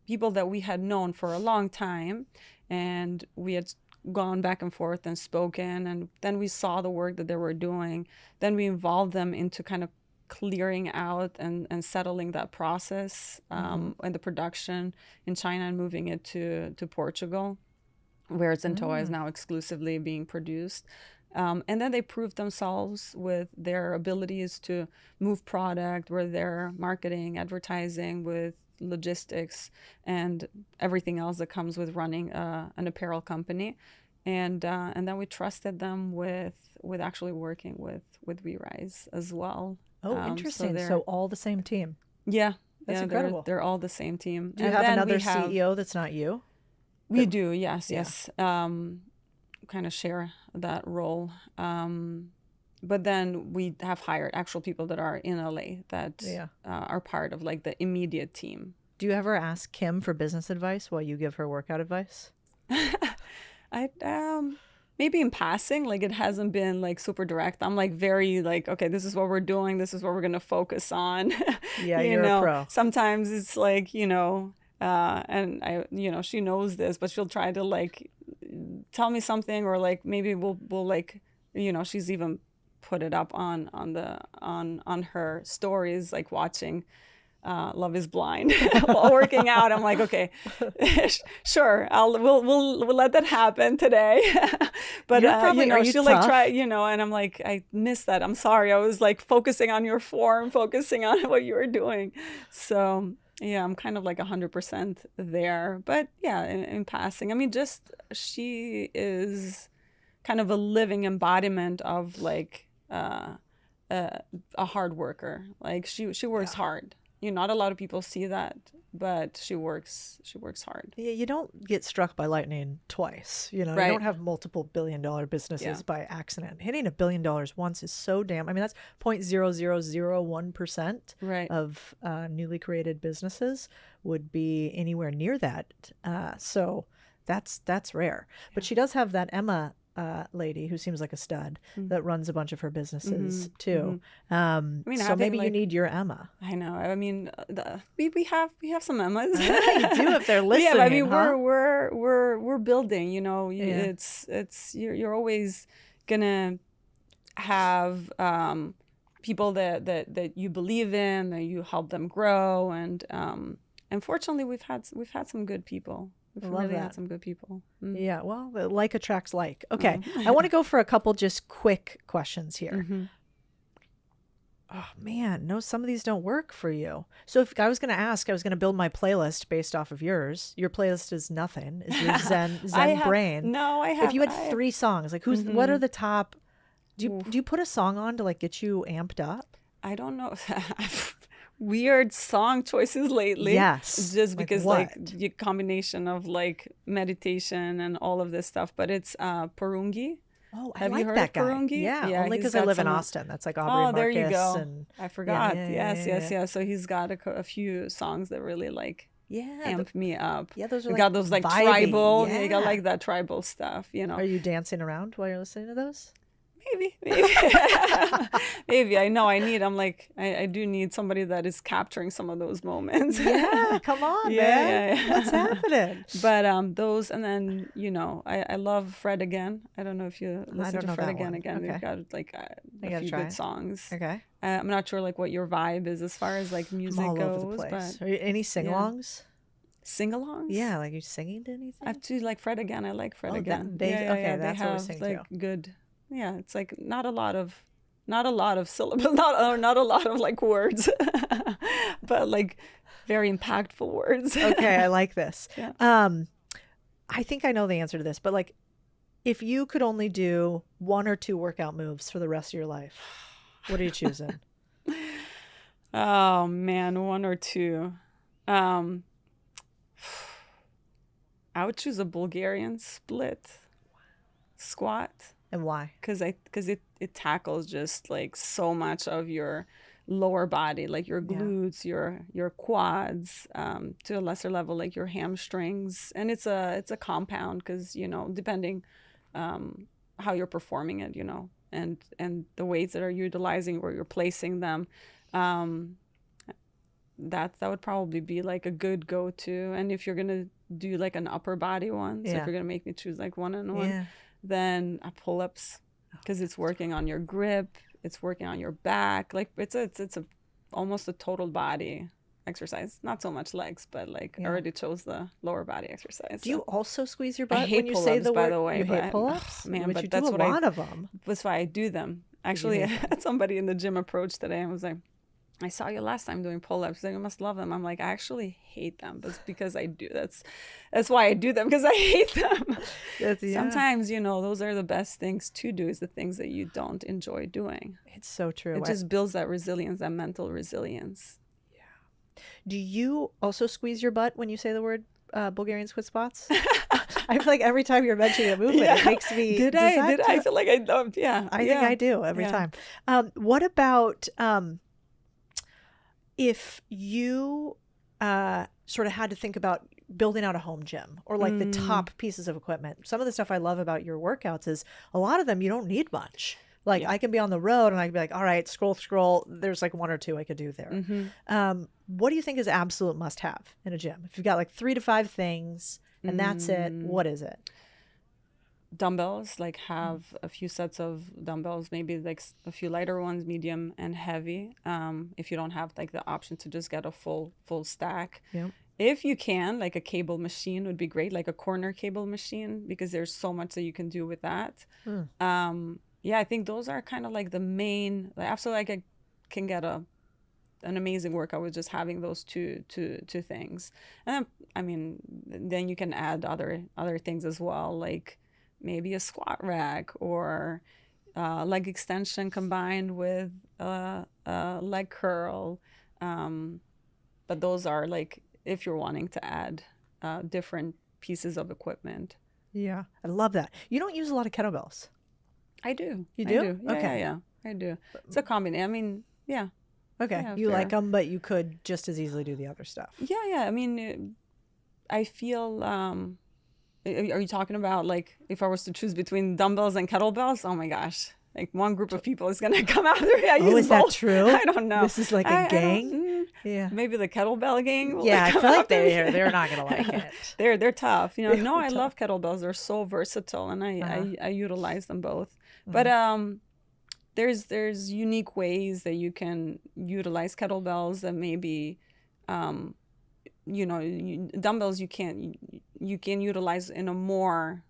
people that we had known for a long time, and we had gone back and forth and spoken, and then we saw the work that they were doing. Then we involved them into kind of clearing out and settling that process and the production in China, and moving it to Portugal, where Zentoa is now exclusively being produced. And then they proved themselves with their abilities to move product, with their marketing, advertising, with logistics, and everything else that comes with running an apparel company. And then we trusted them with actually working with We Rise as well. Oh, interesting. So all the same team. Yeah. That's incredible. They're all the same team. Do you have another CEO that's not you? We do, yes. Kind of share that role. But then we have hired actual people that are in LA that are part of like the immediate team. Do you ever ask Kim for business advice while you give her workout advice? Maybe in passing, like it hasn't been like super direct. I'm like very like, okay, this is what we're doing. This is what we're going to focus on. Yeah, you're a pro. Sometimes it's like, and I, she knows this, but she'll try to like tell me something, or like maybe we'll like, she's even put it up on her stories, like watching Love is Blind while working out. I'm like, okay, sure, we'll let that happen today. But she'll like try, and I'm like, I missed that. I'm sorry. I was like focusing on your form, focusing on what you were doing. So yeah, I'm kind of like 100% there. But yeah, in passing, I mean, just she is kind of a living embodiment of like a hard worker. Like she works hard. Not a lot of people see that, but she works hard. Yeah, you don't get struck by lightning twice. You don't have multiple billion-dollar businesses by accident. Hitting $1 billion once is so damn. I mean, that's 0.0001% of newly created businesses would be anywhere near that. So that's rare. But she does have that Emma lady who seems like a stud that runs a bunch of her businesses too. So maybe you need your Emma. I know. I mean, we have some Emmas. You do if they're listening. Yeah, I mean, we're building. It's you're always gonna have people that you believe in, that you help them grow, and fortunately, we've had some good people. We've really had some good people. Yeah, well, like attracts like. Okay, I want to go for a couple just quick questions here. Oh, man, no, some of these don't work for you. So if I was going to ask, I was going to build my playlist based off of yours. Your playlist is nothing. Is your Zen brain. No, I have. If you had 3 songs, like what are the top, do you put a song on to like get you amped up? I don't know. weird song choices lately. Yes. Just Like because what? like the combination of like meditation and all of this stuff. But it's Purungi. Oh, I Have like you heard that of guy. Purungi? Yeah, Yeah, only he's because I got live in some. Austin. That's like Aubrey Oh, there you Marcus go. and I forgot. yeah, Yes. So he's got a few songs that really like yeah, amp me up. yeah. Those are You like got those like vibey. tribal. Yeah. You got like that tribal stuff. You know. Are you dancing around while you're listening to those? Maybe. Maybe. I do need somebody that is capturing some of those moments. Yeah, come on, man. Yeah. What's happening? But those, and then, I love Fred Again. I don't know if you listen don't to know Fred that Again. one. Again, Okay. they've got like I a gotta few try good it. songs. Okay. I'm not sure like what your vibe is as far as like I'm music all goes, over the place. but Are you, any sing-alongs? sing-alongs? Yeah, like you singing to anything? I have to like Fred Again. I like Fred Oh, Again. okay, They that's what we have sing like to. good. Yeah, it's like not a lot of syllables, not a lot of like words, but like very impactful words. Okay, I like this. Yeah. I think I know the answer to this, but like, if you could only do 1 or 2 workout moves for the rest of your life, what are you choosing? Oh man, 1 or 2. I would choose a Bulgarian split squat. And why? Because it tackles just like so much of your lower body, like your glutes, your quads, to a lesser level, like your hamstrings. And it's a compound because, depending how you're performing it, and the weights that are utilizing, where you're placing them, that would probably be like a good go-to. And if you're gonna do like an upper body one, so if you're gonna make me choose like one-on-one, then pull-ups, because it's working on your grip, it's working on your back. Like it's a almost a total body exercise. Not so much legs, but like I already chose the lower body exercise. Do you also squeeze your butt I hate when you say the by word? the way, You but hate pull-ups? man, but but you that's do a what lot of them. That's why I do them. Actually, I had somebody in the gym approach today and was like, I saw you last time doing pull-ups. Like, you must love them. I'm like, I actually hate them, but it's because I do. That's why I do them, because I hate them. Sometimes, those are the best things to do, is the things that you don't enjoy doing. It's so true. It just builds that resilience, that mental resilience. Yeah. Do you also squeeze your butt when you say the word Bulgarian split spots? I feel like every time you're mentioning a movement, it makes me. Did I feel like I don't? Yeah. I think I do every time. What about if you sort of had to think about building out a home gym, or like the top pieces of equipment? Some of the stuff I love about your workouts is a lot of them you don't need much. Like I can be on the road and I can be like, all right, scroll. There's like 1 or 2 I could do there. What do you think is absolute must have in a gym? If you've got like 3 to 5 things and that's it, what is it? Dumbbells, like have a few sets of dumbbells, maybe like a few lighter ones, medium and heavy. If you don't have like the option to just get a full stack. If you can, like a cable machine would be great, like a corner cable machine, because there's so much that you can do with that. I think those are kind of like the main, like absolutely, like I can get an amazing workout with just having those two things. And then, then you can add other things as well, like maybe a squat rack or leg extension combined with a leg curl. But those are like, if you're wanting to add different pieces of equipment. Yeah, I love that. You don't use a lot of kettlebells. I do. You do? I do. Okay. Yeah, I do. It's a combination. Okay. Yeah, you fair. like them, but you could just as easily do the other stuff. Yeah. I feel, are you talking about like if I was to choose between dumbbells and kettlebells? Oh my gosh. Like one group of people is going to come after me. Is that true? I don't know. This is like a gang? Yeah. Maybe the kettlebell gang will I come feel like after me. they're not going to like it. They're tough. I tough. love kettlebells. They're so versatile, and I utilize them both. But there's unique ways that you can utilize kettlebells that maybe dumbbells you can utilize in a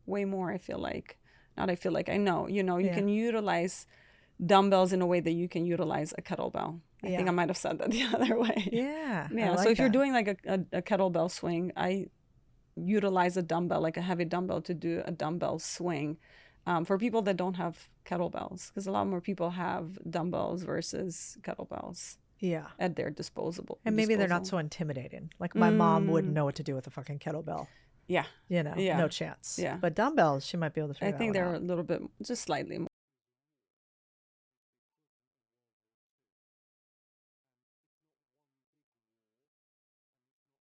way more, I feel like. Not I feel like, I know, you can utilize dumbbells in a way that you can utilize a kettlebell. I think I might have said that the other way. Yeah. So if you're doing like a kettlebell swing, I utilize a dumbbell, like a heavy dumbbell, to do a dumbbell swing. For people that don't have kettlebells, because a lot more people have dumbbells versus kettlebells. Yeah. at their disposal. And maybe they're not so intimidating. Like my mom wouldn't know what to do with a fucking kettlebell. Yeah. You know, Yeah. no chance. Yeah. But dumbbells, she might be able to figure I that think one they're out. a little bit, just slightly